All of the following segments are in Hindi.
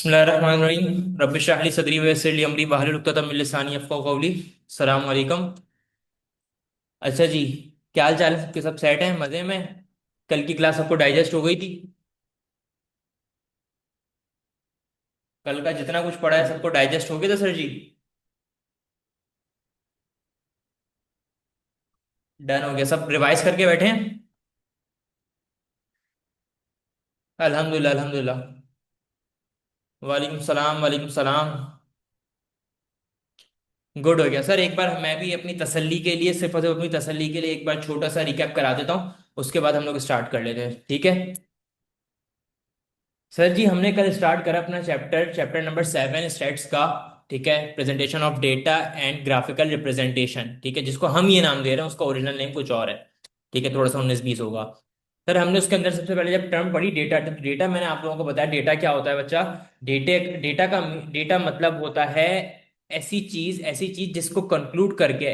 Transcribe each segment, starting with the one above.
बिस्मिल्लाहिर्रहमानिर्रहीम रब्बिश इश्रह ली सदरी वयस्सिर ली अमरी वाहलुल उक़दतम मिन लिसानी यफ़क़हू क़ौली। अस्सलाम वालेकुम। अच्छा जी, क्या हाल चाल है? सबके सब सेट हैं, मज़े में? कल की क्लास सबको डाइजेस्ट हो गई थी? कल का जितना कुछ पढ़ा है सबको डाइजेस्ट हो गया था सर जी? डन हो गया, सब रिवाइज करके बैठे हैं? अल्हम्दुलिल्लाह अल्हम्दुलिल्लाह। वालेकुम सलाम वालेकुम सलाम। गुड हो गया सर। एक बार मैं भी अपनी तसल्ली के लिए, सिर्फ और सिर्फ अपनी तसल्ली के लिए एक बार छोटा सा रिकैप करा देता हूँ, उसके बाद हम लोग स्टार्ट कर लेते हैं, ठीक है? सर जी, हमने कल स्टार्ट करा अपना चैप्टर चैप्टर नंबर 7 स्टेट्स का। ठीक है, presentation of data and graphical representation. ठीक है, जिसको हम ये नाम दे रहे हैं उसका ओरिजिनल नेम कुछ और है। ठीक है, थोड़ा सा 19-20 होगा। सर हमने उसके अंदर सबसे पहले जब टर्म पढ़ी डेटा, तो डेटा मैंने आप लोगों को बताया डेटा क्या होता है बच्चा। डेटे डेटा का डेटा मतलब होता है ऐसी चीज जिसको कंक्लूड करके,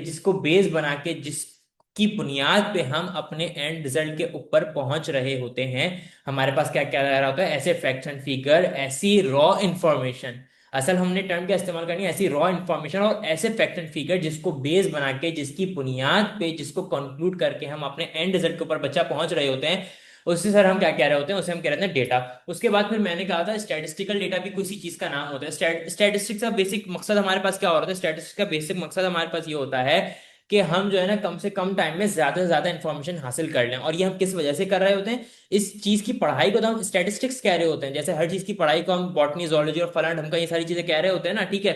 जिसको बेस बना के, जिसकी बुनियाद पे हम अपने एंड रिजल्ट के ऊपर पहुंच रहे होते हैं। हमारे पास क्या क्या रह रहा होता है? ऐसे फैक्ट्स एंड फिगर, ऐसी रॉ इंफॉर्मेशन। असल हमने टर्म क्या इस्तेमाल करनी है? ऐसी रॉ इंफॉर्मेशन और ऐसे फैक्ट एंड फिगर जिसको बेस बना के, जिसकी बुनियाद पे, जिसको कंक्लूड करके हम अपने एंड रिजल्ट के ऊपर बच्चा पहुंच रहे होते हैं। उससे सर हम क्या कह रहे होते हैं? उसे हम कह रहे हैं डेटा। उसके बाद फिर मैंने कहा था स्टैटिस्टिकल डेटा भी किसी चीज का नाम होता है। स्टैटिस्टिक्स का बेसिक मकसद हमारे पास क्या होता है? स्टैटिस्टिक्स का बेसिक मकसद हमारे पास ये होता है कि हम जो है ना, कम से कम टाइम में ज्यादा से ज्यादा इंफॉर्मेशन हासिल कर लें। और ये हम किस वजह से कर रहे होते हैं? इस चीज की पढ़ाई को तो हम स्टैटिस्टिक्स कह रहे होते हैं। जैसे हर चीज की पढ़ाई को हम बॉटनी, जोलॉजी और फलां ढमका ये सारी चीजें कह रहे होते हैं ना, ठीक है?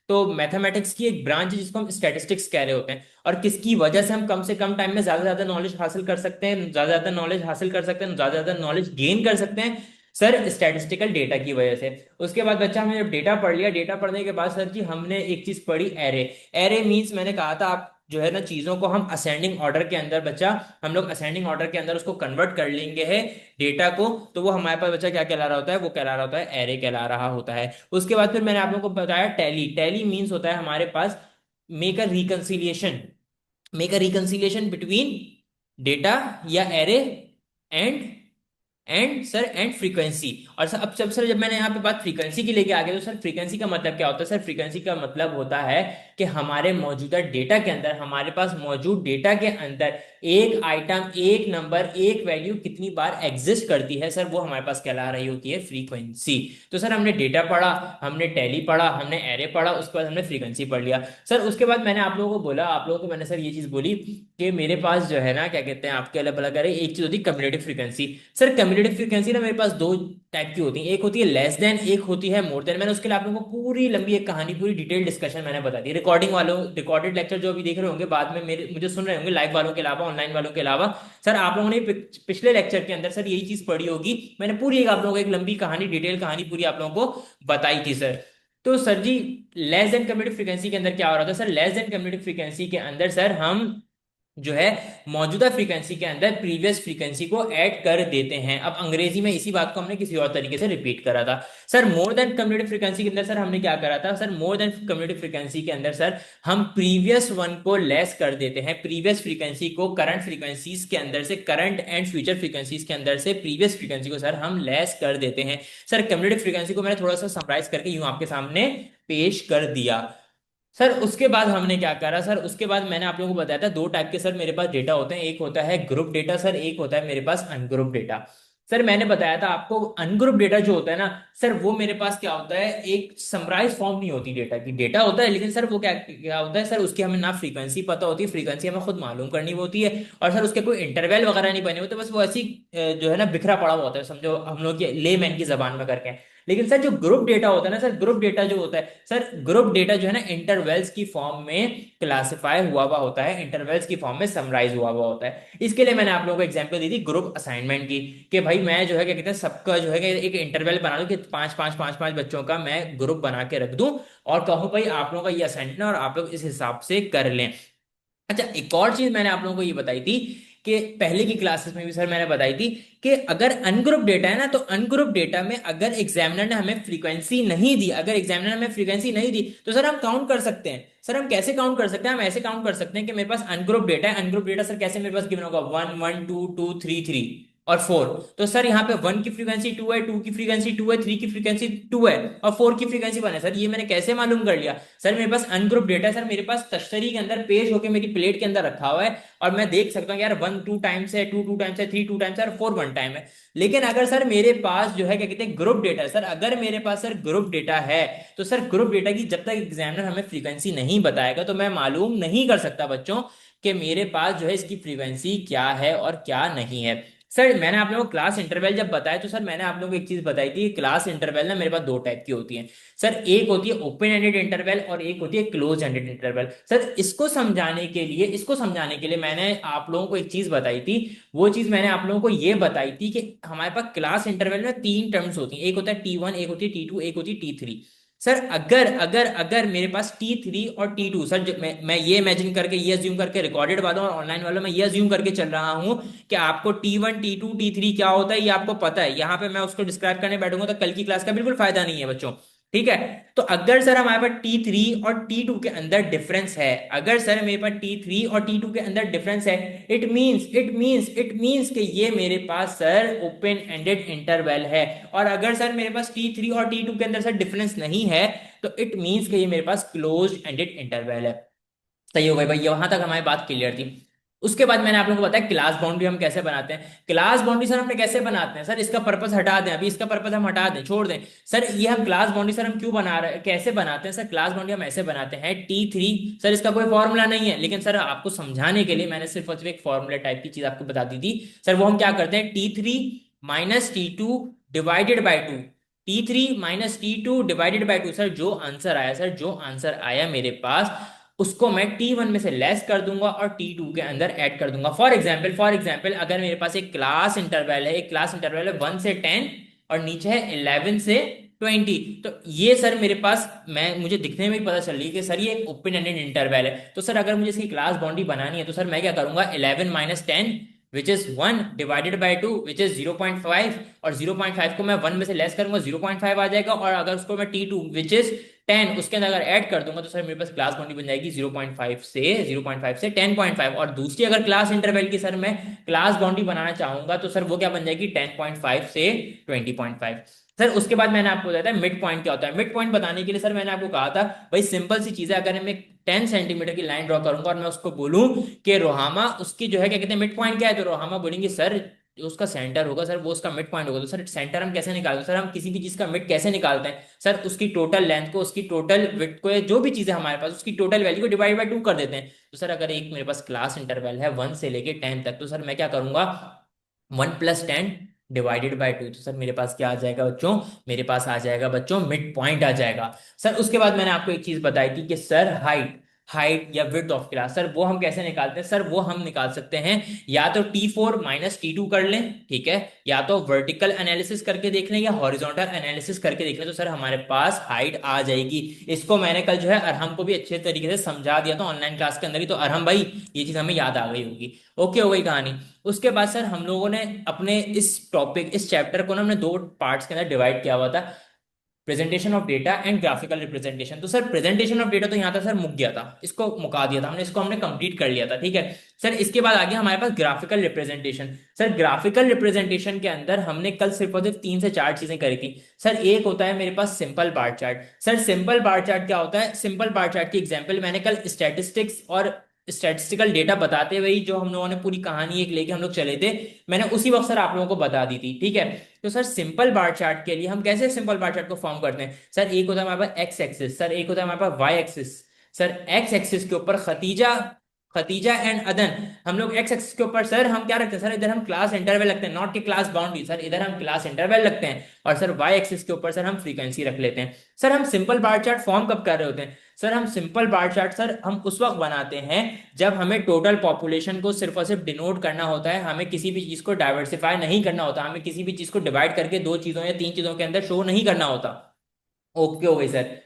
तो मैथमेटिक्स की एक ब्रांच है जिसको हम स्टैटिस्टिक्स कह रहे होते हैं। और किसकी वजह से हम कम से कम टाइम में ज्यादा से ज्यादा नॉलेज हासिल कर सकते हैं, ज्यादा से ज्यादा नॉलेज हासिल कर सकते हैं, ज्यादा से ज्यादा नॉलेज गेन कर सकते हैं? सर स्टैटिस्टिकल डेटा की वजह से। उसके बाद बच्चा, हमने जब डेटा पढ़ लिया, डेटा पढ़ने के बाद सर जी हमने एक चीज पढ़ी, एरे। एरे मींस, मैंने कहा था आप जो है ना, चीजों को हम असेंडिंग ऑर्डर के अंदर बच्चा, हम लोग असेंडिंग ऑर्डर के अंदर उसको कन्वर्ट कर लेंगे है डेटा को, तो वो हमारे पास बच्चा क्या कहला रहा होता है? वो कहला रहा होता है एरे, कहला रहा होता है। उसके बाद फिर मैंने आप लोगों को बताया टैली। टैली मीन्स होता है हमारे पास make a reconciliation, make a reconciliation between data या array and sir and frequency. और सर अब जब मैंने यहाँ पे बात फ्रीक्वेंसी की लेके आ गया, तो सर फ्रीक्वेंसी का मतलब क्या होता है? सर फ्रीक्वेंसी का मतलब होता है कि हमारे मौजूदा डेटा के अंदर, हमारे पास मौजूद डेटा के अंदर एक आइटम, एक नंबर, एक वैल्यू कितनी बार एग्जिस्ट करती है, सर वो हमारे पास कहला रही होती है फ्रीक्वेंसी। तो सर हमने डेटा पढ़ा, हमने टैली पढ़ा, हमने एरे पढ़ा, उसके बाद हमने फ्रीक्वेंसी पढ़ लिया। सर उसके बाद मैंने आप लोगों को बोला, आप लोगों को मैंने सर ये चीज बोली कि मेरे पास जो है ना, क्या कहते हैं, आपके अल्लाह भला करे, एक चीज होती है cumulative frequency. Sir cumulative frequency ना मेरे पास दो टाइप की होती है, एक होती है लेस देन, एक होती है मोर देन। मैंने उसके लिए आप लोगों को पूरी लंबी एक कहानी, पूरी डिटेल डिस्कशन मैंने बता दी। रिकॉर्डिंग वालों, रिकॉर्डेड लेक्चर जो अभी देख रहे होंगे बाद में, मेरे मुझे सुन रहे होंगे, लाइव वालों के अलावा, ऑनलाइन वालों के अलावा, सर आप लोगों ने पिछले लेक्चर के अंदर सर यही चीज पढ़ी होगी। मैंने पूरी एक आप लोगों को एक लंबी कहानी, डिटेल कहानी पूरी आप लोगों को बताई थी सर। तो सर जी, लेस देन कम्युलेटिव फ्रीक्वेंसी के अंदर क्या हो रहा था? Sir less than cumulative frequency के अंदर सर हम जो है मौजूदा फ्रीक्वेंसी के अंदर प्रीवियस फ्रीक्वेंसी को ऐड कर देते हैं। अब अंग्रेजी में इसी बात को हमने किसी और तरीके से रिपीट करा था। Sir more than cumulative frequency के अंदर सर हमने क्या करा था? Sir more than cumulative frequency के अंदर सर हम प्रीवियस वन को लेस कर देते हैं, प्रीवियस फ्रीक्वेंसी को करंट फ्रीक्वेंसीज के अंदर से, करंट एंड फ्यूचर फ्रीक्वेंसीज के अंदर से प्रीवियस फ्रीक्वेंसी को सर हम लेस कर देते हैं। सर कम्युलेटिव फ्रीक्वेंसी को मैंने थोड़ा सा समराइज करके यूं आपके सामने पेश कर दिया। सर उसके बाद हमने क्या करा? सर उसके बाद मैंने आप लोगों को बताया था दो टाइप के सर मेरे पास डेटा होते हैं, एक होता है ग्रुप डेटा सर, एक होता है मेरे पास अनग्रुप डेटा। सर मैंने बताया था आपको, अनग्रुप डेटा जो होता है ना सर, वो मेरे पास क्या होता है? एक समराइज फॉर्म नहीं होती डेटा की, डेटा होता है लेकिन सर वो क्या क्या होता है? सर उसकी हमें ना फ्रीक्वेंसी पता होती है, फ्रीक्वेंसी हमें खुद मालूम करनी होती है, और सर उसके कोई इंटरवल वगैरह नहीं बने होते, बस वो ऐसी जो है ना बिखरा पड़ा हुआ होता है, समझो हम लोग ये लेमैन की जबान में करके। लेकिन सर जो ग्रुप डेटा होता है ना सर, ग्रुप डेटा जो होता है सर, ग्रुप डेटा जो है ना इंटरवल्स की फॉर्म में क्लासिफाई हुआ हुआ होता है, इंटरवल्स की फॉर्म में समराइज हुआ हुआ होता है। इसके लिए मैंने आप लोगों को एग्जांपल दी थी ग्रुप असाइनमेंट की, कि भाई मैं जो है क्या कहते हैं, सबका जो है कि एक इंटरवल बना दूं कि पांच पांच पांच पांच बच्चों का मैं ग्रुप बना के रख दूं, और कहूं भाई आप लोगों का ये असाइनमेंट है और आप लोग इस हिसाब से कर लें। अच्छा, एक और चीज मैंने आप लोगों को ये बताई थी कि पहले की क्लासेस में भी सर मैंने बताई थी कि अगर अनग्रुप डेटा है ना, तो अनग्रुप डेटा में अगर एग्जामिनर ने हमें फ्रीक्वेंसी नहीं दी, अगर एग्जामिनर ने हमें फ्रीक्वेंसी नहीं दी, तो सर हम काउंट कर सकते हैं। सर हम कैसे काउंट कर सकते हैं? हम ऐसे काउंट कर सकते हैं कि मेरे पास अनग्रुप डेटा है, अनग्रुप डेटा सर कैसे मेरे पास गिवन होगा? 1 1 2 2 3 3। और 4। तो सर यहाँ पे 1 की फ्रीक्वेंसी 2 है, 2 की फ्रीक्वेंसी 2 है, 3 की फ्रीक्वेंसी 2 है, और 4 की फ्रीक्वेंसी 1 है। सर ये मैंने कैसे मालूम कर लिया? सर मेरे पास अनग्रुप डेटा है, सर मेरे पास तश्तरी के अंदर पेश होकर मेरी प्लेट के अंदर रखा हुआ है, और मैं देख सकता हूँ कि यार 1 2 टाइम्स है, 2 2 टाइम्स है, 3 2 टाइम्स है, और 4 1 टाइम है। लेकिन अगर सर मेरे पास जो है क्या कहते हैं ग्रुप डेटा है, सर अगर मेरे पास सर ग्रुप डेटा है, तो सर ग्रुप डेटा की जब तक एग्जामिनर हमें फ्रीक्वेंसी नहीं बताएगा तो मैं मालूम नहीं कर सकता बच्चों कि मेरे पास जो है इसकी फ्रीक्वेंसी क्या है और क्या नहीं है। सर मैंने आप लोगों को क्लास इंटरवल जब बताया, तो सर मैंने आप लोगों को एक चीज बताई थी, क्लास इंटरवल ना मेरे पास दो टाइप की होती है। सर एक होती है ओपन एंडेड इंटरवल और एक होती है क्लोज एंडेड इंटरवल। सर इसको समझाने के लिए मैंने आप लोगों को एक चीज बताई थी। वो चीज मैंने आप लोगों को ये बताई थी कि हमारे पास क्लास इंटरवल में तीन टर्म्स होती हैं, एक होता है T1, एक होती है T2, एक होती है T3। सर अगर अगर अगर मेरे पास T3 और T2, सर मैं ये इमेजिन करके ये अज्यूम करके रिकॉर्डेड वालों और ऑनलाइन वालों में ये अज्यूम करके चल रहा हूं कि आपको T1 T2 T3 क्या होता है ये आपको पता है, यहां पे मैं उसको डिस्क्राइब करने बैठूंगा तो कल की क्लास का बिल्कुल फायदा नहीं है बच्चों। ठीक है? तो अगर सर हमारे पास T3 और T2 के अंदर डिफरेंस है, अगर सर मेरे पास T3 और T2 के अंदर डिफरेंस है, इट मींस कि ये मेरे पास सर ओपन एंडेड इंटरवल है। और अगर सर मेरे पास T3 और T2 के अंदर सर डिफरेंस नहीं है, तो इट मींस कि ये मेरे पास क्लोज एंडेड इंटरवल है। सही हो गई भाई, वहां तक हमारी बात क्लियर थी। उसके बाद मैंने आप लोगों को बताया क्लास बाउंड्री हम कैसे बनाते हैं। क्लास बाउंड्री सर हमने कैसे बनाते हैं, सर इसका पर्पस हटा दें, अभी इसका पर्पस हम हटा दें, छोड़ दें। सर ये हम क्लास बाउंड्री सर हम क्यों बना रहे हैं, कैसे बनाते हैं? सर क्लास बाउंड्री हम ऐसे बनाते हैं T3, सर इसका कोई फॉर्मूला नहीं है, लेकिन सर आपको समझाने के लिए मैंने सिर्फ और सिर्फ एक फॉर्मूला टाइप की चीज आपको बता दी थी। सर वो हम क्या करते हैं, T3 minus T2 divided by 2। T3 - T2 divided by 2। Sir जो आंसर आया, सर जो आंसर आया मेरे पास, उसको मैं T1 में से लेस कर दूंगा और T2 के अंदर ऐड कर दूंगा। फॉर एग्जाम्पल अगर मेरे पास एक क्लास इंटरवल है, 1 से 10 और नीचे है 11 से 20, तो ये सर मेरे पास मैं मुझे दिखने में ही पता चल रही है कि सर ये एक ओपन एंडेड इंटरवल है। तो सर अगर मुझे इसकी क्लास बाउंड्री बनानी है, तो सर मैं क्या करूंगा, 11 - 10 which is 1 divided by 2 which is 0.5, और 0.5 को मैं 1 में से लेस करूंगा, 0.5 आ जाएगा, और अगर उसको मैं T2 विच इज 10 उसके अंदर अगर ऐड कर दूंगा, तो सर मेरे पास क्लास बाउंड्री बन जाएगी 0.5 से 10.5। और दूसरी अगर क्लास इंटरवल की सर मैं क्लास बाउंड्री बनाना चाहूंगा, तो सर वो क्या बन जाएगी, 10.5 से 20.5। सर उसके बाद मैंने आपको बताया था मिड पॉइंट क्या होता है। मिड पॉइंट बताने के लिए सर मैंने आपको कहा था भाई सिंपल सी चीज है, अगर मैं 10 सेंटीमीटर की लाइन ड्रॉ करूंगा और मैं उसको बोलूं कि रोहामा उसकी जो है क्या कहते हैं मिड पॉइंट क्या है, तो रोहामा बोलेंगे सर जो उसका सेंटर होगा सर वो उसका मिड पॉइंट होगा। तो सर सेंटर हम कैसे निकालते हैं, सर हम किसी भी चीज का मिड कैसे निकालते हैं, सर उसकी टोटल लेंथ को, उसकी टोटल विड्थ को, या जो भी चीज है हमारे पास उसकी टोटल वैल्यू को डिवाइड बाई 2 कर देते हैं। तो सर अगर एक मेरे पास क्लास इंटरवल है 1 से लेके 10 तक, तो सर मैं क्या करूंगा, 1 + 10 डिवाइडेड बाई 2। तो सर मेरे पास क्या आ जाएगा बच्चों, मेरे पास आ जाएगा बच्चों मिड पॉइंट आ जाएगा। सर उसके बाद मैंने आपको एक चीज बताई थी कि सर हाइट हाइट या विड्थ ऑफ क्लास, सर वो हम कैसे निकालते हैं, सर वो हम निकाल सकते हैं या तो T4 - T2 कर लें, ठीक है, या तो वर्टिकल एनालिसिस करके देख लें या हॉरिजॉन्टल एनालिसिस करके देख लें, तो सर हमारे पास हाइट आ जाएगी। इसको मैंने कल जो है अरहम को भी अच्छे तरीके से समझा दिया था ऑनलाइन क्लास के अंदर ही, तो अरहम भाई ये चीज हमें याद आ गई होगी। ओके हो गई कहानी। उसके बाद सर हम लोगों ने अपने इस चैप्टर को ना हमने दो पार्ट्स के अंदर डिवाइड किया हुआ था, presentation of data and graphical representation. तो सर प्रेजेंटेशन ऑफ डेटा तो यहाँ था सर मुक गया था, इसको मुका दिया था हमने, इसको हमने कंप्लीट कर लिया था, ठीक है। सर इसके बाद आ गया हमारे पास graphical representation. Sir graphical representation के अंदर हमने कल सिर्फ और सिर्फ 3 से 4 चीजें करी थी। सर एक होता है मेरे पास simple bar chart. Sir simple bar chart क्या होता है, सिंपल बार चार्ट की एग्जांपल मैंने कल स्टैटिस्टिक्स और स्टैटिस्टिकल डेटा बताते हुए ही जो हम लोगों ने पूरी कहानी एक लेके हम लोग चले थे, मैंने उसी वक्त सर आप लोगों को बता दी थी, ठीक है। तो सर सिंपल बार चार्ट के लिए हम कैसे सिंपल बार चार्ट को फॉर्म करते हैं, सर एक होता है हमारे पास एक्स एक्सिस, सर एक होता है हमारे पास Y axis. Sir X axis के ऊपर खतीजा खतीजा एंड अदन, हम लोग एक्स एक्सिस के ऊपर सर हम क्या रखते हैं, सर इधर हम क्लास इंटरवल रखते हैं, नॉट के क्लास बाउंड्री, सर इधर हम क्लास इंटरवल रखते हैं, और सर वाई एक्सिस के ऊपर सर हम फ्रीक्वेंसी रख लेते हैं। सर हम सिंपल बार चार्ट फॉर्म कब कर रहे होते हैं, सर हम सिंपल बार चार्ट सर हम उस वक्त बनाते हैं जब हमें टोटल पॉपुलेशन को सिर्फ और सिर्फ डिनोट करना होता है, हमें किसी भी चीज को डाइवर्सिफाई नहीं करना होता, हमें किसी भी चीज को डिवाइड करके 2 चीजों या 3 चीजों के अंदर शो नहीं करना होता। ओके हो गई सर।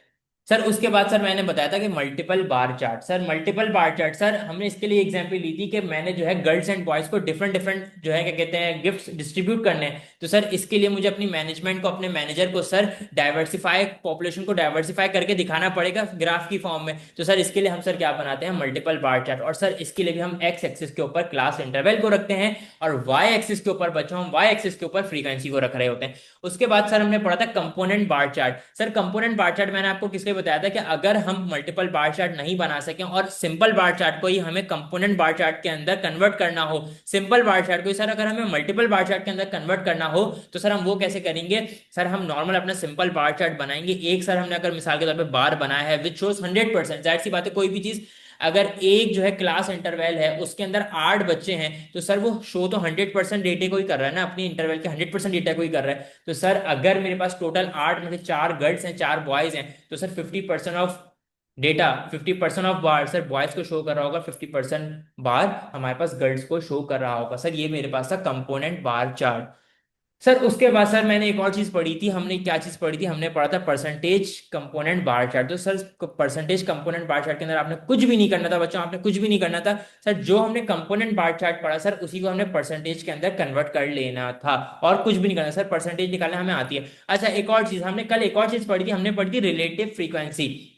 सर उसके बाद सर मैंने बताया था कि मल्टीपल बार चार्ट। सर मल्टीपल बार चार्ट सर हमने इसके लिए एग्जांपल ली थी कि मैंने जो है गर्ल्स एंड बॉयज को डिफरेंट डिफरेंट जो है क्या कहते हैं गिफ्ट्स डिस्ट्रीब्यूट करने हैं। तो सर इसके लिए मुझे अपनी मैनेजमेंट को, अपने मैनेजर को सर डाइवर्सिफाई, पॉपुलेशन को डाइवर्सिफाई करके दिखाना पड़ेगा ग्राफ की फॉर्म में। तो सर इसके लिए हम सर क्या बनाते हैं, मल्टीपल बार चार्ट। और सर इसके लिए भी हम एक्स एक्सिस के ऊपर क्लास इंटरवल को रखते हैं, और वाई एक्सिस के ऊपर बच्चों हम वाई एक्सिस के ऊपर फ्रीक्वेंसी को रख रहे होते हैं। उसके बाद सर हमने पढ़ा था कंपोनेंट बार chart. Sir component bar chart मैंने आपको किस लिए बताया था कि अगर हम मल्टीपल बार चार्ट नहीं बना सकें और सिंपल बार चार्ट को ही हमें कंपोनेंट बार चार्ट के अंदर कन्वर्ट करना हो, सिंपल बार चार्ट को ही सर अगर हमें मल्टीपल बार चार्ट के अंदर कन्वर्ट करना हो, तो सर हम वो कैसे करेंगे। सर हम नॉर्मल अपना सिंपल बार चार्ट बनाएंगे। एक सर हमने अगर मिसाल के तौर पर बार बनाया है विच शोज 100%, जाहिर सी बात है कोई भी चीज अगर एक जो है क्लास इंटरवल है उसके अंदर 8 बच्चे हैं, तो सर वो शो तो 100% डेटे को ही कर रहा है ना, अपनी इंटरवल के 100% डेटा को ही कर रहा है। तो सर अगर मेरे पास टोटल 8 में से 4 गर्ल्स हैं, 4 बॉयज हैं, तो sir 50% of data, 50% of bar sir boys को शो कर रहा होगा, 50% बार हमारे पास गर्ल्स को शो कर रहा होगा। सर ये मेरे पास था कंपोनेंट बार चार्ट। सर उसके बाद सर मैंने एक और चीज पढ़ी थी। हमने क्या चीज पढ़ी थी, हमने पढ़ा था परसेंटेज कंपोनेंट बार चार्ट। तो sir percentage component bar chart के अंदर आपने कुछ भी नहीं करना था बच्चों, आपने कुछ भी नहीं करना था। सर जो हमने कंपोनेंट बार चार्ट पढ़ा सर उसी को हमने परसेंटेज के अंदर कन्वर्ट कर लेना था, और कुछ भी नहीं करना। सर परसेंटेज निकालना हमें आती है। अच्छा एक और चीज हमने कल एक और चीज पढ़ी थी, हमने पढ़ी थी relative frequency.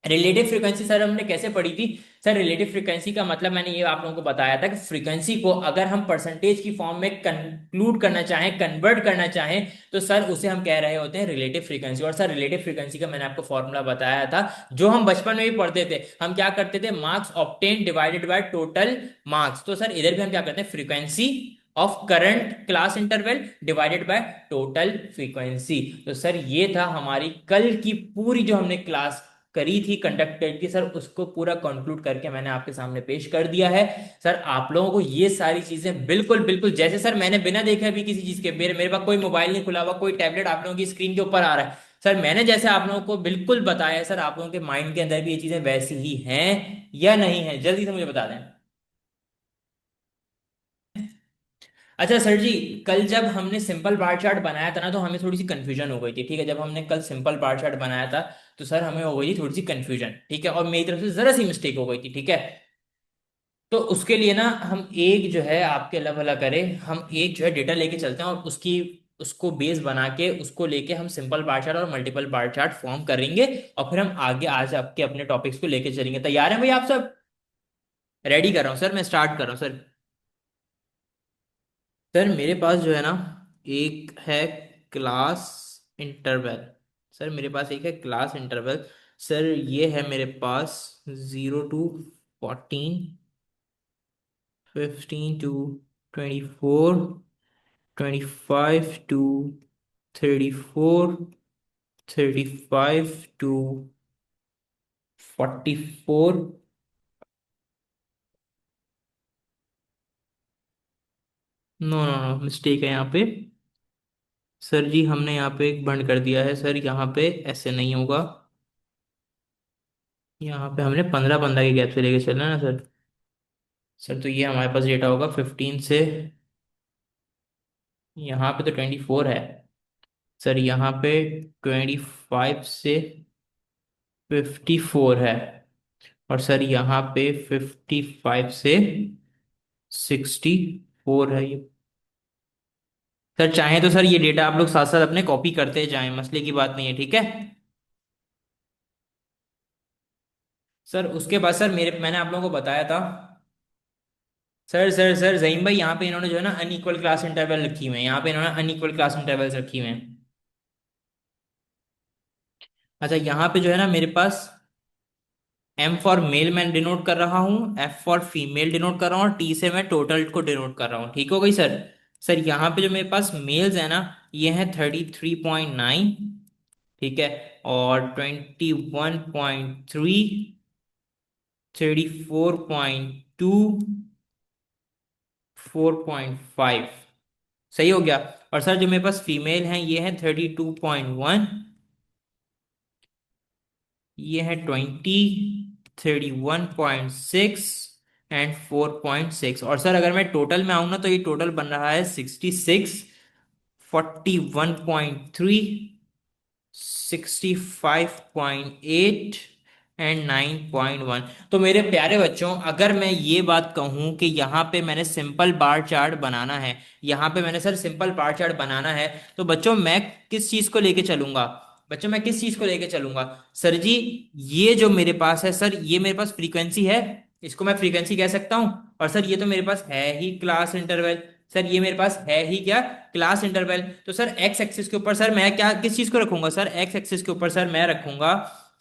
Relative frequency sir हमने कैसे पढ़ी थी। सर रिलेटिव फ्रीक्वेंसी का मतलब मैंने ये आप लोगों को बताया था कि फ्रीक्वेंसी को अगर हम परसेंटेज की फॉर्म में कंक्लूड करना चाहें, कन्वर्ट करना चाहें, तो सर उसे हम कह रहे होते हैं रिलेटिव फ्रीक्वेंसी। और सर रिलेटिव फ्रीक्वेंसी का मैंने आपको फॉर्मूला बताया था, जो हम बचपन में भी पढ़ते थे। हम क्या करते थे, marks obtain divided by total marks. तो सर इधर भी हम क्या करते हैं, frequency of current class interval divided by total frequency. तो सर ये था हमारी कल की पूरी जो हमने क्लास करी थी, कंडक्ट करी थी, सर उसको पूरा कंक्लूड करके मैंने आपके सामने पेश कर दिया है। सर आप लोगों को ये सारी चीजें बिल्कुल बिल्कुल जैसे सर मैंने बिना देखे अभी किसी चीज के, मेरे पास कोई मोबाइल नहीं खुला हुआ, कोई टैबलेट आप लोगों की स्क्रीन के ऊपर आ रहा है, सर मैंने जैसे आप लोगों को बिल्कुल बताया है, सर आप लोगों के माइंड के अंदर भी ये चीजें वैसी ही हैं या नहीं है, जल्दी से मुझे बता दें। अच्छा सर जी, कल जब हमने सिंपल बार चार्ट बनाया था ना, तो हमें थोड़ी सी कंफ्यूजन हो गई थी। ठीक है, जब हमने कल सिंपल बार चार्ट बनाया था तो सर हमें हो गई थी थोड़ी सी कंफ्यूजन। ठीक है, और मेरी तरफ से जरा सी मिस्टेक हो गई थी। ठीक है, तो उसके लिए ना हम एक जो है आपके अल्लाह भला करे, हम एक जो है डेटा लेके चलते हैं और उसकी उसको बेस बना के उसको लेके हम सिंपल बार चार्ट और मल्टीपल बार चार्ट फॉर्म करेंगे, और फिर हम आगे आज आपके अपने टॉपिक्स को लेके चलेंगे। तैयार हैं भाई आप सब? रेडी कर रहा हूँ सर, मैं स्टार्ट कर रहा हूँ सर। सर मेरे पास जो है ना, एक है क्लास इंटरवल। सर मेरे पास एक है क्लास इंटरवल। सर ये है मेरे पास 0 to 14, 15 to 24, 25 to 34, 35 to 44। No no no, mistake है यहाँ पे। सर जी हमने यहाँ पे एक बंद कर दिया है सर, यहाँ पे ऐसे नहीं होगा। यहाँ पे हमने 15-15 के गैप से लेके चलना है ना सर। सर तो ये हमारे पास डेटा होगा 15 से, यहाँ पे तो 24 है। सर यहाँ पे 25 से 54 है। और सर यहाँ पे 55 से 64 है ये। सर चाहें तो सर ये डेटा आप लोग साथ साथ अपने कॉपी करते जाएं, मसले की बात नहीं है, ठीक है। सर उसके बाद सर मेरे मैंने आप लोगों को बताया था। सर जहीम भाई, यहाँ पे इन्होंने जो है ना अनइक्वल क्लास इंटरवल रखी हुए हैं, यहाँ पे इन्होंने अनइक्वल क्लास इंटरवल्स रखी हुए हैं। अच्छा यहाँ पे जो है ना मेरे पास एम फॉर मेल मैं डिनोट कर रहा हूँ, एफ फॉर फीमेल डिनोट कर रहा हूँ, और टी से मैं टोटल को डिनोट कर रहा हूँ। ठीक हो गई सर। सर यहाँ पे जो मेरे पास मेल्स है ना, ये है 33.9। ठीक है, और 21.3, 34.2, 4.5। सही हो गया। और सर जो मेरे पास फीमेल हैं ये है 32.1, ये है 31.6 एंड 4.6। और सर अगर मैं टोटल में आऊँ ना, तो ये टोटल बन रहा है 66, 41.3, 65.8 एंड 9.1। तो मेरे प्यारे बच्चों, अगर मैं ये बात कहूं कि यहाँ पे मैंने सिंपल बार चार्ट बनाना है, यहाँ पे मैंने सर सिंपल बार चार्ट बनाना है, तो बच्चों मैं किस चीज को लेके चलूंगा? बच्चों मैं किस चीज को लेके चलूंगा? सर जी, ये जो मेरे पास है सर, ये मेरे पास फ्रीक्वेंसी है, इसको मैं फ्रीक्वेंसी कह सकता हूँ। और सर ये तो मेरे पास है ही क्लास इंटरवल। सर ये मेरे पास है ही क्या? Class interval. तो सर एक्स एक्सिस के ऊपर सर मैं क्या किस चीज को रखूंगा? सर एक्स एक्सिस के ऊपर सर मैं रखूंगा,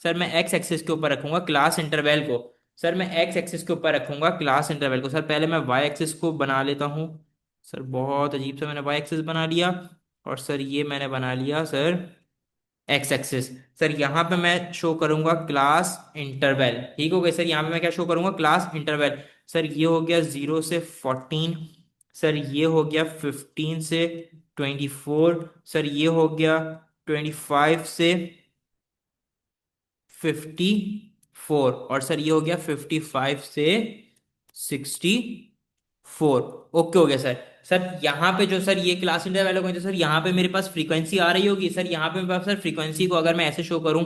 सर मैं एक्स एक्सिस के ऊपर रखूंगा क्लास इंटरवल को। सर मैं एक्स एक्सिस के ऊपर रखूंगा क्लास इंटरवल को। सर पहले मैं वाई एक्सिस को बना लेता हूँ। सर बहुत अजीब से मैंने वाई एक्सिस बना लिया। और सर ये मैंने बना लिया सर एक्स एक्सिस। सर यहाँ पे मैं शो करूंगा क्लास इंटरवल। ठीक हो गया सर, यहाँ पे मैं क्या शो करूंगा? Class interval. सर ये हो गया 0 से 14। सर ये हो गया 15 से 24। सर ये हो गया 25 से 54। और सर ये हो गया 55 से 64। ओके हो गया सर। सर यहाँ पे जो सर ये क्लास इंटरवल हो गए, तो सर यहाँ पे मेरे पास फ्रीक्वेंसी आ रही होगी। सर यहाँ पे मेरे पास सर फ्रीक्वेंसी को अगर मैं ऐसे शो करूँ,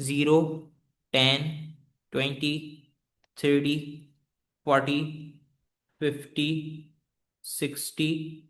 0 10 20 30 40 50 60।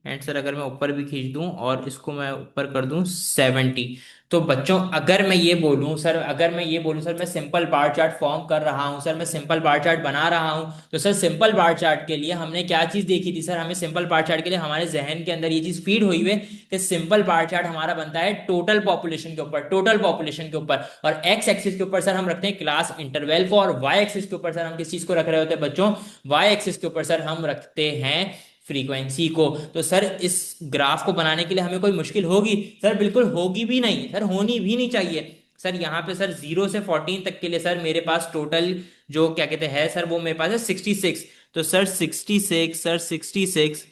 एंड सर अगर मैं ऊपर भी खींच दूं और इसको मैं ऊपर कर दूं 70। तो बच्चों अगर मैं ये बोलूं सर, अगर मैं ये बोलूं सर, मैं सिंपल बार चार्ट फॉर्म कर रहा हूं सर, मैं सिंपल बार चार्ट बना रहा हूं, तो सर सिंपल बार चार्ट के लिए हमने क्या चीज देखी थी? सर हमें सिंपल बार चार्ट के लिए हमारे जहन के अंदर ये चीज फीड हुई है कि सिंपल बार चार्ट हमारा बनता है टोटल पॉपुलेशन के ऊपर, टोटल पॉपुलेशन के ऊपर। और एक्स एक्सिस के ऊपर सर हम रखते हैं क्लास इंटरवल को, और वाई एक्सिस के ऊपर सर हम किस चीज को रख रहे होते हैं बच्चों? वाई एक्सिस के ऊपर सर हम रखते हैं फ्रीक्वेंसी को। तो सर इस ग्राफ को बनाने के लिए हमें कोई मुश्किल होगी? सर बिल्कुल होगी भी नहीं सर, होनी भी नहीं चाहिए। सर यहाँ पे सर 0 से 14 तक के लिए सर मेरे पास टोटल जो क्या कहते हैं सर, वो मेरे पास है 66। तो सर 66, सर 66,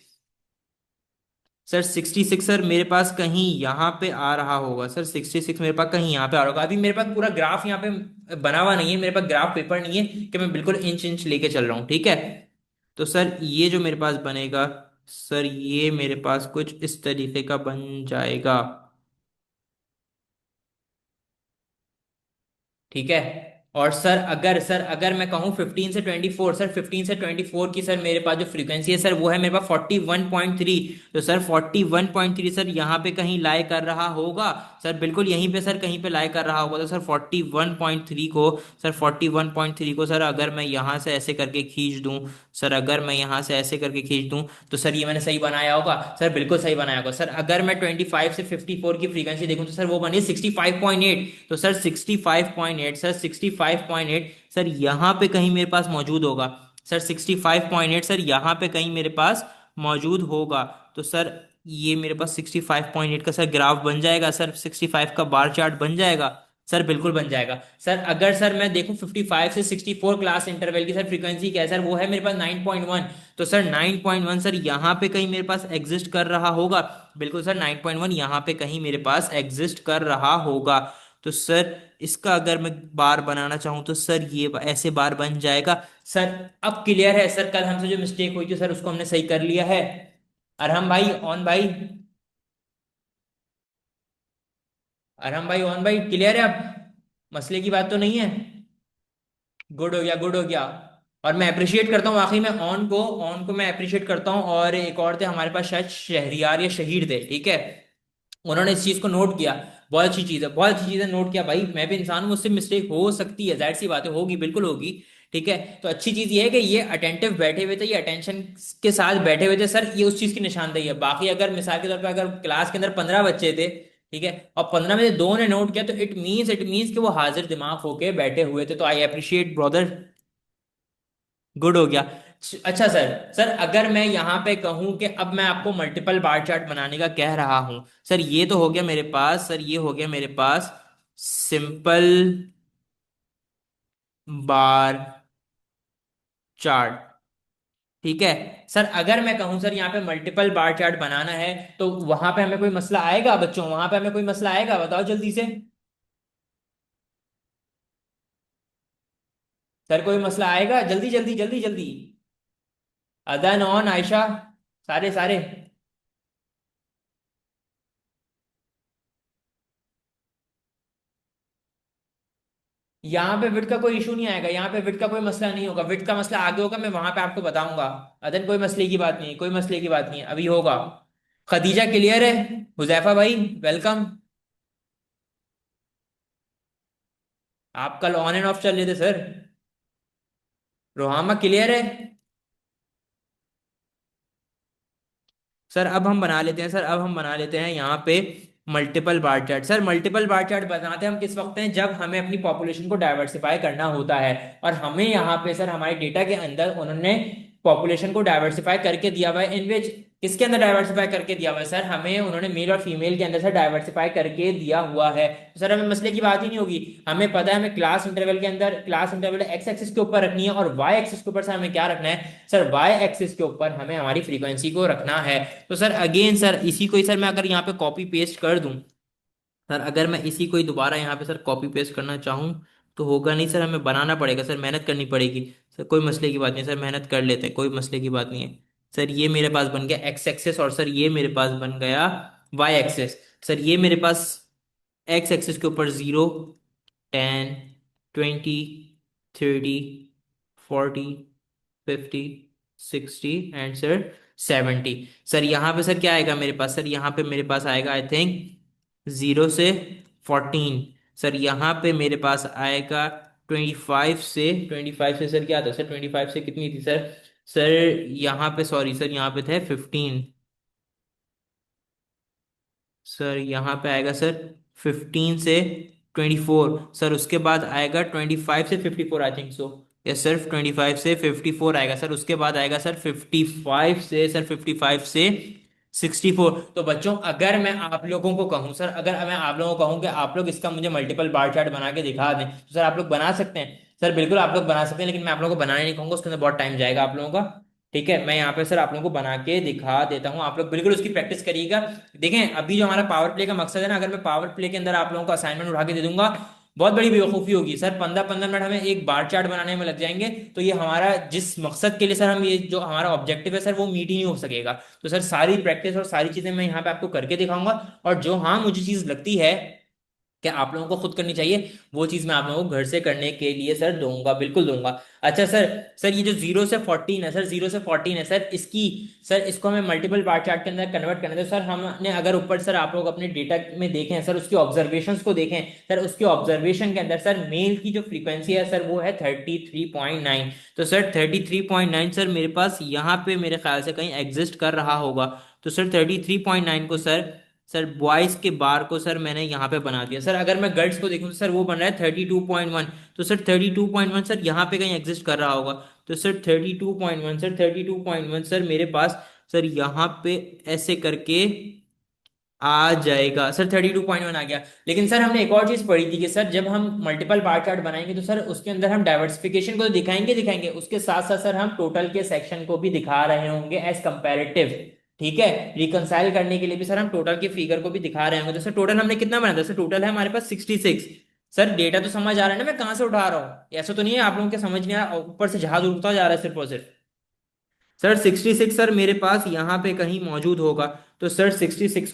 सर 66 सर मेरे पास कहीं यहाँ पे आ रहा होगा। सर 66 मेरे पास कहीं यहाँ पे आ रहा होगा। अभी मेरे पास पूरा ग्राफ यहाँ पे बना हुआ नहीं है, मेरे पास ग्राफ पेपर नहीं है कि मैं बिल्कुल इंच इंच लेके चल रहा हूँ, ठीक है? तो सर ये जो मेरे पास बनेगा, सर ये मेरे पास कुछ इस तरीके का बन जाएगा, ठीक है? और सर अगर मैं कहूँ 15 से 24, सर 15 से 24 की सर मेरे पास जो फ्रीक्वेंसी है सर, वो है मेरे पास 41.3। तो सर 41.3 सर यहाँ पे कहीं लाई कर रहा होगा। सर बिल्कुल यहीं पे सर कहीं पे लाई कर रहा होगा। तो सर 41.3 को, सर 41.3 को सर अगर मैं यहाँ से ऐसे करके खींच दूं, सर अगर मैं यहाँ से ऐसे करके खींच दूं, तो सर ये मैंने सही बनाया होगा? सर बिल्कुल सही बनाया होगा। सर अगर मैं 25 से 54 की फ्रीक्वेंसी देखूं, तो सर वो बनी 65.8। तो सर 65.8, सर 65.8 सर यहाँ पे कहीं मेरे पास मौजूद होगा। सर 65.8 सर यहाँ पे कहीं मेरे पास मौजूद होगा। तो सर ये मेरे पास 65.8 का सर ग्राफ बन जाएगा, सर 65 का बार चार्ट बन जाएगा। सर बिल्कुल बन जाएगा। सर अगर सर मैं देखूं 55 से 64 क्लास इंटरवल की सर फ्रीक्वेंसी क्या है सर, वो है मेरे पास 9.1। तो सर 9.1 सर यहाँ पे कहीं मेरे पास एग्जिस्ट कर रहा होगा। बिल्कुल सर 9.1 यहाँ पे कहीं मेरे पास एग्जिस्ट कर रहा होगा। तो सर इसका अगर मैं बार बनाना चाहूँ, तो सर ये ऐसे बार बन जाएगा। सर अब क्लियर है सर? कल हमसे जो मिस्टेक हुई थी सर, उसको हमने सही कर लिया है। अरहम भाई ऑन भाई, अरहम भाई ऑन भाई, क्लियर है अब? मसले की बात तो नहीं है? गुड हो गया, गुड हो गया। और मैं अप्रिशिएट करता हूँ वाकई में ऑन को मैं अप्रिशिएट करता हूँ। और एक और थे हमारे पास, शायद शहरियार या शहीर थे, ठीक है? उन्होंने इस चीज को नोट किया। बहुत अच्छी चीज है, बहुत अच्छी चीज है, नोट किया भाई। मैं भी इंसान हूं, मुझसे मिस्टेक हो सकती है, जाहिर सी बात है, होगी, बिल्कुल होगी। ठीक है? तो अच्छी चीज ये है कि ये अटेंटिव बैठे हुए थे, ये अटेंशन के साथ बैठे हुए थे सर, ये उस चीज की निशानदेही है। बाकी अगर मिसाल के तौर पर अगर क्लास के अंदर 15 बच्चे थे, ठीक है, और 15 में से दो ने नोट किया, तो इट मीन्स कि वो हाजिर दिमाग होके बैठे हुए थे। तो आई अप्रिशिएट ब्रदर, गुड हो गया। अच्छा सर, सर अगर मैं यहाँ पे कहूँ कि अब मैं आपको मल्टीपल बार चार्ट बनाने का कह रहा हूं, सर ये तो हो गया मेरे पास, सर ये हो गया मेरे पास सिंपल बार चार्ट, ठीक है? सर अगर मैं कहूँ सर यहाँ पे मल्टीपल बार चार्ट बनाना है, तो वहां पे हमें कोई मसला आएगा बच्चों? वहां पे हमें कोई मसला आएगा? बताओ जल्दी से। सर कोई मसला आएगा? जल्दी जल्दी जल्दी जल्दी। अदन ऑन आयशा, सारे सारे। यहाँ पे विड्थ का कोई इशू नहीं आएगा, यहाँ पे विड्थ का कोई मसला नहीं होगा, विड्थ का मसला आगे होगा, मैं वहां पे आपको बताऊंगा। अदन कोई मसले की बात नहीं है, कोई मसले की बात नहीं है, अभी होगा। खदीजा क्लियर है? हुजैफा भाई वेलकम। आप कल ऑन एंड ऑफ चल रहे थे सर। रोहामा क्लियर है? सर अब हम बना लेते हैं, सर अब हम बना लेते हैं यहाँ पे मल्टीपल बार चार्ट। सर मल्टीपल बार चार्ट बनाते हैं हम किस वक्त हैं, जब हमें अपनी पॉपुलेशन को डाइवर्सिफाई करना होता है। और हमें यहाँ पे सर हमारे डेटा के अंदर उन्होंने पॉपुलेशन को डाइवर्सिफाई करके दिया हुआ है, इन विच किसके अंदर डाइवर्सिफाई करके दिया हुआ है सर, हमें उन्होंने मेल और फीमेल के अंदर से डाइवर्सिफाई करके दिया हुआ है। तो सर हमें मसले की बात ही नहीं होगी। हमें पता है हमें क्लास इंटरवल के अंदर क्लास इंटरवल एक्स एक्सिस के ऊपर रखनी है, और वाई एक्सिस के ऊपर सर हमें क्या रखना है, सर वाई एक्सिस के ऊपर हमें हमारी फ्रीक्वेंसी को रखना है। तो सर अगेन सर इसी को ही सर मैं अगर यहाँ पे कॉपी पेस्ट कर दूं, सर अगर मैं इसी को ही दोबारा यहाँ पे सर कॉपी पेस्ट करना चाहूँ तो होगा नहीं सर, हमें बनाना पड़ेगा सर, मेहनत करनी पड़ेगी। सर कोई मसले की बात नहीं सर, मेहनत कर लेते हैं, कोई मसले की बात नहीं है। सर ये मेरे पास बन गया एक्स एक्सेस, और सर ये मेरे पास बन गया वाई एक्सेस। सर ये मेरे पास एक्स एक्सेस के ऊपर 0, 10, 20, 30, 40, 50, 60 एंड सर 70। सर यहाँ पे सर क्या आएगा मेरे पास, सर यहाँ पे मेरे पास आएगा आई थिंक 0 से 14। सर यहाँ पे मेरे पास आएगा 25 से सर क्या था सर, 25 से कितनी थी सर, सर यहाँ पे सॉरी सर यहाँ पे थे 15। सर यहाँ पे आएगा सर 15 से 24। सर उसके बाद आएगा 25 से 54 I think so. Yes sir 25 से 54 आएगा सर, उसके बाद आएगा सर 55 से 64। तो बच्चों अगर मैं आप लोगों को कहूँ सर, अगर मैं आप लोगों को कहूँ कि आप लोग इसका मुझे मल्टीपल बार चार्ट बना के दिखा दें, तो सर आप लोग बना सकते हैं। सर बिल्कुल आप लोग बना सकते हैं, लेकिन मैं आप लोगों को बनाने नहीं कहूंगा, उसके अंदर बहुत टाइम जाएगा आप लोगों का। ठीक है, मैं यहाँ पे सर आप लोगों को बना के दिखा देता हूँ, आप लोग बिल्कुल उसकी प्रैक्टिस करिएगा। देखें अभी जो हमारा पावर प्ले का मकसद है ना, अगर मैं पावर प्ले के अंदर आप लोगों को असाइनमेंट उठा के दे दूंगा, बहुत बड़ी बेवकूफ़ी होगी सर। 15-15 मिनट हमें एक बार चार्ट बनाने में लग जाएंगे, तो ये हमारा जिस मकसद के लिए सर हम ये जो हमारा ऑब्जेक्टिव है सर वो मीट ही नहीं हो सकेगा। तो सर सारी प्रैक्टिस और सारी चीज़ें मैं यहाँ पे आपको करके दिखाऊंगा, और जो हाँ मुझे चीज़ लगती है कि आप लोगों को खुद करनी चाहिए, वो चीज़ मैं आप लोगों को घर से करने के लिए सर दूंगा, बिल्कुल दूंगा। अच्छा सर, सर ये जो 0 से 14 है सर, 0 से 14 है सर, इसकी सर इसको हमें मल्टीपल बार चार्ट के अंदर कन्वर्ट करना है। तो सर हमने अगर ऊपर सर आप लोग अपने डेटा में देखें सर, उसकी ऑब्जर्वेशंस को देखें सर, उसके ऑब्जर्वेशन के अंदर सर मेल की जो फ्रीक्वेंसी है सर वो है 33.9। तो सर 33.9 सर मेरे पास यहाँ पे मेरे ख्याल से कहीं एग्जिस्ट कर रहा होगा। तो सर 33.9 को सर बॉयज के बार को सर मैंने यहाँ पे बना दिया। सर अगर मैं गर्ल्स को देखूँ तो सर वो बन रहा है 32.1। तो सर 32.1 सर यहाँ पे कहीं एग्जिस्ट कर रहा होगा। तो सर 32.1 सर 32.1 सर मेरे पास सर यहाँ पे ऐसे करके आ जाएगा सर, 32.1 आ गया। लेकिन सर हमने एक और चीज पढ़ी थी कि सर जब हम मल्टीपल बार चार्ट बनाएंगे तो सर उसके अंदर हम डाइवर्सिफिकेशन को तो दिखाएंगे दिखाएंगे, उसके साथ साथ सर हम टोटल के सेक्शन को भी दिखा रहे होंगे एज कंपेरेटिव। ठीक है, रिकंसाइल करने के लिए भी सर हम टोटल के फिगर को भी दिखा रहे होंगे। तो सर टोटल हमने कितना बनाया था, सर टोटल है हमारे पास 66। सर डेटा तो समझ आ रहा है ना मैं कहाँ से उठा रहा हूँ, ऐसा तो नहीं है आप लोगों के समझ नहीं आ रहा, ऊपर से जहाज उड़ता जा रहा है सिर्फ और सिर्फ। सर 66 सर मेरे पास यहाँ पे कहीं मौजूद होगा। तो सर 66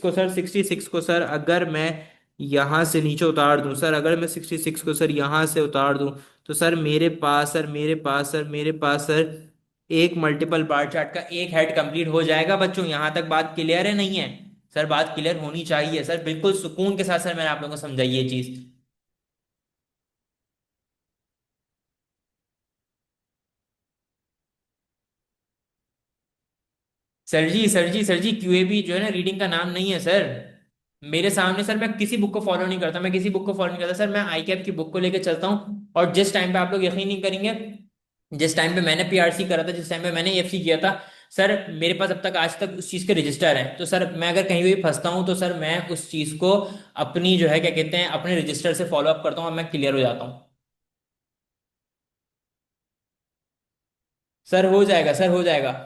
को सर अगर मैं यहाँ से नीचे उतार दूं, सर अगर मैं 66 को सर यहाँ से उतार दूं, तो सर मेरे पास सर एक मल्टीपल बार चार्ट का एक हेड कंप्लीट हो जाएगा। बच्चों यहाँ तक बात क्लियर है नहीं है? सर बात क्लियर होनी चाहिए सर, बिल्कुल सुकून के साथ सर मैंने आप लोगों को समझाई ये चीज। सर जी क्यूएबी जो है ना रीडिंग का नाम नहीं है सर। मेरे सामने सर मैं किसी बुक को फॉलो नहीं करता, मैं किसी बुक को फॉलो नहीं करता सर, मैं आई कैप की बुक को लेकर चलता हूँ। और जिस टाइम पे आप लोग यकीन नहीं करेंगे, जिस टाइम पे मैंने पीआरसी करा था, जिस टाइम पे मैंने एफसी किया था सर, मेरे पास अब तक आज तक उस चीज़ के रजिस्टर हैं। तो सर मैं अगर कहीं भी फंसता हूँ तो सर मैं उस चीज़ को अपनी जो है क्या कहते हैं अपने रजिस्टर से फॉलो अप करता हूँ और मैं क्लियर हो जाता हूँ। सर हो जाएगा, सर हो जाएगा।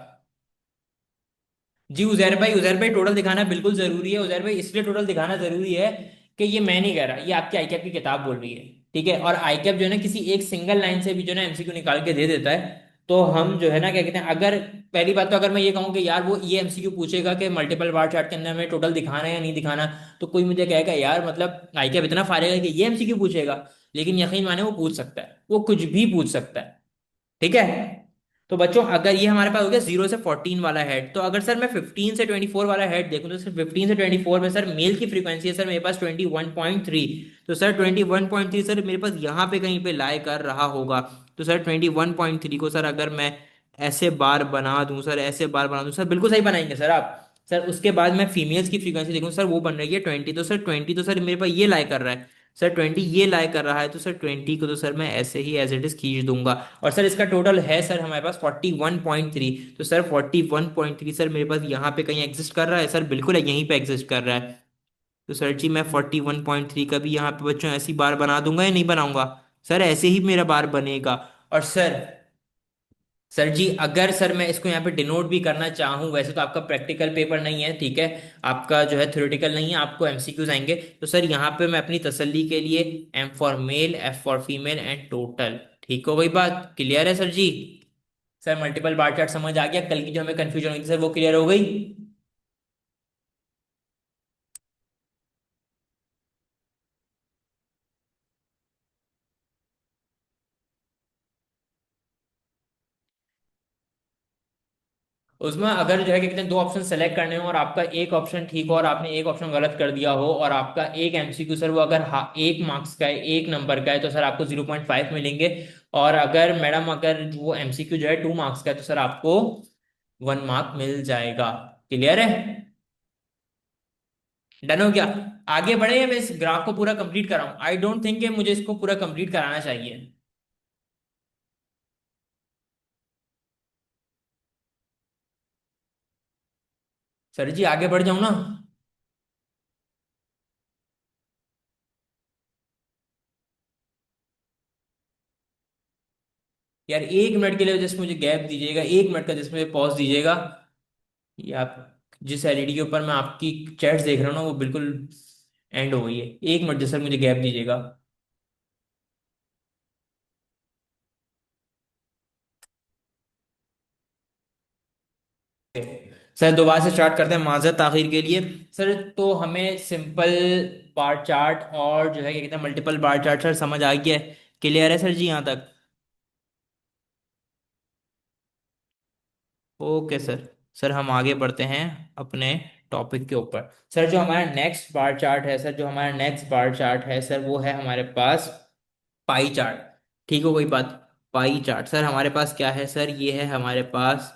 जी उजैर भाई टोटल दिखाना बिल्कुल जरूरी है। उजैर भाई इसलिए टोटल दिखाना जरूरी है कि ये मैं नहीं कह रहा, ये आपकी आईकैप की किताब बोल रही है। ठीक है, और आईकैप जो है ना किसी एक सिंगल लाइन से भी जो है ना एमसीक्यू निकाल के दे देता है। तो हम जो है ना क्या कहते हैं, अगर पहली बात तो अगर मैं ये कहूँ कि यार वो ये एमसीक्यू पूछेगा कि मल्टीपल बार चार्ट के अंदर हमें टोटल दिखाना है या नहीं दिखाना, तो कोई मुझे कहेगा यार मतलब आईकैप इतना फाड़ेगा कि ये एमसीक्यू पूछेगा। लेकिन यकीन माने वो पूछ सकता है, वो कुछ भी पूछ सकता है। ठीक है। तो बच्चों अगर ये हमारे पास हो गया 0 से 14 वाला हेड, तो अगर सर मैं 15 से 24 वाला हेड देखूं, तो सर 15 से 24 में सर मेल की फ्रीक्वेंसी है सर मेरे पास 21.3। तो सर 21.3 सर मेरे पास यहाँ पे कहीं पे लाई कर रहा होगा। तो सर 21.3 को सर अगर मैं ऐसे बार बना दूं सर, ऐसे बार बना दूं सर, बिल्कुल सही बनाएंगे सर आप। सर उसके बाद मैं फीमेल्स की फ्रीक्वेंसी देखूं सर, वो बन रही है 20। तो सर 20 तो सर मेरे पास ये लाई कर रहा है। सर 20 ये लाई कर रहा है, तो सर 20 को तो सर मैं ऐसे ही एज इट इज खींच दूंगा। और सर इसका टोटल है सर हमारे पास 41.3। तो सर 41.3 सर मेरे पास यहाँ पे कहीं एग्जिस्ट कर रहा है सर, बिल्कुल है, यहीं पे एग्जिस्ट कर रहा है। तो सर जी मैं 41.3 का भी यहाँ पे बच्चों ऐसी बार बना दूंगा या नहीं बनाऊंगा? सर ऐसे ही मेरा बार बनेगा। और सर जी अगर सर मैं इसको यहाँ पे डिनोट भी करना चाहूँ, वैसे तो आपका प्रैक्टिकल पेपर नहीं है, ठीक है, आपका जो है थ्योरेटिकल नहीं है, आपको एमसीक्यूज आएंगे। तो सर यहाँ पे मैं अपनी तसल्ली के लिए M for male, F for female and total, ठीक हो गई बात? क्लियर है सर जी? सर मल्टीपल बार चार्ट समझ आ गया? कल की जो हमें कंफ्यूजन हुई थी सर वो क्लियर हो गई? उसमें अगर जो है कि कहते हैं दो ऑप्शन सेलेक्ट करने हो और आपका एक ऑप्शन ठीक हो और आपने एक ऑप्शन गलत कर दिया हो, और आपका एक एमसीक्यू सर वो अगर एक मार्क्स का है, एक नंबर का है, तो सर आपको 0.5 मिलेंगे। और अगर मैडम अगर वो एमसीक्यू जो है 2 मार्क्स का है, तो सर आपको 1 मार्क मिल जाएगा। क्लियर है? डन हो गया? आगे बढ़े या मैं इस ग्राफ को पूरा कंप्लीट कराऊं? आई डोंट थिंक कि मुझे इसको पूरा कंप्लीट कराना चाहिए। सर जी आगे बढ़ जाऊं ना? यार 1 मिनट के लिए जस्ट मुझे गैप दीजिएगा, 1 मिनट का जस्ट मुझे पॉज दीजिएगा। ये आप जिस एलईडी के ऊपर मैं आपकी चैट्स देख रहा हूँ ना, वो बिल्कुल एंड हो गई है। 1 मिनट जस्ट सर मुझे गैप दीजिएगा। सर दोबारा से स्टार्ट करते हैं माजरत ताखिर के लिए। सर तो हमें सिंपल बार चार्ट और जो है क्या कहते हैं मल्टीपल बार चार्ट सर समझ आ गया है? क्लियर है सर जी यहाँ तक? Okay sir. सर हम आगे बढ़ते हैं अपने टॉपिक के ऊपर। सर जो हमारा नेक्स्ट बार चार्ट है सर, जो हमारा नेक्स्ट बार चार्ट है सर, वो है हमारे पास पाई चार्ट। ठीक हो गई बात? पाई चार्ट सर हमारे पास क्या है सर, ये है हमारे पास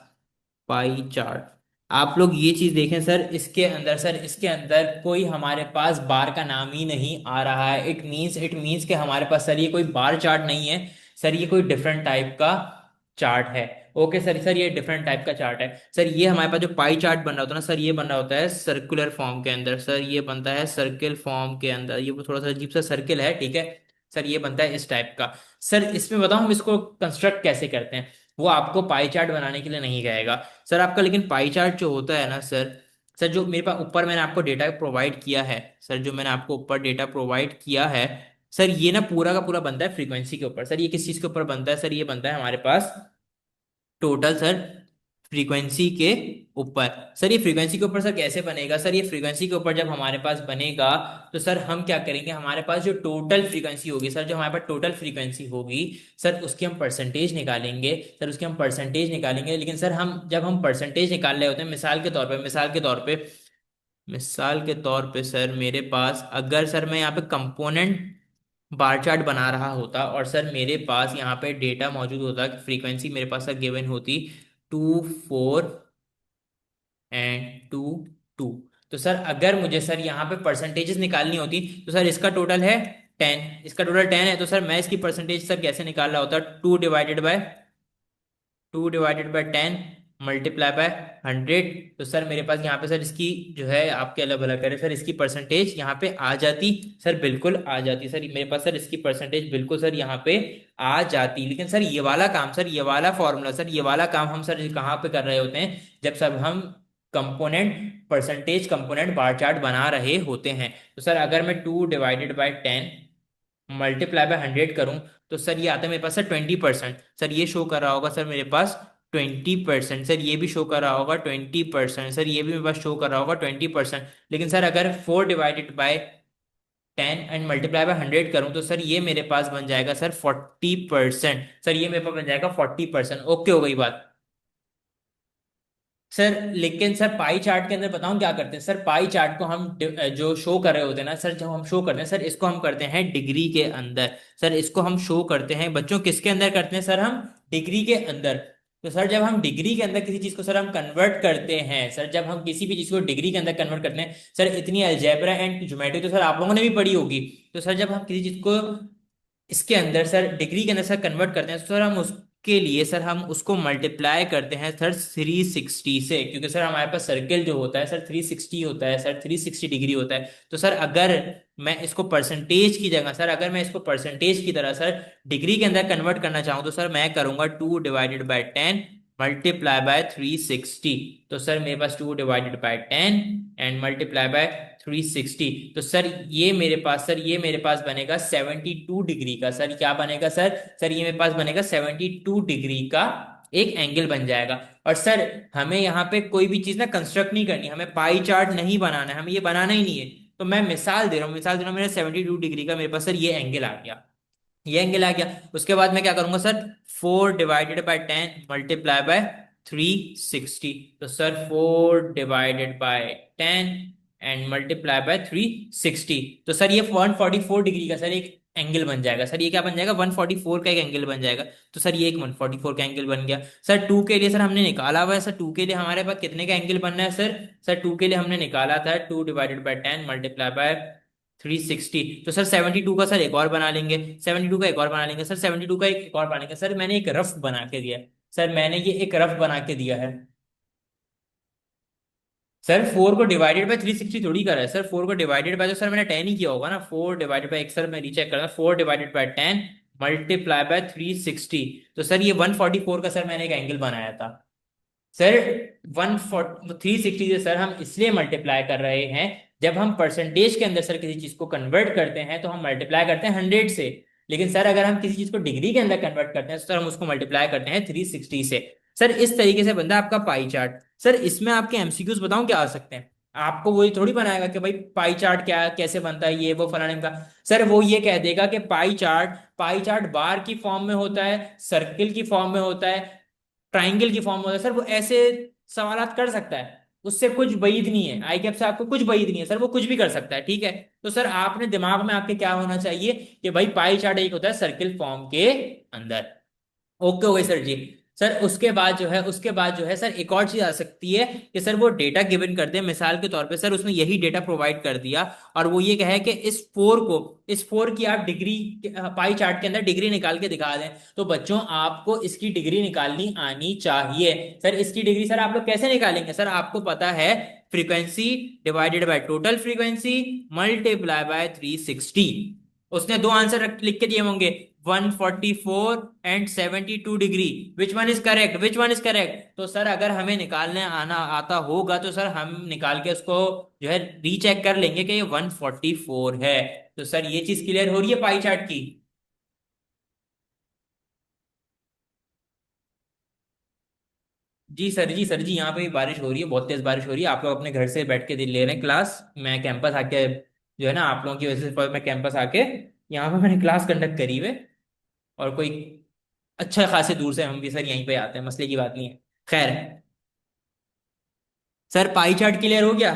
पाई चार्ट। आप लोग ये चीज देखें सर, इसके अंदर सर, इसके अंदर कोई हमारे पास बार का नाम ही नहीं आ रहा है। इट मीन्स कि हमारे पास सर ये कोई बार चार्ट नहीं है। सर ये कोई डिफरेंट टाइप का चार्ट है। ओके सर, सर ये डिफरेंट टाइप का चार्ट है। सर ये हमारे पास जो पाई चार्ट बन रहा होता है ना सर, ये बन रहा होता है सर्कुलर फॉर्म के अंदर। सर ये बनता है सर्किल फॉर्म के अंदर, ये थोड़ा सा अजीब सा सर्किल है, ठीक है। सर ये बनता है इस टाइप का। सर इसमें बताऊं हम इसको कंस्ट्रक्ट कैसे करते हैं? वो आपको पाई चार्ट बनाने के लिए नहीं कहेगा सर आपका, लेकिन पाई चार्ट जो होता है ना सर, सर जो मेरे पास ऊपर मैंने आपको डेटा प्रोवाइड किया है, सर जो मैंने आपको ऊपर डेटा प्रोवाइड किया है, सर ये ना पूरा का पूरा बनता है फ्रीक्वेंसी के ऊपर। सर ये किस चीज के ऊपर बनता है? सर ये बनता है हमारे पास टोटल सर फ्रीक्वेंसी के ऊपर। सर ये फ्रीक्वेंसी के ऊपर सर कैसे बनेगा? सर ये फ्रीक्वेंसी के ऊपर जब हमारे पास बनेगा, तो सर हम क्या करेंगे, हमारे पास जो टोटल फ्रीक्वेंसी होगी सर, जो हमारे पास टोटल फ्रीक्वेंसी होगी सर, उसकी हम परसेंटेज निकालेंगे। सर उसकी हम परसेंटेज निकालेंगे, लेकिन सर हम जब हम परसेंटेज निकाल रहे होते हैं, मिसाल के तौर पे सर मेरे पास अगर सर मैं यहाँ पे कंपोनेंट बार चार्ट बना रहा होता और सर मेरे पास यहाँ पे डेटा मौजूद होता, फ्रीक्वेंसी मेरे पास गिवन होती 2 4 एंड 2 2। तो सर अगर मुझे सर यहाँ पे परसेंटेजेस निकालनी होती, तो सर इसका टोटल है 10, इसका टोटल 10 है, तो सर मैं इसकी परसेंटेज सर कैसे निकाल रहा होता? 2/10 मल्टीप्लाई बाय 100। तो सर मेरे पास यहाँ पे सर इसकी जो है आपके अल्लाह भला करे सर, इसकी परसेंटेज यहाँ पे आ जाती। सर बिल्कुल आ जाती सर, मेरे पास सर इसकी परसेंटेज बिल्कुल सर यहाँ पे आ जाती। लेकिन सर ये वाला काम, सर ये वाला फॉर्मूला, सर ये वाला काम हम सर कहाँ पे कर रहे होते हैं? जब सब हम कंपोनेंट बार चार्ट बना रहे होते हैं। तो सर अगर मैं 2/10 मल्टीप्लाई बाय 100 करूं, तो सर ये आता है मेरे पास सर 20%। सर ये शो कर रहा होगा सर मेरे पास 20%। सर ये भी शो कर रहा होगा 20%। सर ये भी मेरे पास शो कर रहा होगा 20%। लेकिन सर अगर 4/10 10 एंड मल्टीप्लाई बाय 100 करूं तो सर ये मेरे पास बन जाएगा सर 40%। सर ये मेरे पास बन जाएगा 40%। ओके हो गई बात। सर लेकिन सर पाई चार्ट के अंदर बताऊं क्या करते हैं सर, पाई चार्ट को हम जो शो कर रहे होते हैं ना सर, जब हम शो करते हैं सर, इसको हम करते हैं डिग्री के अंदर। सर इसको हम शो करते हैं बच्चों किसके अंदर करते हैं सर, हम डिग्री के अंदर। तो सर जब हम डिग्री के अंदर किसी चीज को सर हम कन्वर्ट करते हैं, सर जब हम किसी भी चीज को डिग्री के अंदर कन्वर्ट करते हैं सर, इतनी अलजेब्रा एंड ज्योमेट्री तो सर आप लोगों ने भी पढ़ी होगी। तो सर जब हम किसी चीज को इसके अंदर सर डिग्री के अंदर सर कन्वर्ट करते हैं तो सर हम उसके लिए सर हम उसको मल्टीप्लाई करते हैं सर 360 से, क्योंकि सर हमारे पास सर्किल जो होता है सर 360 होता है सर, 360 डिग्री होता है। तो सर अगर मैं इसको परसेंटेज की जगह सर, अगर मैं इसको परसेंटेज की तरह सर डिग्री के अंदर कन्वर्ट करना चाहूँ तो सर मैं करूंगा 2/10 मल्टीप्लाई बाय 360। तो सर मेरे पास 2/10 एंड मल्टीप्लाई बाय 360। तो सर ये मेरे पास सर, ये मेरे पास बनेगा 72 डिग्री का। सर क्या बनेगा सर, सर ये मेरे पास बनेगा 72 डिग्री का एक एंगल बन जाएगा। और सर हमें यहाँ पे कोई भी चीज ना कंस्ट्रक्ट नहीं करनी, हमें पाई चार्ट नहीं बनाना है, हमें ये बनाना ही नहीं है। तो मैं मिसाल दे रहा हूँ, मिसाल दे रहा हूँ, मेरा 72 डिग्री का मेरे पास सर ये एंगल आ गया, ये एंगल आ गया। उसके बाद मैं क्या करूंगा सर, 4/10 मल्टीप्लाई बाय 360। तो सर 4/10 एंड मल्टीप्लाई बाय 360। तो सर ये 144 डिग्री का सर एक एंगल बन जाएगा। सर ये क्या बन जाएगा, 144 का एक एंगल बन जाएगा। तो सर ये एक 144 का एंगल बन गया। सर टू के लिए सर हमने निकाला हुआ है, सर टू के लिए हमारे पास कितने का एंगल बनना है सर, सर टू के लिए हमने निकाला था 2/10 मल्टीप्लाई बाय 360। तो सर 72 का सर एक और बना लेंगे, 72 का एक और बना लेंगे सर, 72 का एक और बना लेंगे। सर मैंने एक रफ बना के दिया है, सर मैंने ये एक रफ बना के दिया है। सर 4 को डिवाइडेड बाय 360 थोड़ी करा है सर, 4 को डिवाइडेड बाय तो सर मैंने 10 ही किया होगा ना, 4/, एक सर मैं रीचेक करना, 4/10 मल्टीप्लाई बाय 360। तो सर ये 144 का सर मैंने एक एंगल बनाया था। सर 360 से सर हम इसलिए मल्टीप्लाई कर रहे हैं, जब हम परसेंटेज के अंदर सर किसी चीज को कन्वर्ट करते हैं तो हम मल्टीप्लाई करते हैं 100 से। लेकिन सर अगर हम किसी चीज को डिग्री के अंदर कन्वर्ट करते हैं तो सर हम उसको मल्टीप्लाई करते हैं 360 से। सर इस तरीके से बनता है आपका पाई चार्ट। सर इसमें आपके एमसीक्यूज बताऊं क्या आ सकते हैं। आपको वही थोड़ी बनाएगा कि भाई पाई चार्ट क्या कैसे बनता है ये वो फलाने का। सर वो ये कह देगा कि पाई चार्ट बार की फॉर्म में होता है, सर्किल की फॉर्म में होता है, ट्राइंगल की फॉर्म में होता है। सर वो ऐसे सवालात कर सकता है, उससे कुछ बईद नहीं है, आई कैप से आपको कुछ बईद नहीं है सर, वो कुछ भी कर सकता है, ठीक है। तो सर आपने दिमाग में आपके क्या होना चाहिए कि भाई पाई चार्ट एक होता है सर्किल फॉर्म के अंदर। ओके हो गई सर जी। सर उसके बाद जो है सर एक और चीज आ सकती है कि सर वो डेटा गिवन कर दे, मिसाल के तौर पे सर उसने यही डेटा प्रोवाइड कर दिया और वो ये कहे कि इस फोर की आप डिग्री पाई चार्ट के अंदर डिग्री निकाल के दिखा दें। तो बच्चों आपको इसकी डिग्री निकालनी आनी चाहिए। सर इसकी डिग्री सर आप लोग कैसे निकालेंगे, सर आपको पता है frequency divided by total frequency multiply by 360। उसने दो आंसर लिख के दिए होंगे, 144 and 72 degree, which one is correct, which one is correct. तो सर अगर हमें निकालने आना आता होगा तो सर हम निकाल के उसको जो है रीचेक कर लेंगे कि ये 144 है। तो सर ये चीज क्लियर हो रही है पाई चार्ट की। जी सर जी यहाँ पे भी बारिश हो रही है, बहुत तेज बारिश हो रही है। आप लोग अपने घर से बैठ के ले रहे हैं क्लास, मैं कैंपस आके जो है ना आप लोगों की वजह से मैं कैंपस आके यहाँ पे मैंने क्लास कंडक्ट करी हुई है। और कोई अच्छा खासे दूर से हम भी सर यहीं पे आते हैं, मसले की बात नहीं है। खैर सर पाई चार्ट क्लियर हो गया।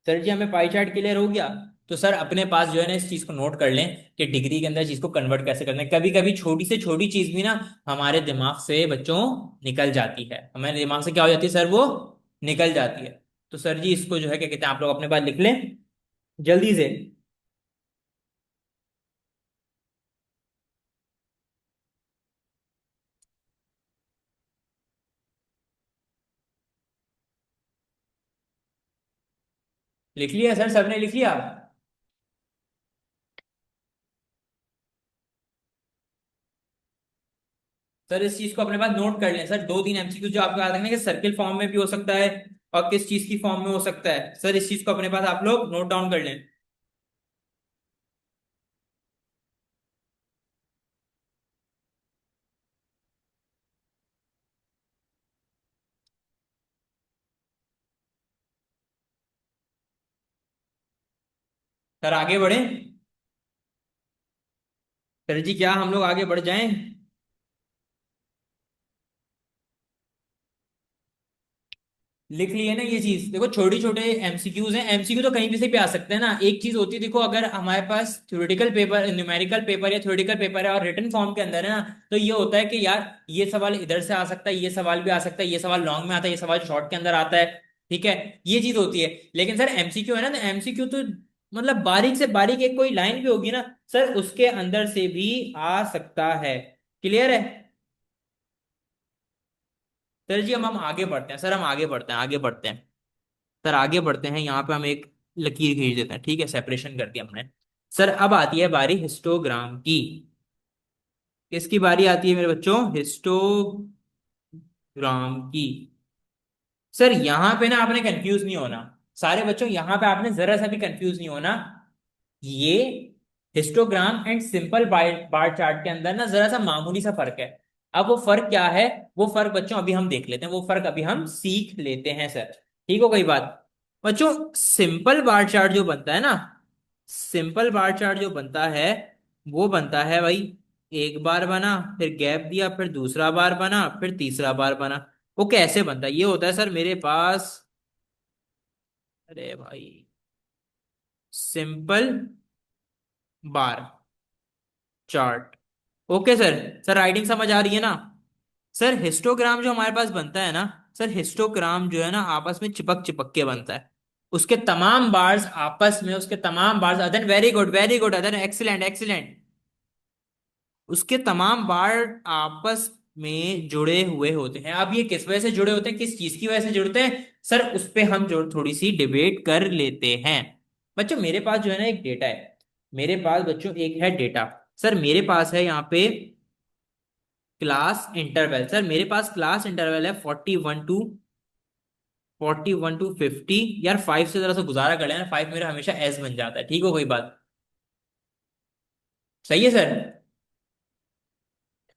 सर जी हमें पाई चार्ट क्लियर हो गया। तो सर अपने पास जो है ना इस चीज को नोट कर लें कि डिग्री के अंदर चीज को कन्वर्ट कैसे करना है। कभी कभी छोटी से छोटी चीज भी ना हमारे दिमाग से बच्चों निकल जाती है, हमारे दिमाग से क्या हो जाती है सर, वो निकल जाती है। तो सर जी इसको जो है क्या कहते हैं, आप लोग अपने पास लिख लें जल्दी से। लिख लिया सर, सबने लिख लिया। सर इस चीज को अपने पास नोट कर लें सर, दो तीन एमसीक्यू जो आपको याद रखना है कि सर्किल फॉर्म में भी हो सकता है और किस चीज की फॉर्म में हो सकता है। सर इस चीज को अपने पास आप लोग नोट डाउन कर लें। सर आगे बढ़े। सर जी क्या हम लोग आगे बढ़ जाएं। लिख लिए ना ये चीज, देखो छोटे छोटे एमसीक्यूज हैं, एमसीक्यू तो कहीं भी से भी आ सकते हैं ना। एक चीज होती है, देखो अगर हमारे पास थ्योरेटिकल पेपर, न्यूमेरिकल पेपर या थ्योरेटिकल पेपर है और रिटन फॉर्म के अंदर है ना, तो ये होता है कि यार ये सवाल इधर से आ सकता है, ये सवाल भी आ सकता है, ये सवाल लॉन्ग में आता है, ये सवाल शॉर्ट के अंदर आता है। ठीक है, ये चीज होती है। लेकिन सर एमसीक्यू है ना, तो एमसीक्यू तो मतलब बारीक से बारीक एक कोई लाइन भी होगी ना सर, उसके अंदर से भी आ सकता है। क्लियर है। सर जी हम आगे बढ़ते हैं, सर हम आगे बढ़ते हैं, आगे बढ़ते हैं। सर आगे बढ़ते हैं, यहाँ पे हम एक लकीर खींच देते हैं, ठीक है, सेपरेशन कर दिया हमने। सर अब आती है बारी हिस्टोग्राम की। किसकी बारी आती है मेरे बच्चों? हिस्टोग्राम की। सर यहाँ पे ना आपने कंफ्यूज नहीं होना। सारे बच्चों यहाँ पे आपने जरा सा भी कंफ्यूज नहीं होना। ये histogram and simple bar bar chart के अंदर ना जरा सा मामूली सा फर्क है। अब वो फर्क क्या है? वो फर्क बच्चों अभी हम देख लेते हैं, वो फर्क अभी हम सीख लेते हैं सर। ठीक हो गई बात? बच्चों सिंपल बार चार्ट जो बनता है ना, सिंपल बार चार्ट जो बनता है, वो बनता है भाई, एक बार बना, फिर गैप दिया, फिर दूसरा बार बना, फिर तीसरा बार बना। वो कैसे बनता है? ये होता है सर मेरे पास, अरे भाई, simple bar chart. Okay sir. Sir writing समझ आ रही है ना? सर हिस्टोग्राम जो हमारे पास बनता है ना, सर हिस्टोग्राम जो है ना आपस में चिपक चिपक के बनता है। उसके तमाम बार्स आपस में, उसके तमाम बार्स, अदन वेरी गुड, वेरी गुड अदन, एक्सीलेंट एक्सीलेंट। उसके तमाम बार आपस में जुड़े हुए होते हैं। अब ये किस वजह से जुड़े होते हैं, किस चीज की वजह से जुड़ते हैं सर, उस पे हम जो थोड़ी सी डिबेट कर लेते हैं। बच्चों मेरे पास जो है ना एक डेटा है, मेरे पास बच्चों एक है डेटा। सर मेरे पास है यहाँ पे क्लास इंटरवल। सर मेरे पास क्लास इंटरवल है 41 टू 50। यार 5 से जरा सा गुजारा कर लेना, 5 मेरा हमेशा एस बन जाता है। ठीक हो कोई बात? सही है सर।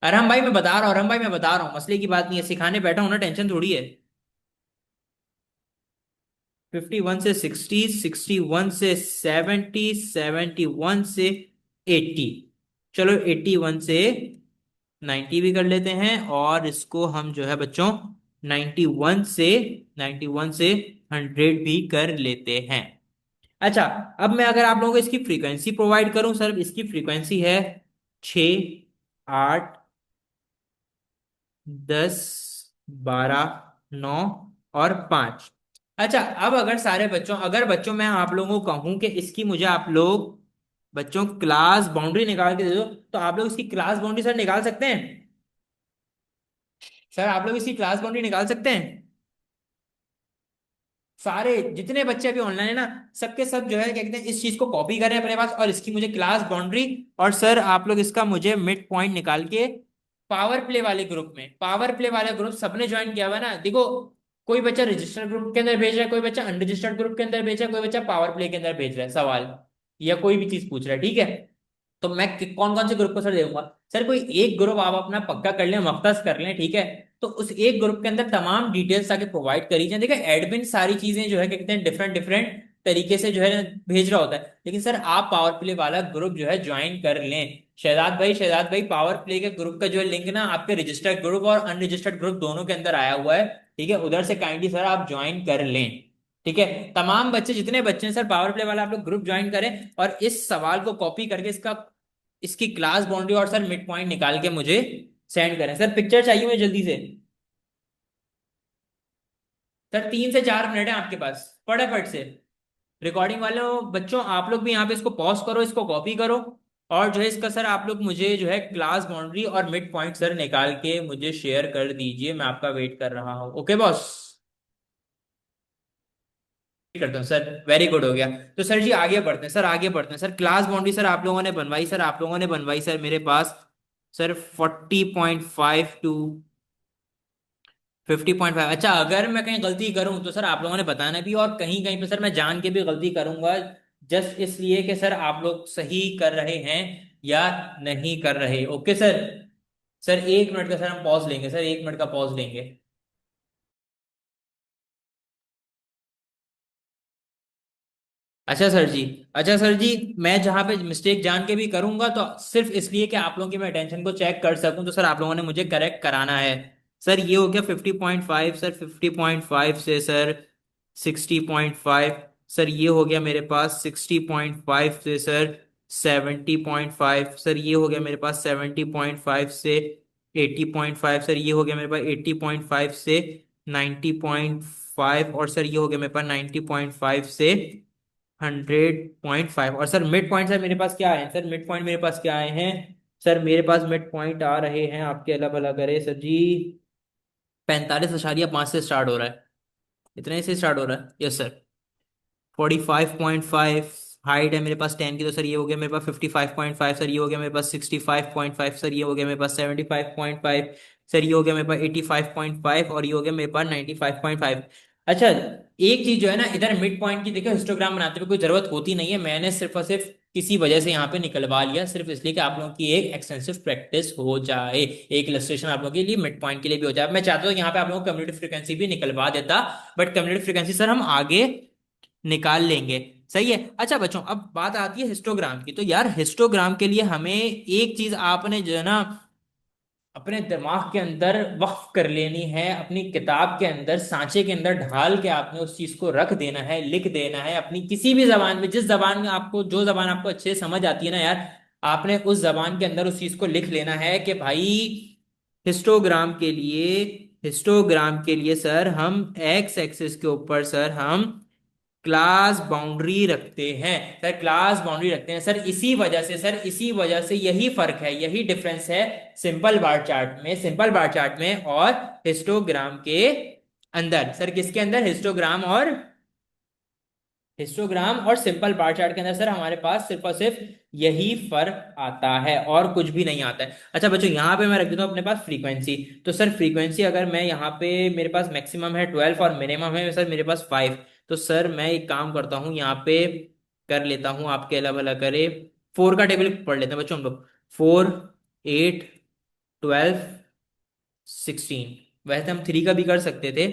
अरहम भाई मैं बता रहा हूँ, अरहम भाई मैं बता रहा हूँ, मसले की बात नहीं है, सिखाने बैठा हूं ना, टेंशन थोड़ी है। 51 से 60, 61 से 70, 71 से 80। चलो 81 से 90 भी कर लेते हैं, और इसको हम जो है बच्चों 91 से 100 भी कर लेते हैं। अच्छा, अब मैं अगर आप लोगों को इसकी फ्रीक्वेंसी प्रोवाइड करूं सर, इसकी फ्रीक्वेंसी है 6, 8, 10, 12, 9 और 5। अच्छा, अब अगर सारे बच्चों, अगर बच्चों मैं आप लोगों को कहूं कि इसकी मुझे आप लोग बच्चों क्लास बाउंड्री निकाल के दे दो, तो आप लोग इसकी क्लास बाउंड्री सर निकाल सकते हैं? सर आप लोग इसकी क्लास बाउंड्री निकाल सकते हैं? सारे जितने बच्चे अभी ऑनलाइन है ना, सबके सब जो है क्या कहते हैं, इस चीज को कॉपी करें अपने पास, और इसकी मुझे क्लास बाउंड्री, और सर आप लोग इसका मुझे मिड पॉइंट निकाल के पावर प्ले वाले ग्रुप में, पावर प्ले वाले ग्रुप सबने ज्वाइन किया हुआ है ना, देखो कोई बच्चा रजिस्टर्ड ग्रुप के अंदर भेज रहा है, कोई बच्चा अनरजिस्टर्ड ग्रुप के अंदर भेज रहा है, कोई बच्चा पावर प्ले के अंदर भेज रहा है सवाल, या कोई भी चीज पूछ रहा है। ठीक है, तो मैं कौन कौन से ग्रुप को सर दूंगा? सर कोई एक ग्रुप आप अपना पक्का कर लें, मख्तस कर लें, ठीक है। तो उस एक ग्रुप के अंदर तमाम डिटेल्स आके प्रोवाइड करी जाए। देखिए एडमिन सारी चीजें जो है क्या कहते हैं डिफरेंट डिफरेंट तरीके से जो है भेज रहा होता है, लेकिन सर आप पावर प्ले वाला ग्रुप जो है ज्वाइन कर लें। शहजाद भाई, शहजाद भाई, पावर प्ले के ग्रुप का जो है लिंक ना आपके रजिस्टर्ड ग्रुप और अनरजिस्टर्ड ग्रुप दोनों के अंदर आया हुआ है। ठीक है, उधर से काइंडली सर आप ज्वाइन कर लें। ठीक है, तमाम बच्चे, जितने बच्चे हैं सर पावर प्ले वाला आप लोग ग्रुप ज्वाइन करें, और इस सवाल को कॉपी करके इसका, इसकी क्लास बाउंड्री और सर मिड पॉइंट निकाल के मुझे सेंड करें। सर पिक्चर चाहिए मुझे जल्दी से। सर 3 से 4 मिनट है आपके पास, फटाफट से। रिकॉर्डिंग वालों बच्चों आप लोग भी यहाँ पे इसको पॉज करो, इसको कॉपी करो, और जो है इसका सर आप लोग मुझे जो है क्लास बाउंड्री और मिड पॉइंट सर निकाल के मुझे शेयर कर दीजिए, मैं आपका वेट कर रहा हूँ। Okay boss? करता हूँ सर, वेरी गुड हो गया। तो सर जी आगे बढ़ते हैं, सर आगे बढ़ते हैं। सर क्लास बाउंड्री सर आप लोगों ने बनवाई, सर आप लोगों ने बनवाई सर मेरे पास, सर 40.5 टू 50.5। अच्छा, अगर मैं कहीं गलती करूं तो सर आप लोगों ने बताना भी, और कहीं कहीं पे सर मैं जान के भी गलती करूंगा, जस्ट इसलिए कि सर आप लोग सही कर रहे हैं या नहीं कर रहे। Okay sir? सर 1 मिनट का सर हम पॉज लेंगे, सर 1 मिनट का पॉज लेंगे। अच्छा सर जी। अच्छा सर जी, मैं जहां पे मिस्टेक जान के भी करूंगा तो सिर्फ इसलिए कि आप लोगों की मैं अटेंशन को चेक कर सकूं, तो सर आप लोगों ने मुझे करेक्ट कराना है। सर ये हो गया 50.5, सर 50.5 से सर 60.5, सर ये हो गया मेरे पास 60.5 से सर 70.5, सर ये हो गया मेरे पास 70.5 से 80.5, सर ये हो गया मेरे पास 80.5 से 90.5, और सर ये हो गया मेरे पास 90.5 से 100.5। और सर मिड पॉइंट सर मेरे पास क्या आए हैं, सर मिड पॉइंट मेरे पास क्या आए हैं? सर मेरे पास मिड पॉइंट आ रहे हैं आपके, अल्लाह भला करे सर जी, 45.5 से स्टार्ट हो रहा है। इतने से स्टार्ट हो रहा है, यस सर। 45.5 हाइट है मेरे पास 10 की, तो सर ये हो गया मेरे पास 55.5, सर ये हो गया मेरे पास 65.5, सर ये हो गया मेरे पास 75.5, सर ये हो गया मेरे पास 85.5, और ये हो गया मेरे पास 95.5। अच्छा, एक चीज जो है ना, इधर मिड पॉइंट की देखो हिस्टोग्राम बनाते हुए कोई जरूरत होती नहीं है, मैंने सिर्फ और सिर्फ किसी वजह से यहाँ पे निकलवा लिया, सिर्फ इसलिए कि आप लोगों की एक एक्सटेंसिव प्रैक्टिस हो जाए, एक इलस्ट्रेशन आप लोगों के लिए मिड पॉइंट के लिए भी हो जाए। मैं चाहता हूँ यहाँ पे आप लोगों को कम्युनिटी फ्रीक्वेंसी भी निकलवा देता, बट कम्युनिटी फ्रीक्वेंसी सर हम आगे निकाल लेंगे। सही है। अच्छा बच्चों, अब बात आती है हिस्टोग्राम की, तो यार हिस्टोग्राम के लिए हमें एक चीज आपने जो है ना अपने दिमाग के अंदर वक्फ कर लेनी है, अपनी किताब के अंदर सांचे के अंदर ढाल के आपने उस चीज को रख देना है, लिख देना है अपनी किसी भी जबान में, जिस जबान में आपको, जो जबान आपको अच्छे से समझ आती है ना यार, आपने उस जबान के अंदर उस चीज को लिख लेना है कि भाई हिस्टोग्राम के लिए, हिस्टोग्राम के लिए सर हम एक्स एक्सिस के ऊपर सर हम क्लास बाउंड्री रखते हैं। सर क्लास बाउंड्री रखते हैं सर, इसी वजह से सर, इसी वजह से यही फर्क है, यही डिफरेंस है सिंपल बार चार्ट में, सिंपल बार चार्ट में और हिस्टोग्राम के अंदर। सर किसके अंदर? हिस्टोग्राम और, हिस्टोग्राम और सिंपल बार चार्ट के अंदर सर हमारे पास सिर्फ और सिर्फ यही फर्क आता है और कुछ भी नहीं आता है। अच्छा बच्चों, यहाँ पे मैं रख देता हूँ अपने पास फ्रीक्वेंसी। तो सर फ्रीक्वेंसी अगर मैं यहाँ पे, मेरे पास मैक्सिमम है 12 और मिनिमम है सर मेरे पास 5। तो सर मैं एक काम करता हूँ यहाँ पे, कर लेता हूँ आपके अलावा भला करे, 4 का टेबल पढ़ लेते हैं बच्चों हम लोग। 4, 8, 12, 16। वैसे हम 3 का भी कर सकते थे,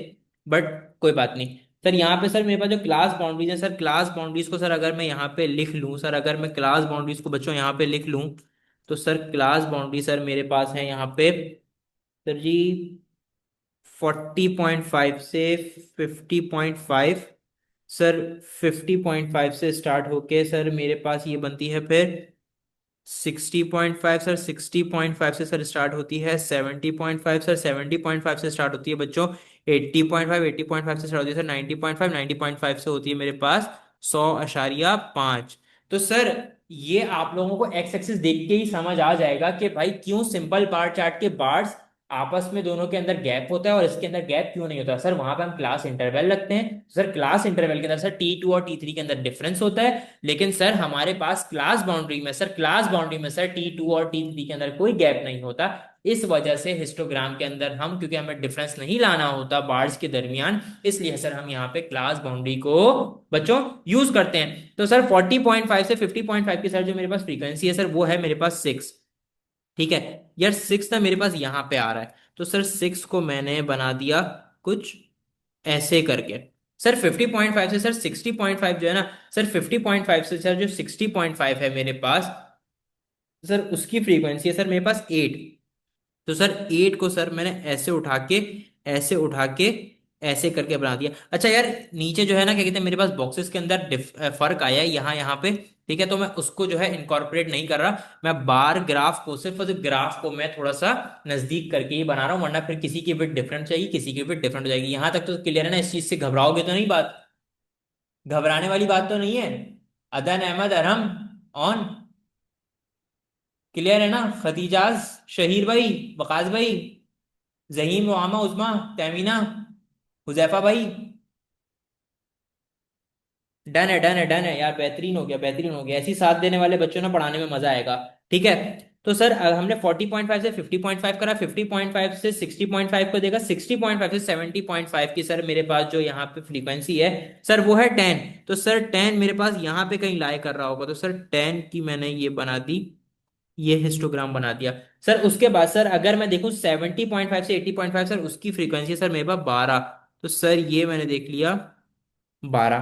बट कोई बात नहीं। सर यहाँ पे सर मेरे पास जो क्लास बाउंड्रीज है सर, क्लास बाउंड्रीज को सर अगर मैं यहाँ पे लिख लूँ सर, अगर मैं क्लास बाउंड्रीज को बच्चों यहाँ पे लिख लूँ, तो सर क्लास बाउंड्री सर मेरे पास है यहाँ पे सर जी 40.5 से 50.5, सर 50.5 से स्टार्ट होके सर मेरे पास ये बनती है फिर 60.5, सर 60.5 से सर स्टार्ट होती है 70.5, सर 70.5 से स्टार्ट होती है बच्चों 80.5, 80.5 से स्टार्ट होती है सर 90.5, 90.5 से होती है मेरे पास 100.5। तो सर ये आप लोगों को एक्स एक्सिस देख के ही समझ आ जाएगा कि भाई क्यों सिंपल बार चार्ट के बार्स आपस में दोनों के अंदर गैप होता है और इसके अंदर गैप क्यों नहीं होता। सर वहां पे हम क्लास इंटरवल रखते हैं, सर क्लास इंटरवल के अंदर सर T2 और T3 के अंदर डिफरेंस होता है, लेकिन सर हमारे पास क्लास बाउंड्री में सर, क्लास बाउंड्री में सर T2 और T3 के अंदर कोई गैप नहीं होता। इस वजह से हिस्टोग्राम के अंदर हम, क्योंकि हमें डिफरेंस नहीं लाना होता बार्स के दरमियान, इसलिए सर हम यहाँ पे क्लास बाउंड्री को बच्चों यूज करते हैं। तो सर 40.5 से 50.5 की सर जो मेरे पास फ्रीक्वेंसी है सर वो है मेरे पास 6। ठीक है यार, 6 ना मेरे पास यहाँ पे आ रहा है, तो सर 6 को मैंने बना दिया कुछ ऐसे करके। सर 50.5 से सर 60.5 जो है ना, सर 50.5 से सर जो 60.5 है मेरे पास, सर उसकी फ्रीक्वेंसी है सर मेरे पास 8। तो सर 8 को सर मैंने ऐसे उठा के, ऐसे उठा के, ऐसे करके बना दिया। अच्छा यार, नीचे जो है ना क्या कहते हैं, मेरे पास बॉक्सेस के अंदर फर्क आया है यहाँ यहाँ पे। ठीक है, तो मैं उसको जो है इनकॉर्पोरेट नहीं कर रहा, मैं बार ग्राफ को, सिर्फ और सिर्फ ग्राफ को मैं थोड़ा सा नजदीक करके ही बना रहा हूँ, वरना फिर किसी की बिट डिफरेंट चाहिए, किसी की बिट डिफरेंट हो जाएगी। यहाँ तक तो क्लियर है ना? इस चीज से घबराओगे तो नहीं बात? घबराने वाली बात तो नहीं है? अदन अहमद अरहम ऑन, क्लियर है ना? खतीजाज, शहीर भाई, वकास भाई, जहीम, मुआमा, उजमा, तहमीना, हुजैफा भाई, डन है, डन है, डन है यार, बेहतरीन हो गया, बेहतरीन हो गया। ऐसी साथ देने वाले बच्चों ना पढ़ाने में मजा आएगा। ठीक है, तो सर हमने 40.5 से 50.5 करा, 50.5 से 60.5 को देखा, 60.5 से 70.5 की सर मेरे पास जो यहाँ पे फ्रीक्वेंसी है सर वो है 10। तो सर 10 मेरे पास यहाँ पे कहीं लाई कर रहा होगा, तो सर 10 की मैंने ये बना दी, ये हिस्टोग्राम बना दिया। सर उसके बाद सर अगर मैं देखूं 70.5 से 80.5 सर उसकी फ्रीक्वेंसी सर मेरे पास 12। तो सर ये मैंने देख लिया 12।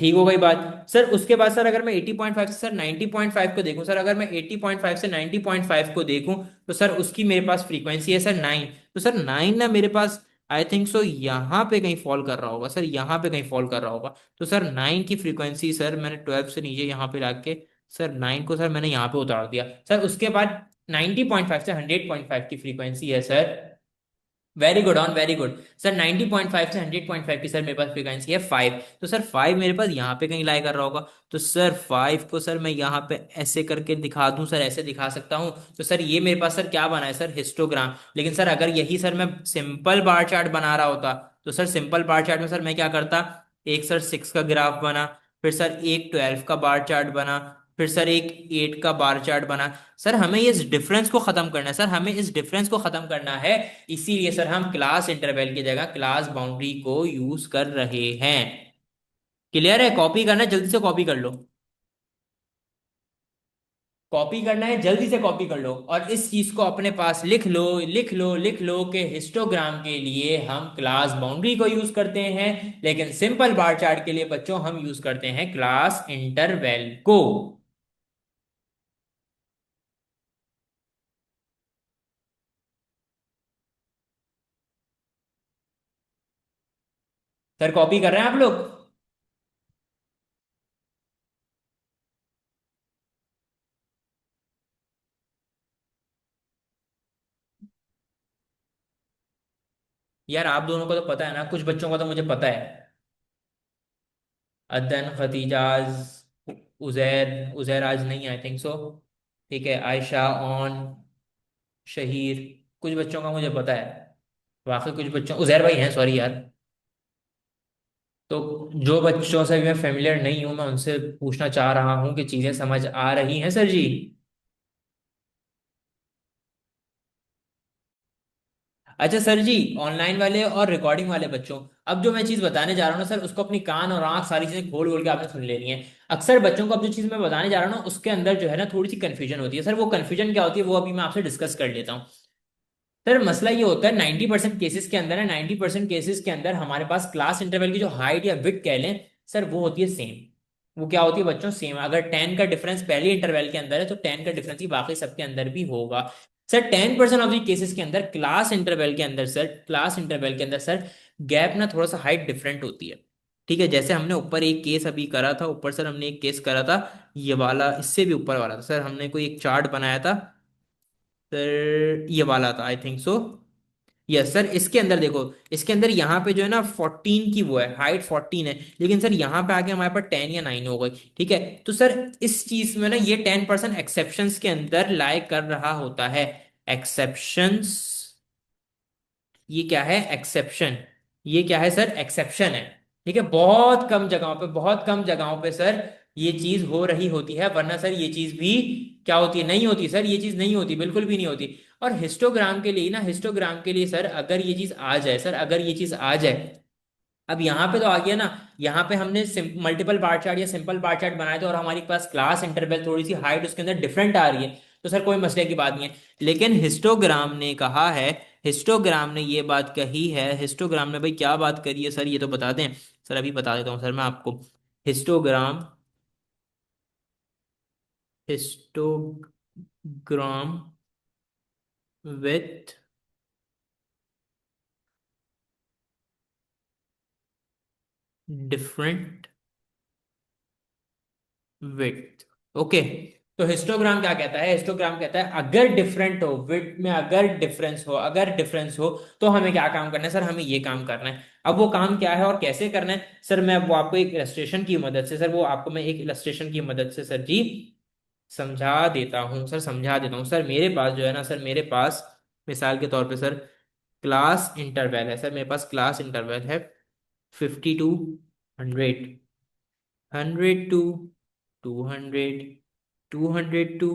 ठीक हो गई बात सर। उसके बाद सर अगर मैं 80.5 से सर 90.5 को देखूं, सर अगर मैं 80.5 से 90.5 को देखूं, तो सर उसकी मेरे पास फ्रीक्वेंसी है सर 9। तो सर 9 ना मेरे पास आई थिंक सो यहाँ पे कहीं फॉल कर रहा होगा सर, यहाँ पे कहीं फॉल कर रहा होगा। तो सर 9 की फ्रीक्वेंसी सर मैंने 12 से नीचे यहाँ पे ला के सर 9 को सर मैंने यहाँ पे उतार दिया सर। उसके बाद 90.5 से 100.5 की फ्रीक्वेंसी है sir. Very good on very good sir. 90.5 से 100.5 की सर मेरे पास फ्रीक्वेंसी है 5। तो सर 5 मेरे पास यहाँ पे कहीं लाई कर रहा होगा। तो सर 5 को सर मैं यहाँ पे ऐसे करके दिखा दूं सर, ऐसे दिखा सकता हूँ। तो सर ये मेरे पास सर क्या बना है सर, हिस्टोग्राम। लेकिन सर अगर यही सर मैं सिंपल बार चार्ट बना रहा होता, तो सर सिंपल बार चार्ट में सर मैं क्या करता, एक सर 6 का ग्राफ बना, फिर सर एक 12 का बार चार्ट बना, फिर सर एक 8 का बार चार्ट बना। सर हमें इस डिफरेंस को खत्म करना है, सर हमें इस डिफरेंस को खत्म करना है। इसीलिए सर हम क्लास इंटरवल की जगह क्लास बाउंड्री को यूज कर रहे हैं। क्लियर है? कॉपी करना है जल्दी से कॉपी कर लो। कॉपी करना है जल्दी से कॉपी कर लो और इस चीज को अपने पास लिख लो, लिख लो, लिख लो कि हिस्टोग्राम के लिए हम क्लास बाउंड्री को यूज करते हैं, लेकिन सिंपल बार चार्ट के लिए बच्चों हम यूज करते हैं क्लास इंटरवल को। सर कॉपी कर रहे हैं आप लोग? यार आप दोनों को तो पता है ना, कुछ बच्चों का तो मुझे पता है। अदन, खतीजाज, उजैर, उजैर आज नहीं आई थिंक सो। ठीक है, आयशा ऑन, शहीर, कुछ बच्चों का मुझे पता है। बाकी कुछ बच्चों, उजैर भाई हैं सॉरी यार। तो जो बच्चों से भी मैं फेमिलियर नहीं हूं, मैं उनसे पूछना चाह रहा हूँ कि चीजें समझ आ रही हैं सर जी? अच्छा सर जी, ऑनलाइन वाले और रिकॉर्डिंग वाले बच्चों, अब जो मैं चीज बताने जा रहा हूँ ना सर, उसको अपनी कान और आंख सारी चीजें खोल खोल के आपने सुन लेनी है। अक्सर बच्चों को अब जो चीज मैं बताने जा रहा हूँ ना, उसके अंदर जो है ना थोड़ी सी कंफ्यूजन होती है सर। वो कंफ्यूजन क्या होती है वो अभी मैं आपसे डिस्कस कर लेता हूँ। सर मसला ये होता है 90% केसेस के अंदर है, 90% केसेस के अंदर हमारे पास क्लास इंटरवल की जो हाइट या विड्थ कह लें सर, वो होती है सेम। वो क्या होती है बच्चों? सेम। अगर 10 का डिफरेंस पहले इंटरवल के अंदर है, तो 10 का डिफरेंस ही बाकी सबके अंदर भी होगा। सर 10% ऑफ द केसेस के अंदर क्लास इंटरवल के अंदर सर, क्लास इंटरवल के अंदर सर गैप ना थोड़ा सा हाइट डिफरेंट होती है। ठीक है, जैसे हमने ऊपर एक केस अभी करा था, ऊपर सर हमने एक केस करा था, ये वाला इससे भी ऊपर वाला था सर। हमने कोई एक चार्ट बनाया था सर, ये वाला था I think so. Yes sir, इसके अंदर देखो, इसके अंदर यहाँ पे जो है ना 14 की वो है, हाइट 14 है, लेकिन सर यहाँ पे आके हमारे पास 10 या 9 हो गई। ठीक है, तो सर इस चीज में ना ये 10% एक्सेप्शंस के अंदर लाई कर रहा होता है। एक्सेप्शंस, ये क्या है? एक्सेप्शन। ये क्या है सर? एक्सेप्शन है। ठीक है, बहुत कम जगहों पे, बहुत कम जगहों पे सर ये चीज हो रही होती है, वरना सर ये चीज भी क्या होती है? नहीं होती सर, ये चीज नहीं होती, बिल्कुल भी नहीं होती। और हिस्टोग्राम के लिए ना, हिस्टोग्राम के लिए सर अगर ये चीज आ जाए सर, अगर ये चीज आ जाए, अब यहाँ पे तो आ गया ना, यहाँ पे हमने मल्टीपल बार चार्ट या सिंपल बार चार्ट बनाए थे और हमारे पास क्लास इंटरवल थोड़ी सी हाइट उसके अंदर डिफरेंट आ रही है, तो सर कोई मसले की बात नहीं है। लेकिन हिस्टोग्राम ने कहा है, हिस्टोग्राम ने ये बात कही है, हिस्टोग्राम ने भाई क्या बात करी है सर, ये तो बता दें। सर अभी बता देता हूँ सर मैं आपको। Histogram, histogram with different width. Okay, तो हिस्टोग्राम क्या कहता है? हिस्टोग्राम कहता है अगर डिफरेंट हो विड्थ में, अगर डिफरेंस हो, अगर डिफरेंस हो, तो हमें क्या काम करना है सर? हमें ये काम करना है। अब वो काम क्या है और कैसे करना है सर, मैं वो आपको एक इलस्ट्रेशन की मदद से सर, वो आपको मैं एक इलस्ट्रेशन की मदद से सर जी समझा देता हूँ सर, समझा देता हूँ सर। मेरे पास जो है ना सर, मेरे पास मिसाल के तौर पे सर क्लास इंटरवल है सर, मेरे पास क्लास इंटरवल है 50 to 100, 100 to 200, 200 to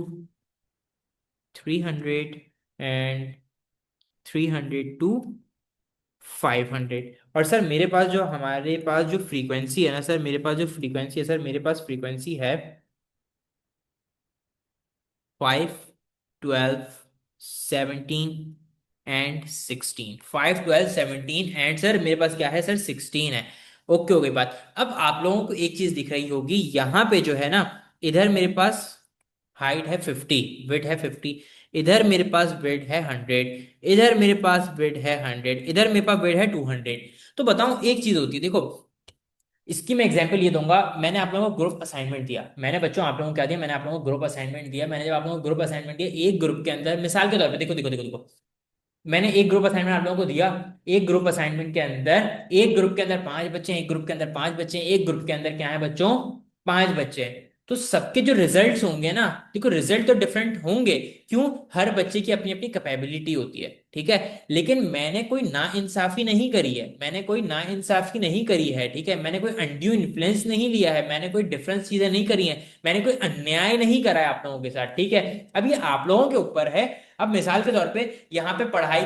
300, and 300 to 500। और सर मेरे पास जो, हमारे पास जो फ्रीक्वेंसी है ना सर, मेरे पास जो फ्रीक्वेंसी है सर, मेरे पास फ्रीक्वेंसी है 5, 12, 17 एंड 16। 5, 12, 17 एंड सर मेरे पास क्या है सर? 16 है। ओके हो गई बात। अब आप लोगों को एक चीज दिख रही होगी यहाँ पे जो है ना, इधर मेरे पास हाइट है 50, विड्थ है 50, इधर मेरे पास विड्थ है 100, इधर मेरे पास विड्थ है 100, इधर मेरे पास विड्थ है 200। तो बताऊं एक चीज होती है, देखो इसकी मैं एग्जांपल ये दूंगा। मैंने आप लोगों को ग्रुप असाइनमेंट दिया, मैंने बच्चों आप लोगों को क्या दिया, मैंने आप लोगों को ग्रुप असाइनमेंट दिया। मैंने जब आप लोगों को ग्रुप असाइनमेंट दिया, एक ग्रुप के अंदर मिसाल के तौर पे देखो देखो देखो देखो, मैंने एक ग्रुप असाइनमेंट आप लोगों को दिया। एक ग्रुप असाइनमेंट के अंदर एक ग्रुप के अंदर 5 बच्चे हैं, एक ग्रुप के अंदर 5 बच्चे हैं, एक ग्रुप के अंदर क्या है बच्चों, 5 बच्चे हैं। तो सबके जो रिजल्ट्स होंगे ना, देखो रिजल्ट तो डिफरेंट होंगे। क्यों? हर बच्चे की अपनी अपनी कैपेबिलिटी होती है, ठीक है। लेकिन मैंने कोई ना इंसाफी नहीं करी है, मैंने कोई ना इंसाफी नहीं करी है, ठीक है। मैंने कोई अनड्यू इन्फ्लुएंस नहीं लिया है, मैंने कोई डिफरेंस चीजें नहीं करी हैं, मैंने कोई अन्याय नहीं करा है आप लोगों के साथ, ठीक है। अब ये आप लोगों के ऊपर है। अब मिसाल के तौर पे यहाँ पे पढ़ाई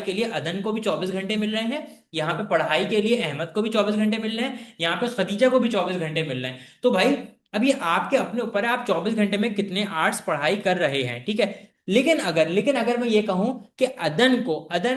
के लिए अदन को भी 24 घंटे मिल रहे हैं, यहाँ पे पढ़ाई के लिए अहमद को भी 24 घंटे मिल रहे हैं, यहाँ पे खदीजा को भी 24 घंटे मिल रहे हैं। तो भाई अब ये आपके अपने ऊपर है, आप 24 घंटे में कितने आवर्स पढ़ाई कर रहे हैं, ठीक है। लेकिन अगर मैं ये कहूं कि अदन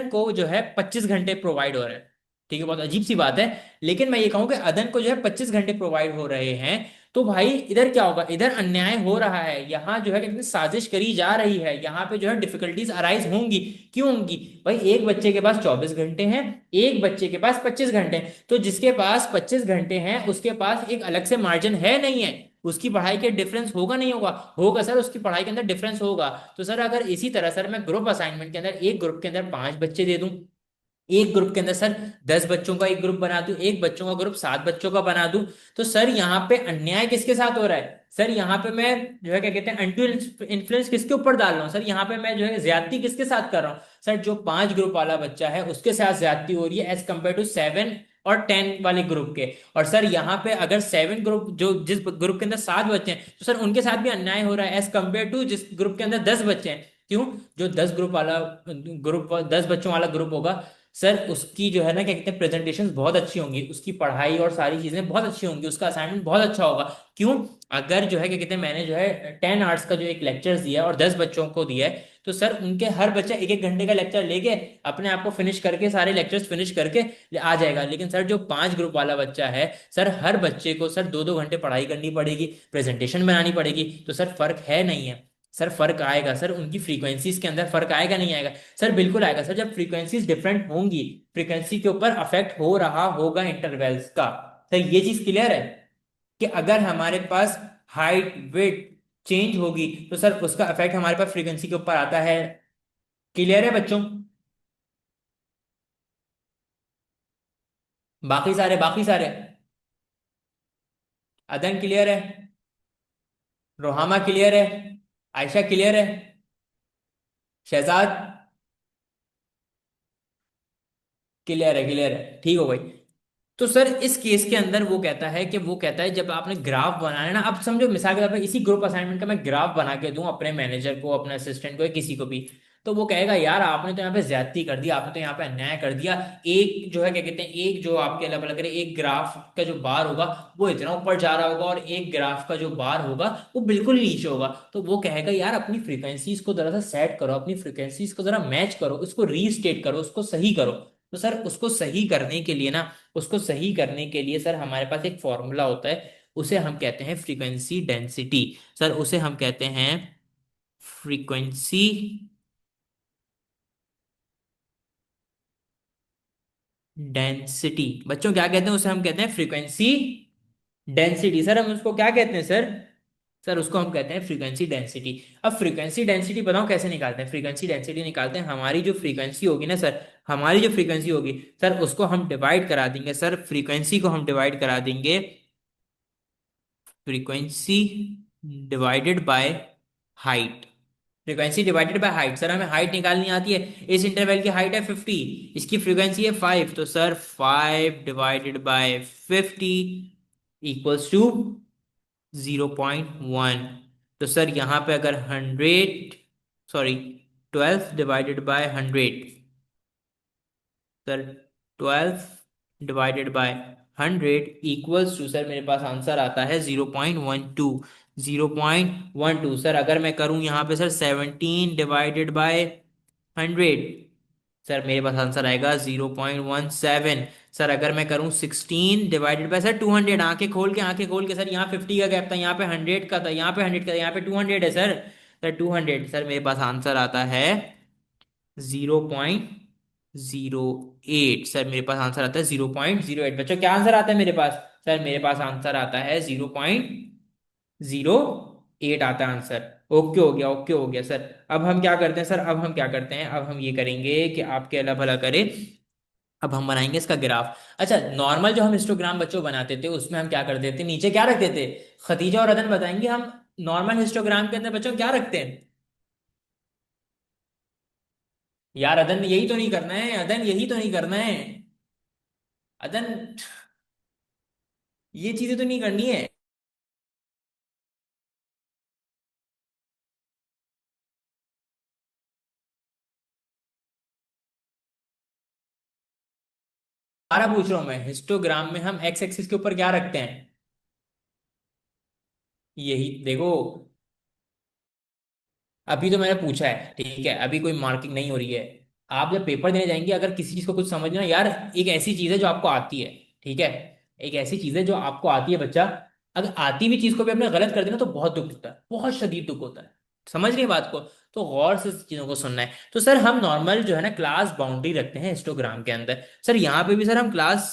को जो है 25 घंटे प्रोवाइड हो रहे हैं, ठीक है, बहुत अजीब सी बात है। लेकिन मैं ये कहूं कि अदन को जो है 25 घंटे प्रोवाइड हो रहे हैं, तो भाई इधर क्या होगा, इधर अन्याय हो रहा है, यहाँ जो है कितनी साजिश करी जा रही है, यहाँ पे जो है डिफिकल्टीज अराइज होंगी। क्यों होंगी? भाई एक बच्चे के पास 24 घंटे हैं, एक बच्चे के पास 25 घंटे हैं, तो जिसके पास 25 घंटे हैं उसके पास एक अलग से मार्जिन है नहीं है, उसकी पढ़ाई के डिफरेंस होगा नहीं होगा? होगा सर, उसकी पढ़ाई के अंदर डिफरेंस होगा। तो सर अगर इसी तरह सर मैं ग्रुप असाइनमेंट के अंदर एक ग्रुप के अंदर 5 बच्चे दे दूं, एक ग्रुप के अंदर सर 10 बच्चों का एक ग्रुप बना दूं, एक बच्चों का ग्रुप 7 बच्चों का बना दूं, तो सर यहाँ पे अन्याय किसके साथ हो रहा है? सर यहाँ पे मैं जो है क्या कहते हैं अनटू इन्फ्लुएंस किसके ऊपर डाल रहा हूँ? सर यहाँ पे मैं जो है ज्यादती किसके साथ कर रहा हूँ? सर जो 5 ग्रुप वाला बच्चा है उसके साथ ज्यादती हो रही है एज कम्पेयर टू 7 और 10 वाले ग्रुप के। और सर यहाँ पे अगर 7 ग्रुप, जो जिस ग्रुप के अंदर 7 बच्चे हैं, तो सर उनके साथ भी अन्याय हो रहा है एज कम्पेयर टू जिस ग्रुप के अंदर 10 बच्चे हैं। क्यों? जो 10 बच्चों वाला ग्रुप होगा, सर उसकी जो है ना क्या कहते हैं प्रेजेंटेशन बहुत अच्छी होंगी, उसकी पढ़ाई और सारी चीजें बहुत अच्छी होंगी, उसका असाइनमेंट बहुत अच्छा होगा। क्यों? अगर जो है क्या कहते हैं मैंने जो है 10 आवर्स का जो एक लेक्चर्स दिया है और 10 बच्चों को दिया है, तो सर उनके हर बच्चा एक एक घंटे का लेक्चर लेके अपने आप को फिनिश करके सारे लेक्चर्स फिनिश करके आ जाएगा। लेकिन सर जो 5 ग्रुप वाला बच्चा है, सर हर बच्चे को सर 2 2 घंटे पढ़ाई करनी पड़ेगी, प्रेजेंटेशन बनानी पड़ेगी, तो सर फर्क है नहीं है? सर फर्क आएगा, सर उनकी फ्रीक्वेंसीज के अंदर फर्क आएगा नहीं आएगा? सर बिल्कुल आएगा सर, जब फ्रीक्वेंसीज डिफरेंट होंगी, फ्रीक्वेंसी के ऊपर अफेक्ट हो रहा होगा इंटरवेल्स का। सर ये चीज क्लियर है कि अगर हमारे पास हाइट वेट चेंज होगी तो सर उसका इफेक्ट हमारे पास फ्रीक्वेंसी के ऊपर आता है। क्लियर है बच्चों? बाकी सारे अदन क्लियर है, रोहामा क्लियर है, आयशा क्लियर है, शहजाद क्लियर है, ठीक हो गई। तो सर इस केस के अंदर वो कहता है कि वो कहता है जब आपने ग्राफ बनाना है ना, आप समझो मिसाल के तौर पर इसी ग्रुप असाइनमेंट का मैं ग्राफ बना के दूं अपने मैनेजर को, अपने असिस्टेंट को या किसी को भी, तो वो कहेगा यार आपने तो यहाँ पे ज्यादती कर दी, आपने तो यहाँ पे अन्याय कर दिया। एक जो है क्या कहते हैं, एक जो आपके अल्लाह भला करे एक ग्राफ का जो बार होगा वो इतना ऊपर जा रहा होगा, और एक ग्राफ का जो बार होगा वो बिल्कुल नीचे होगा। तो वो कहेगा यार अपनी फ्रीक्वेंसीज को जरा सा सेट करो, अपनी फ्रीक्वेंसीज को जरा मैच करो, उसको रीस्टेट करो, उसको सही करो। तो सर उसको सही करने के लिए सर हमारे पास एक फॉर्मूला होता है, उसे हम कहते हैं फ्रीक्वेंसी डेंसिटी। सर उसे हम कहते हैं फ्रीक्वेंसी डेंसिटी। बच्चों क्या कहते हैं उसे? हम कहते हैं फ्रीक्वेंसी डेंसिटी। सर हम उसको क्या कहते हैं सर? सर उसको हम कहते हैं फ्रीक्वेंसी डेंसिटी। अब फ्रीक्वेंसी डेंसिटी बताओ कैसे निकालते हैं? फ्रीक्वेंसी डेंसिटी निकालते हैं, हमारी जो फ्रीक्वेंसी होगी ना सर, हमारी जो फ्रीक्वेंसी होगी सर उसको हम डिवाइड करा देंगे, सर फ्रीक्वेंसी को हम डिवाइड करा देंगे frequency divided by height. Frequency divided by height, sir हमें हाइट निकालनी आती है, इस इंटरवल की हाइट है 50, इसकी फ्रीक्वेंसी है 5, तो sir 5 divided by 50 equals to 0.1। तो सर यहाँ पे अगर 12 divided by 100, sir 12 divided by 100 equals to, sir मेरे पास आंसर आता है 0.12। 0.12 सर अगर मैं करूं यहाँ पे सर 17 डिवाइडेड बाय 100, सर मेरे पास आंसर आएगा 0.17। सर अगर मैं करूं 16 डिवाइडेड बाय सर 200, आंखें खोल के सर, यहाँ 50 का गैप था, यहाँ पे 100 का था, यहाँ पे 100 का था, यहाँ पे 200 है सर। सर 200, सर मेरे पास आंसर आता है 0.08। सर मेरे पास आंसर आता है 0.08। बच्चों क्या आंसर आता है मेरे पास? सर मेरे पास आंसर आता है 0.08 आता है आंसर। ओके हो गया, ओके हो गया सर। अब हम क्या करते हैं सर, अब हम क्या करते हैं, अब हम ये करेंगे कि आपके अल्लाह भला करे, अब हम बनाएंगे इसका ग्राफ। अच्छा, नॉर्मल जो हम हिस्टोग्राम बच्चों बनाते थे उसमें हम क्या करते थे, नीचे क्या रखते थे? खतीजा और अदन बताएंगे हम। नॉर्मल हिस्टोग्राम के अंदर बच्चों क्या रखते हैं? यार अदन यही तो नहीं करना है, अदन यही तो नहीं करना है। अदन, ये चीजें तो नहीं करनी है। सारा पूछ रहा हूं मैं, हिस्टोग्राम में हम एक्स एक्सिस के ऊपर क्या रखते हैं? यही देखो, अभी तो मैंने पूछा है, ठीक है, अभी कोई मार्किंग नहीं हो रही है। आप जब पेपर देने जाएंगे, अगर किसी चीज को कुछ समझना यार, एक ऐसी चीज है जो आपको आती है, ठीक है, एक ऐसी चीज है जो आपको आती है बच्चा, अगर आती हुई चीज को भी आपने गलत कर दिया ना, तो बहुत दुख होता है, बहुत शदीद दुख होता है। समझ रही है बात को? तो गौर से इस चीजों को सुनना है। तो सर हम नॉर्मल जो है ना क्लास बाउंड्री रखते हैं हिस्टोग्राम के अंदर। सर यहाँ पे भी सर हम क्लास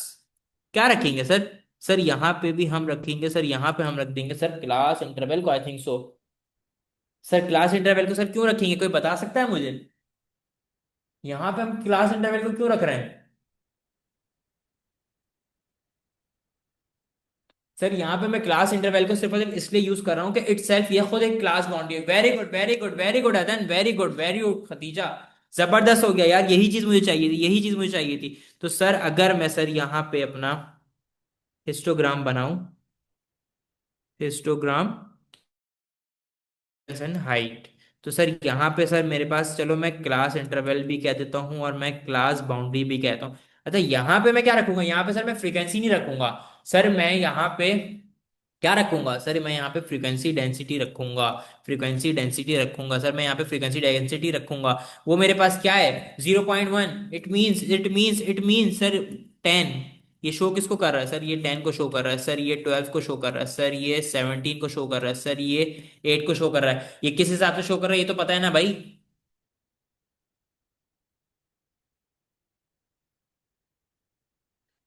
क्या रखेंगे सर? सर यहाँ पे भी हम रखेंगे सर, यहाँ पे हम रख देंगे सर क्लास इंटरवल को, I think so. Sir class interval को सर क्यों रखेंगे, कोई बता सकता है मुझे? यहाँ पे हम क्लास इंटरवल को क्यों रख रहे हैं? सर यहाँ पे मैं क्लास इंटरवल को सिर्फ और सिर्फ इसलिए यूज कर रहा हूँ कि इट सेल्फ ये खुद एक क्लास बाउंड्री है। Very good, very good, very good Adan, very good, very good Khatija. जबरदस्त हो गया यार, यही चीज मुझे चाहिए थी, यही चीज मुझे चाहिए थी। तो सर अगर मैं सर यहाँ पे अपना हिस्टोग्राम बनाऊं, हिस्टोग्राम एंड हाइट, तो सर यहाँ पे सर मेरे पास, चलो मैं क्लास इंटरवल भी कह देता हूँ और मैं क्लास बाउंड्री भी कहता हूँ। अच्छा यहाँ पे मैं क्या रखूंगा, यहाँ पे सर मैं फ्रीक्वेंसी नहीं रखूंगा। सर मैं यहाँ पे क्या रखूंगा, सर मैं यहाँ पे फ्रीक्वेंसी डेंसिटी रखूंगा। फ्रीक्वेंसी डेंसिटी रखूंगा सर, मैं यहाँ पे फ्रीक्वेंसी डेंसिटी रखूंगा। वो मेरे पास क्या है, 0.1। It means sir 10। ये शो किसको कर रहा है सर? ये 10 को शो कर रहा है सर, ये 12 को शो कर रहा है सर, ये 17 को शो कर रहा है सर, ये 8 को शो कर रहा है। ये किस हिसाब से शो कर रहा है, ये तो पता है ना भाई?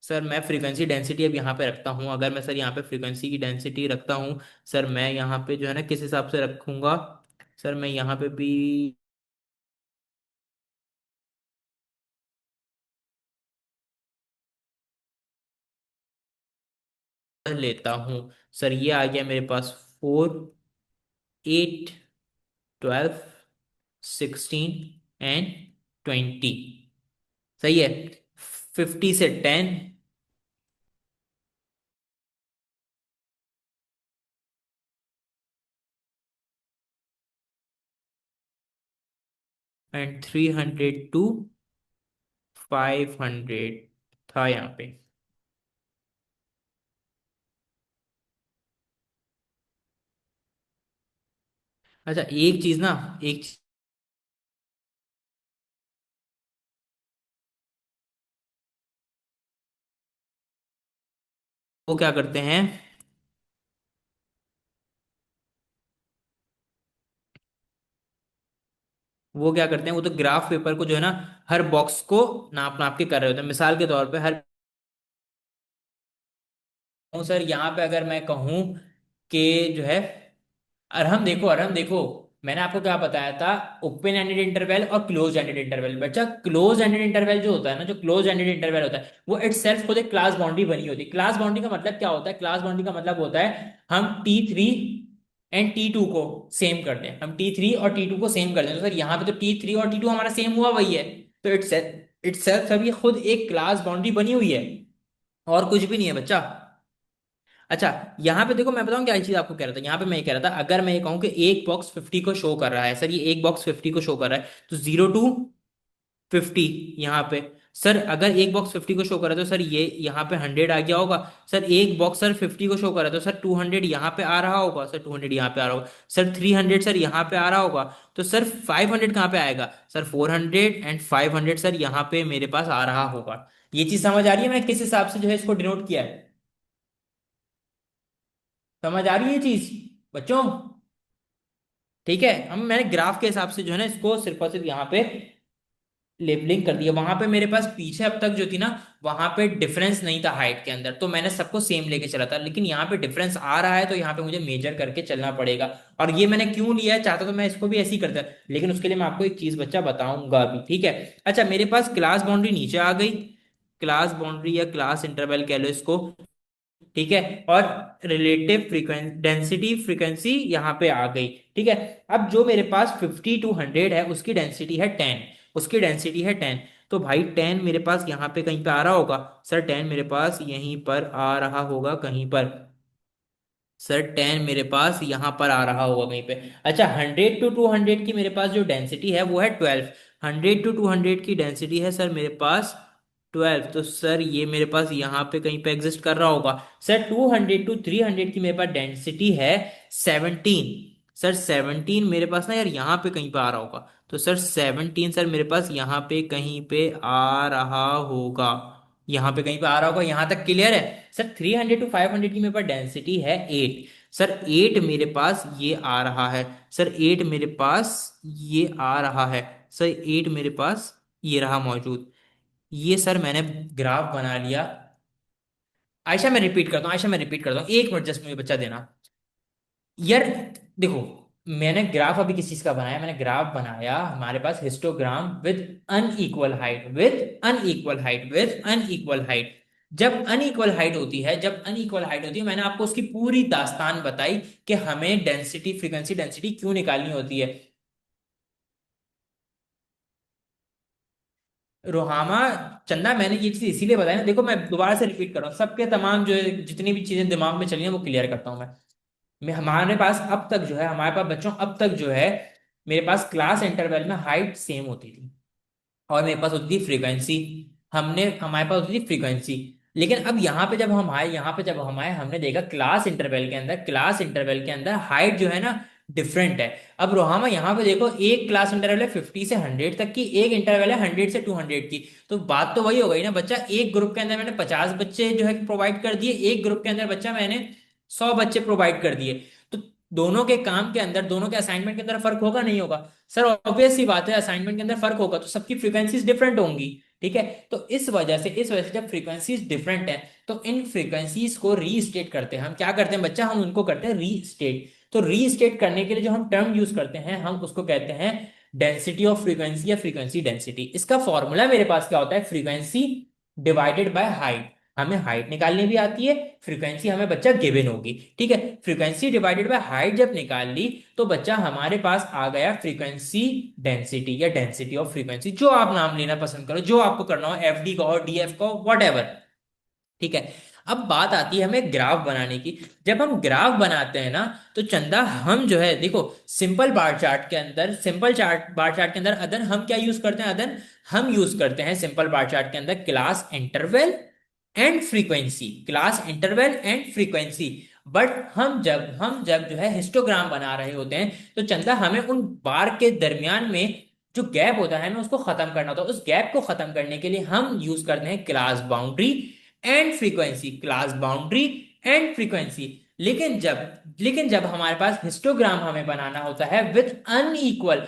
सर मैं फ्रीक्वेंसी डेंसिटी अब यहाँ पे रखता हूँ, अगर मैं सर यहाँ पे फ्रीक्वेंसी की डेंसिटी रखता हूँ, सर मैं यहाँ पे जो है ना किस हिसाब से रखूंगा, सर मैं यहाँ पे भी लेता हूँ। सर ये आ गया मेरे पास 4, 8, 12, 16 एंड 20। सही है। 50 से 10 एंड 300 to 500 था यहाँ पे। अच्छा एक चीज ना, एक वो क्या करते हैं, वो क्या करते हैं, वो तो ग्राफ पेपर को जो है ना हर बॉक्स को नाप नाप के कर रहे होते हैं। मिसाल के तौर पे हर, सर यहाँ पे अगर मैं कहूँ कि जो है, अरहम देखो, मैंने आपको क्या बताया था, ओपन एंडेड इंटरवल और क्लोज एंडेड इंटरवल। बच्चा क्लोज एंडेड इंटरवल जो होता है ना, जो क्लोज एंडेड इंटरवल होता है, वो इट सेल्फ खुद एक क्लास बाउंड्री बनी होती है। क्लास बाउंड्री का मतलब क्या होता है? क्लास बाउंड्री का मतलब होता है हम T3 एंड T2 को सेम कर दें, हम T3 और T2 को सेम कर दें। तो सर यहाँ पे तो T3 और T2 हमारा सेम हुआ, वही है। तो इट सेल्फ सब ये खुद एक क्लास बाउंड्री बनी हुई है, और कुछ भी नहीं है बच्चा। अच्छा यहाँ पे देखो, मैं बताऊँ क्या चीज आपको कह रहा था, यहाँ पे मैं ये कह रहा था, अगर मैं ये कहूँ कि एक बॉक्स 50 को शो कर रहा है, सर ये एक बॉक्स 50 को शो कर रहा है, तो 0 to 50 यहाँ पे, सर अगर एक बॉक्स 50 को शो करे तो सर ये यहाँ पे 100 आ गया होगा। सर एक बॉक्स सर 50 को शो करे तो सर 200 यहाँ पे आ रहा होगा, सर 200 यहाँ पे आ रहा होगा, सर 300 सर यहाँ पे आ रहा होगा। तो सर 500 कहाँ पे आएगा, सर 400 एंड 500 सर यहाँ पे मेरे पास आ रहा होगा। ये चीज समझ आ रही है मैंने किस हिसाब से जो है इसको डिनोट किया है? समझ आ रही है ये चीज बच्चों? ठीक है, हम मैंने ग्राफ के हिसाब से जो है ना इसको सिर्फ और सिर्फ यहाँ पे लेबलिंग कर दिया। वहां पे मेरे पास पीछे अब तक जो थी ना, वहां पे डिफरेंस नहीं था हाइट के अंदर, तो मैंने सबको सेम लेके चला था, लेकिन यहाँ पे डिफरेंस आ रहा है तो यहाँ पे मुझे मेजर करके चलना पड़ेगा। और ये मैंने क्यों लिया है, चाहता तो मैं इसको भी ऐसे ही करता, लेकिन उसके लिए मैं आपको एक चीज बच्चा बताऊंगा अभी, ठीक है? अच्छा, मेरे पास क्लास बाउंड्री नीचे आ गई, क्लास बाउंड्री या क्लास इंटरवल कह लो इसको, ठीक है? और रिलेटिव फ्रीक्वेंसी डेंसिटी फ्रीक्वेंसी यहाँ पे आ गई, ठीक है? अब जो मेरे पास 50 to 100 है उसकी डेंसिटी है 10, उसकी डेंसिटी है 10। तो भाई 10 मेरे पास यहाँ पे कहीं पे आ रहा होगा, सर 10 मेरे पास यहीं पर आ रहा होगा कहीं पर, सर 10 मेरे पास यहाँ पर आ रहा होगा कहीं पे। अच्छा, 100 to 200 की मेरे पास जो डेंसिटी है वो है 12, 100 to 200 की डेंसिटी है सर मेरे पास 12, तो सर ये मेरे पास यहाँ पे कहीं पे एग्जिस्ट कर रहा होगा। सर 200 to 300 की मेरे पास डेंसिटी है 17, सर 17 मेरे पास ना यार यहाँ पे कहीं पे आ रहा होगा, तो सर 17 सर मेरे पास यहाँ पे कहीं पे आ रहा होगा, यहाँ पे कहीं पे आ रहा होगा। यहाँ तक क्लियर है? सर 300 to 500 की मेरे पास डेंसिटी है 8, सर 8 मेरे पास ये आ रहा है, सर 8 मेरे पास ये आ रहा है, सर 8 मेरे पास ये रहा मौजूद। ये सर मैंने ग्राफ बना लिया। आयशा मैं रिपीट करता हूँ, आयशा मैं रिपीट करता हूँ, एक मिनट जस्ट मुझे बच्चा देना यार। देखो, मैंने ग्राफ अभी किस चीज का बनाया, मैंने ग्राफ बनाया हमारे पास histogram with unequal height, with unequal height, with unequal height. जब अनइक्वल हाइट होती है, जब अनइक्वल हाइट होती है, मैंने आपको उसकी पूरी दास्तान बताई कि हमें डेंसिटी फ्रीक्वेंसी डेंसिटी क्यों निकालनी होती है। रोहामा, चंदा, मैंने ये चीज इसीलिए बताया ना, देखो मैं दोबारा से रिपीट कर रहा हूँ, सबके तमाम जो है जितनी भी चीजें दिमाग में चली हैं वो क्लियर करता हूँ मैं हमारे पास अब तक जो है, हमारे पास बच्चों अब तक जो है, मेरे पास क्लास इंटरवल में हाइट सेम होती थी और मेरे पास होती थी फ्रीक्वेंसी, हमने हमारे पास होती थी फ्रीक्वेंसी। लेकिन अब यहाँ पे जब हम आए, यहाँ पे जब हम आए, हमने देखा क्लास इंटरवल के अंदर, क्लास इंटरवल के अंदर हाइट जो है ना डिफरेंट है। अब रोहामा यहाँ पे देखो, एक क्लास इंटरवल है 50 से 100 तक की, एक इंटरवल है 100 से 200 की, तो बात तो वही हो गई ना बच्चा, एक ग्रुप के अंदर मैंने 50 बच्चे जो है प्रोवाइड कर दिए, एक ग्रुप के अंदर बच्चा मैंने 100 बच्चे प्रोवाइड कर दिए। तो दोनों के काम के अंदर, दोनों के असाइनमेंट के अंदर फर्क होगा नहीं होगा? सर ऑब्वियस सी बात है, असाइनमेंट के अंदर फर्क होगा तो सबकी फ्रीक्वेंसीज डिफरेंट होंगी, ठीक है? तो इस वजह से जब फ्रीक्वेंसीज डिफरेंट है तो इन फ्रीक्वेंसीज को रीस्टेट करते हैं। हम क्या करते हैं बच्चा, हम उनको करते हैं रीस्टेट। तो रीस्टेट करने के लिए जो हम टर्म यूज करते हैं, हम उसको कहते हैं डेंसिटी ऑफ फ्रीक्वेंसी या फ्रीक्वेंसी डेंसिटी। इसका फॉर्मूला मेरे पास क्या होता है, फ्रीक्वेंसी डिवाइडेड बाय हाइट। हमें हाइट निकालनी भी आती है, फ्रीक्वेंसी हमें बच्चा गिवन होगी, ठीक है? फ्रीक्वेंसी डिवाइडेड बाय हाइट जब निकाल ली तो बच्चा हमारे पास आ गया फ्रीक्वेंसी डेंसिटी या डेंसिटी ऑफ फ्रीक्वेंसी, जो आप नाम लेना पसंद करो, जो आपको करना हो, एफडी कहो, डीएफ कहो, वट एवर, ठीक है? अब बात आती है हमें ग्राफ बनाने की। जब हम ग्राफ बनाते हैं ना, तो चंदा हम जो है देखो, सिंपल बार चार्ट के अंदर, सिंपल चार्ट बार चार्ट के अंदर अदन हम क्या यूज करते हैं, अदन हम यूज करते हैं सिंपल बार चार्ट के अंदर class interval and frequency, class interval and frequency. But हम जब जो है हिस्टोग्राम बना रहे होते हैं, तो चंदा हमें उन बार के दरमियान में जो गैप होता है हमें उसको खत्म करना होता है। उस गैप को खत्म करने के लिए हम यूज करते हैं class boundary and frequency, class boundary and frequency. लेकिन जब हमारे पास हिस्टोग्राम हमें बनाना होता है with unequal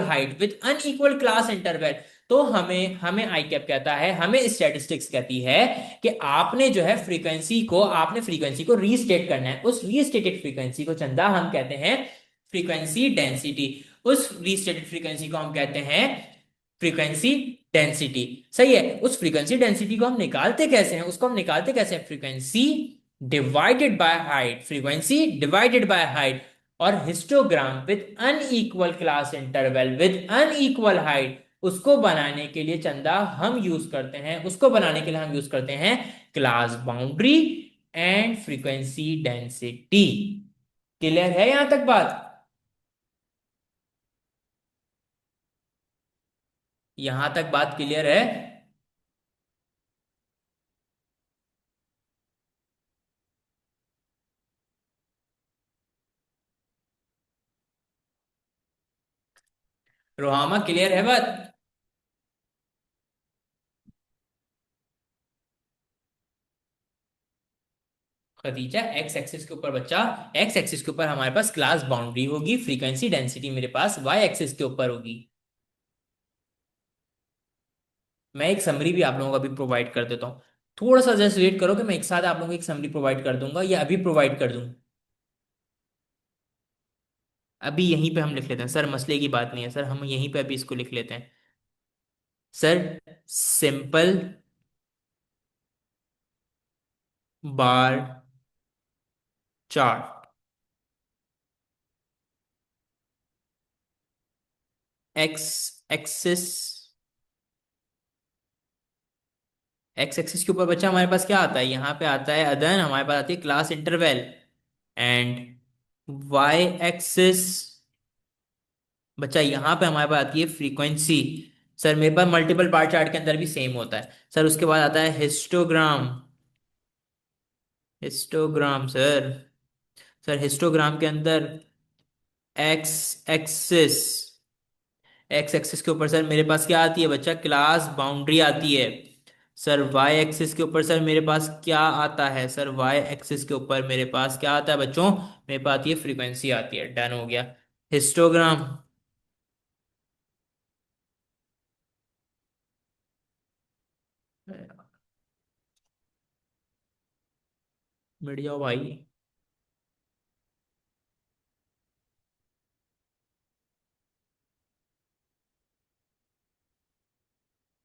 height, with unequal class interval, तो हमें हमें आई कैप कहता है, हमें स्टैटिस्टिक्स कहती है कि आपने फ्रीक्वेंसी को रीस्टेट करना है। उस रीस्टेटेड फ्रीक्वेंसी को चंदा हम कहते हैं फ्रीक्वेंसी डेंसिटी। उस रीस्टेटेड फ्रीक्वेंसी को हम कहते हैं फ्रीक्वेंसी डेंसिटी। सही है? उस फ्रीक्वेंसी डेंसिटी को हम निकालते कैसे हैं, उसको हम निकालते कैसे हैं, frequency divided by height, frequency divided by height. और histogram with unequal class interval with unequal height, उसको बनाने के लिए चंदा हम यूज करते हैं, उसको बनाने के लिए हम यूज करते हैं class boundary and frequency density. Clear है यहां तक बात? यहां तक बात क्लियर है? रोहामा क्लियर है बात? खदीजा, एक्स एक्सिस के ऊपर बच्चा, एक्स एक्सिस के ऊपर हमारे पास क्लास बाउंड्री होगी, फ्रीक्वेंसी डेंसिटी मेरे पास वाई एक्सिस के ऊपर होगी। मैं एक समरी भी आप लोगों को अभी प्रोवाइड कर देता हूँ। थोड़ा सा जस्ट वेट करो कि मैं एक साथ आप लोगों को एक समरी प्रोवाइड कर दूंगा, या अभी प्रोवाइड कर दूं? अभी यहीं पे हम लिख लेते हैं सर, मसले की बात नहीं है सर, हम यहीं पे अभी इसको लिख लेते हैं sir. Simple bar chart, x axis, x axis के ऊपर बच्चा हमारे पास क्या आता है, यहाँ पे आता है अदन, हमारे पास आती है class interval. And Y axis बच्चा यहाँ पे हमारे पास आती है फ्रीक्वेंसी। सर मेरे पास मल्टीपल बार चार्ट के अंदर भी सेम होता है सर। उसके बाद आता है histogram, histogram sir. Sir histogram के अंदर एक्स एक्सिस, एक्स एक्सिस के ऊपर सर मेरे पास क्या आती है बच्चा, क्लास बाउंड्री आती है। सर वाई एक्सिस के ऊपर सर मेरे पास क्या आता है, सर वाई एक्सिस के ऊपर मेरे पास क्या आता है बच्चों, मेरे पास आती है फ्रीक्वेंसी आती है। डन हो गया। हिस्टोग्राम, मिट जाओ भाई।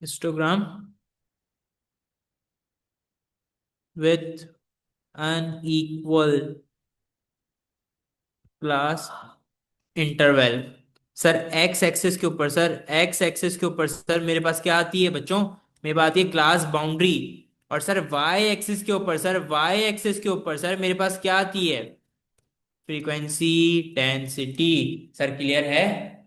Histogram with unequal class interval. Sir X axis के ऊपर सर, एक्स एक्सिस के ऊपर सर मेरे पास क्या आती है बच्चों, मेरे पास आती है क्लास बाउंड्री। और सर वाई एक्सिस के ऊपर सर, वाई एक्सिस के ऊपर सर मेरे पास क्या आती है, फ्रीक्वेंसी डेंसिटी। सर क्लियर है?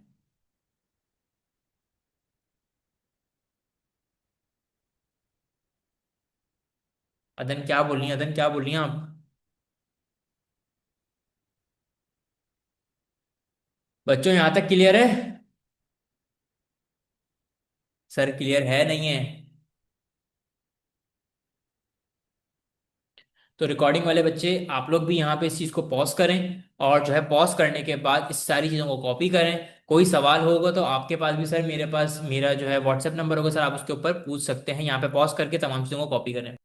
अदन क्या बोल रही हैं, अदन क्या बोल रही हैं आप? बच्चों यहां तक क्लियर है? सर क्लियर है नहीं है? तो रिकॉर्डिंग वाले बच्चे आप लोग भी यहाँ पे इस चीज को पॉज करें, और जो है पॉज करने के बाद इस सारी चीजों को कॉपी करें। कोई सवाल होगा तो आपके पास भी सर, मेरे पास मेरा जो है व्हाट्सएप नंबर होगा सर, आप उसके ऊपर पूछ सकते हैं। यहाँ पे पॉज करके तमाम चीजों को कॉपी करें।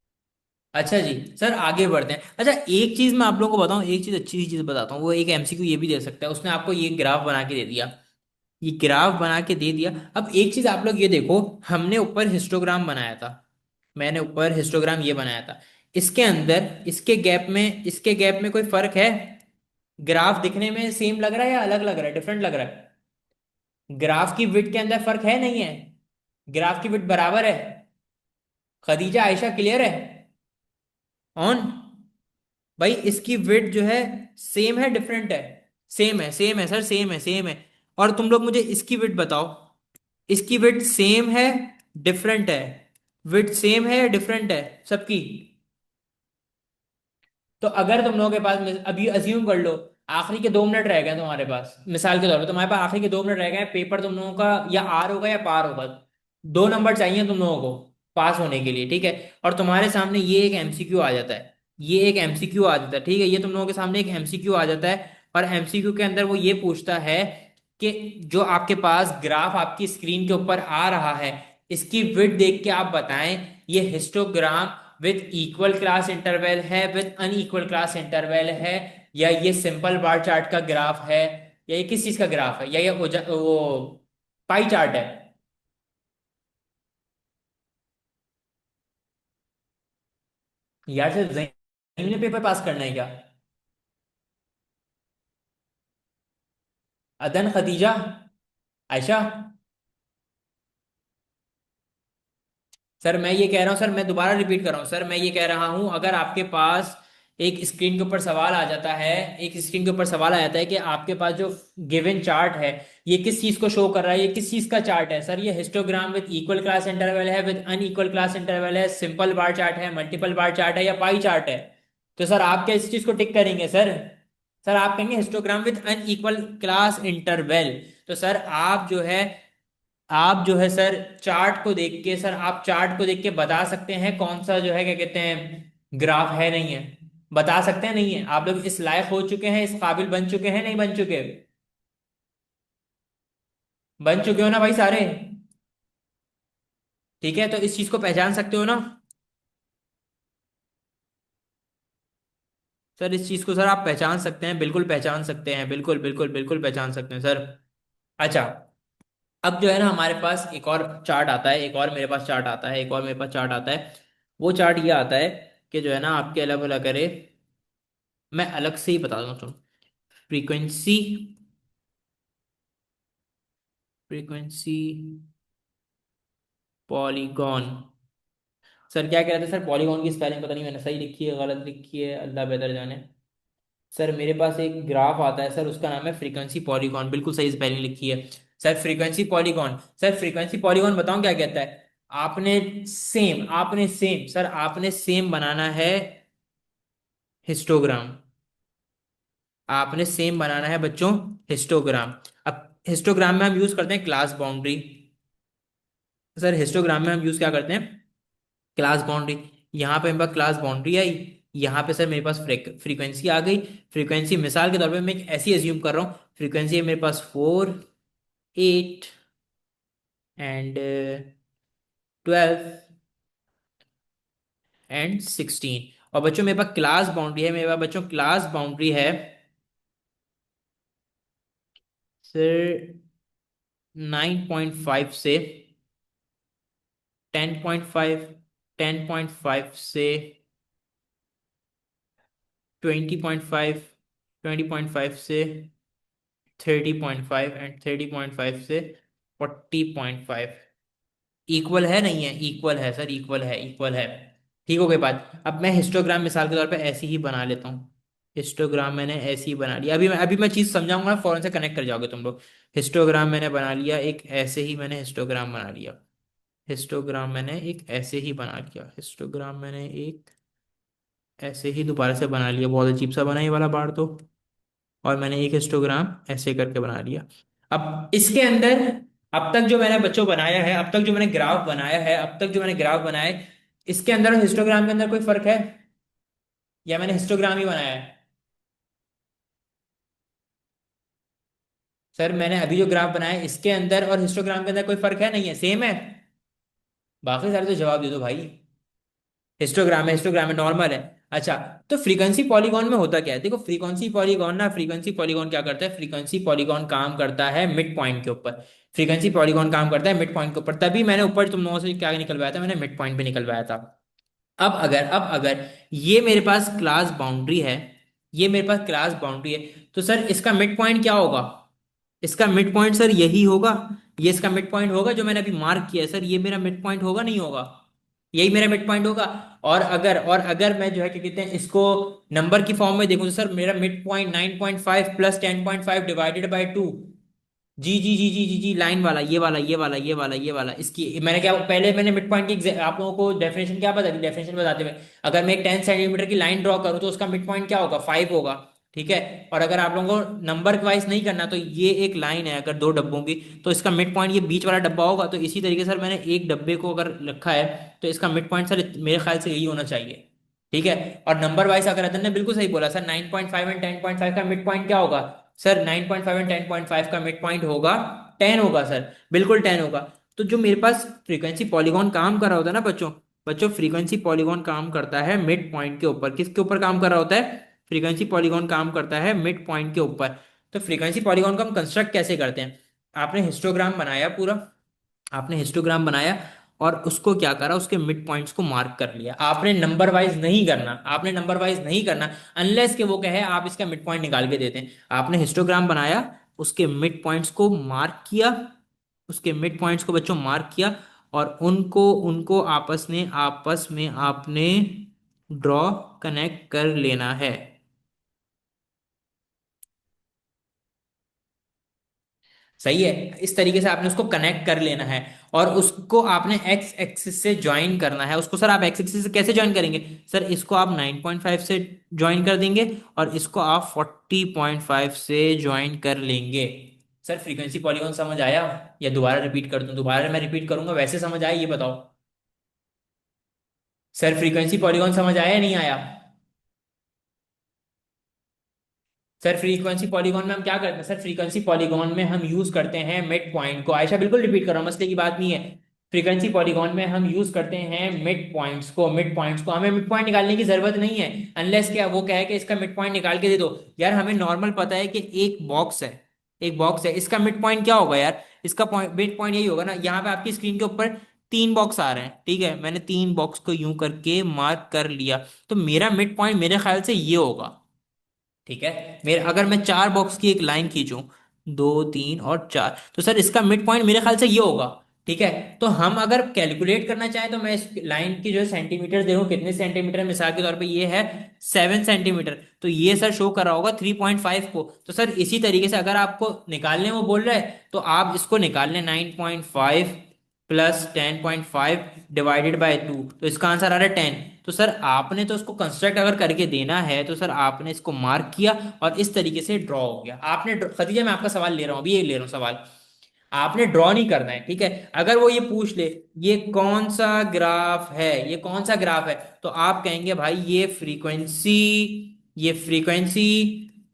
अच्छा जी सर, आगे बढ़ते हैं। अच्छा एक चीज मैं आप लोगों को बताऊं, एक चीज अच्छी सी चीज बताता हूँ, वो एक एमसीक्यू ये भी दे सकता है, उसने आपको ये ग्राफ बना के दे दिया, ये ग्राफ बना के दे दिया। अब एक चीज आप लोग ये देखो, हमने ऊपर हिस्टोग्राम बनाया था, मैंने ऊपर हिस्टोग्राम ये बनाया था, इसके अंदर इसके गैप में कोई फर्क है? ग्राफ दिखने में सेम लग रहा है या अलग लग रहा है, डिफरेंट लग रहा है? ग्राफ की विड्थ के अंदर फर्क है नहीं है? ग्राफ की विड्थ बराबर है? खदीजा आयशा क्लियर है? ऑन? भाई इसकी विड्थ जो है सेम है डिफरेंट है? सेम है सर, सेम है। और तुम लोग मुझे इसकी विड्थ बताओ, इसकी विड्थ सेम है डिफरेंट है? विड्थ सेम है या डिफरेंट है सबकी? तो अगर तुम लोगों के पास अभी अज्यूम कर लो, आखिरी के 2 मिनट रह गए तुम्हारे पास, मिसाल के तौर पे तुम्हारे पास आखिरी के 2 मिनट रह गए, पेपर तुम लोगों का या आर होगा या पार होगा, 2 नंबर चाहिए तुम लोगों को पास होने के लिए, ठीक है? और तुम्हारे सामने ये एक एमसीक्यू आ जाता है, ये एक एमसीक्यू आ जाता है, ठीक है, ये तुम लोगों के सामने एक एमसीक्यू आ जाता है। और एमसीक्यू के अंदर वो ये पूछता है कि जो आपके पास ग्राफ आपकी स्क्रीन के ऊपर आ रहा है, इसकी विड्थ देख के आप बताएं ये histogram with equal class interval है, विथ अनइक्वल क्लास इंटरवल है, या ये सिंपल बार चार्ट का ग्राफ है, या ये किस चीज का ग्राफ है, या ये वो पाई चार्ट है? यार से जहीन ने पेपर पास करना है क्या? अदन, खदीजा, आयशा। सर मैं ये कह रहा हूँ सर, मैं दोबारा रिपीट कर रहा हूँ सर, मैं ये कह रहा हूँ अगर आपके पास एक स्क्रीन के ऊपर सवाल आ जाता है, एक स्क्रीन के ऊपर सवाल आ जाता है कि आपके पास जो गिवन चार्ट है ये किस चीज को शो कर रहा है, ये किस चीज का चार्ट है, सर ये histogram with equal class interval है, विद अनइक्वल क्लास इंटरवल है, सिंपल बार चार्ट है, मल्टीपल बार चार्ट है, या पाई चार्ट है, तो सर आप क्या इस चीज को टिक करेंगे सर? सर आप कहेंगे histogram with unequal class interval. तो सर आप जो है सर चार्ट को देख के, सर आप चार्ट को देख के बता सकते हैं कौन सा जो है क्या कहते हैं ग्राफ है नहीं है। बता सकते हैं नहीं है? आप लोग इस लायक हो चुके हैं, इस काबिल बन चुके हैं नहीं बन चुके? बन चुके हो ना भाई सारे? ठीक है, तो इस चीज को पहचान सकते हो ना? सर इस चीज को सर आप पहचान सकते हैं, बिल्कुल पहचान सकते हैं, बिल्कुल बिल्कुल बिल्कुल पहचान सकते हैं सर। अच्छा, अब जो है ना हमारे पास एक और चार्ट आता है, एक और मेरे पास चार्ट आता है, एक और मेरे पास चार्ट आता है। वो चार्ट ये आता है कि जो है ना आपके अलग अलग करे, मैं अलग से ही बता दूंगा तुम। Frequency, frequency polygon. सर क्या कह रहे थे सर? पॉलीगॉन की स्पेलिंग पता नहीं मैंने सही लिखी है गलत लिखी है, अल्लाह बेहतर जाने। सर मेरे पास एक ग्राफ आता है सर, उसका नाम है फ्रीक्वेंसी पॉलीगॉन, बिल्कुल सही स्पेलिंग लिखी है। Sir frequency polygon, sir frequency polygon बताऊं क्या कहता है? आपने सेम सर आपने सेम बनाना है हिस्टोग्राम। आपने सेम बनाना है बच्चों हिस्टोग्राम। अब हिस्टोग्राम में हम यूज करते हैं क्लास बाउंड्री। सर हिस्टोग्राम में हम यूज क्या करते हैं? Class boundary. यहाँ पे मेरे पास क्लास बाउंड्री आई, यहाँ पे सर मेरे पास फ्रीक्वेंसी आ गई। फ्रीक्वेंसी मिसाल के तौर पे मैं एक ऐसी एज्यूम कर रहा हूँ, फ्रीक्वेंसी है मेरे पास 4, 8 एंड 12 एंड 16। और बच्चों मेरे पास क्लास बाउंड्री है, मेरे पास बच्चों क्लास बाउंड्री है सर 9.5 से 10.5, 10.5 से 20.5, 20.5 से 30.5 एंड 30.5 से 40.5। इक्वल है नहीं है? इक्वल है सर, इक्वल है, इक्वल है। ठीक हो गई बात। अब मैं हिस्टोग्राम मिसाल के तौर पे ऐसे ही बना लेता हूँ। हिस्टोग्राम मैंने ऐसे ही बना लिया, अभी मैं चीज समझाऊंगा, फौरन से कनेक्ट कर जाओगे तुम लोग। हिस्टोग्राम मैंने बना लिया एक ऐसे ही, मैंने हिस्टोग्राम बना लिया। हिस्टोग्राम मैंने एक ऐसे ही बना लिया, हिस्टोग्राम मैंने एक ऐसे ही दोबारा से बना लिया, बहुत अजीब सा बना ये वाला बार तो। और मैंने एक हिस्टोग्राम ऐसे करके बना लिया। अब इसके अंदर, अब तक जो मैंने बच्चों बनाया है, अब तक जो मैंने ग्राफ बनाया है, अब तक जो मैंने ग्राफ बनाया है, इसके अंदर और हिस्टोग्राम के अंदर कोई फर्क है? या मैंने हिस्टोग्राम ही बनाया है? सर मैंने अभी जो ग्राफ बनाया है इसके अंदर और हिस्टोग्राम के अंदर कोई फर्क है नहीं है? सेम है? बाकी सारे तो जवाब दे दो भाई। हिस्टोग्राम है, नॉर्मल है। अच्छा, तो फ्रीक्वेंसी पॉलीगॉन में होता क्या है? देखो फ्रीक्वेंसी पॉलीगॉन क्या करता है? फ्रीक्वेंसी पॉलीगॉन काम करता है मिड पॉइंट के ऊपर। फ्रीक्वेंसी पॉलीगॉन काम करता है मिड पॉइंट के ऊपर, तभी मैंने ऊपर तुम लोगों से क्या निकलवाया था, मैंने मिड पॉइंट पे निकलवाया था। अब अगर ये मेरे पास क्लास बाउंड्री है, ये मेरे पास क्लास बाउंड्री है, तो सर इसका मिड पॉइंट क्या होगा? इसका मिड पॉइंट सर यही होगा। ये इसका मिड पॉइंट होगा जो मैंने अभी मार्क किया है सर, ये मेरा मिड पॉइंट होगा नहीं होगा? यही मेरा मिड पॉइंट होगा। और अगर मैं जो है क्या कहते हैं इसको नंबर की फॉर्म में देखूं तो सर मेरा mid point 9.5 plus 10.5 divided by 2। जी जी जी जी जी जी, लाइन वाला, ये वाला इसकी मैंने क्या पहले मैंने मिड पॉइंट की आप लोगों को डेफिनेशन क्या बता दी? डेफिनेशन बताते हुए, अगर मैं एक 10 सेंटीमीटर की लाइन ड्रॉ करूँ तो उसका मिड पॉइंट क्या होगा? 5 होगा। ठीक है। और अगर आप लोगों को नंबर वाइज नहीं करना, तो ये एक लाइन है अगर दो डब्बों की, तो इसका मिड पॉइंट ये बीच वाला डब्बा होगा। तो इसी तरीके से सर मैंने एक डब्बे को अगर रखा है, तो इसका मिड पॉइंट सर मेरे ख्याल से यही होना चाहिए। ठीक है। और नंबर वाइज अगर अदन ने बिल्कुल सही बोला सर, 9.5 एंड 10.5 का मिड पॉइंट क्या होगा? सर 9.5 एंड 10.5 का मिड पॉइंट होगा 10 होगा सर, बिल्कुल 10 होगा। तो जो मेरे पास फ्रीक्वेंसी पॉलीगॉन काम कर रहा होता है ना बच्चों, बच्चों फ्रीक्वेंसी पॉलीगॉन काम करता है मिड पॉइंट के ऊपर। किसके ऊपर काम कर रहा होता है? फ्रीक्वेंसी पॉलीगॉन काम करता है मिड पॉइंट के ऊपर। तो फ्रीक्वेंसी पॉलीगॉन को हम कंस्ट्रक्ट कैसे करते हैं? आपने हिस्टोग्राम बनाया पूरा, आपने हिस्टोग्राम बनाया और उसको क्या करा, उसके मिड पॉइंट्स को मार्क कर लिया। आपने नंबर वाइज नहीं करना, आपने नंबर वाइज नहीं करना, अनलेस के वो कहे आप इसका मिड पॉइंट निकाल के देते हैं। आपने हिस्टोग्राम बनाया, उसके मिड पॉइंट्स को मार्क किया, उसके मिड पॉइंट्स को बच्चों मार्क किया, और उनको उनको आपस में आपने ड्रॉ कनेक्ट कर लेना है। सही है। इस तरीके से आपने उसको कनेक्ट कर लेना है और उसको आपने एक्स एक्सिस से ज्वाइन करना है उसको। सर आप एक्स एक्सिस से कैसे ज्वाइन करेंगे? सर इसको आप 9.5 से ज्वाइन कर देंगे और इसको आप 40.5 से ज्वाइन कर लेंगे। सर फ्रीक्वेंसी पॉलीगॉन समझ आया या दोबारा रिपीट कर दूं? दोबारा मैं रिपीट करूंगा वैसे समझ आया, ये बताओ। सर फ्रीक्वेंसी पॉलीगॉन समझ आया या नहीं आया? सर फ्रीक्वेंसी पॉलीगॉन में हम क्या करते हैं? सर फ्रीक्वेंसी पॉलीगॉन में हम यूज करते हैं मिड पॉइंट को। आयशा बिल्कुल रिपीट कर रहा हूं, मसले की बात नहीं है। फ्रीक्वेंसी पॉलीगॉन में हम यूज करते हैं मिड पॉइंट्स को। मिड पॉइंट्स को हमें मिड पॉइंट निकालने की जरूरत नहीं है, अनलेस क्या वो कहे कि इसका मिड पॉइंट निकाल के दे दो। यार हमें नॉर्मल पता है कि एक बॉक्स है, एक बॉक्स है, इसका मिड पॉइंट क्या होगा यार? इसका पॉइंट मिड पॉइंट यही होगा ना। यहाँ पे आपकी स्क्रीन के ऊपर तीन बॉक्स आ रहे हैं, ठीक है, मैंने तीन बॉक्स को यूं करके मार्क कर लिया, तो मेरा मिड पॉइंट मेरे ख्याल से ये होगा। ठीक है, मेरे अगर मैं चार बॉक्स की एक लाइन खींचूं, दो तीन और चार, तो सर इसका मिड पॉइंट मेरे ख्याल से ये होगा। ठीक है, तो हम अगर कैलकुलेट करना चाहें तो मैं इस लाइन की जो सेंटीमीटर दे रहा हूँ, कितने सेंटीमीटर, मिसाल के तौर पे ये है 7 सेंटीमीटर, तो ये सर शो कर रहा होगा 3.5 को। तो सर इसी तरीके से अगर आपको निकालने वो बोल रहा है तो आप इसको निकाल लें, 9.5 प्लस 10.5 डिवाइडेड बाय 2, तो इसका आंसर आ रहा है 10। तो सर आपने तो उसको कंस्ट्रक्ट अगर करके देना है तो सर आपने इसको मार्क किया और इस तरीके से ड्रॉ हो गया आपने। खदीजा मैं आपका सवाल ले रहा हूँ, अभी ये ले रहा हूँ सवाल, आपने ड्रॉ नहीं करना है, ठीक है। अगर वो ये पूछ ले ये कौन सा ग्राफ है, ये कौन सा ग्राफ है, तो आप कहेंगे भाई ये फ्रीक्वेंसी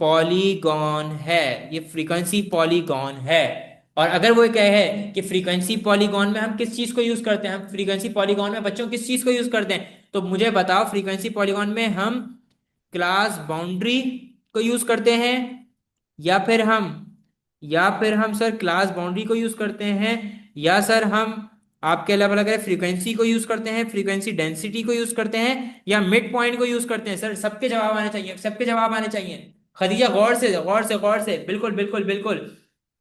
पॉलीगॉन है, ये फ्रीक्वेंसी पॉलीगॉन है। और अगर वो कहे कि फ्रीक्वेंसी पॉलीगॉन में हम किस चीज को यूज करते हैं, हम फ्रीक्वेंसी पॉलीगॉन में बच्चों किस चीज को यूज करते हैं, तो मुझे बताओ फ्रीक्वेंसी पॉलीगॉन में हम क्लास बाउंड्री को यूज करते हैं या फिर हम सर क्लास बाउंड्री को यूज करते हैं, या सर हम आपके अलग अलग है फ्रीक्वेंसी को यूज करते हैं, फ्रीक्वेंसी डेंसिटी को यूज करते हैं, या मिड पॉइंट को यूज करते हैं? सर सबके जवाब आने चाहिए, सबके जवाब आने चाहिए। खदीजा गौर से गौर से गौर से, बिल्कुल बिल्कुल बिल्कुल।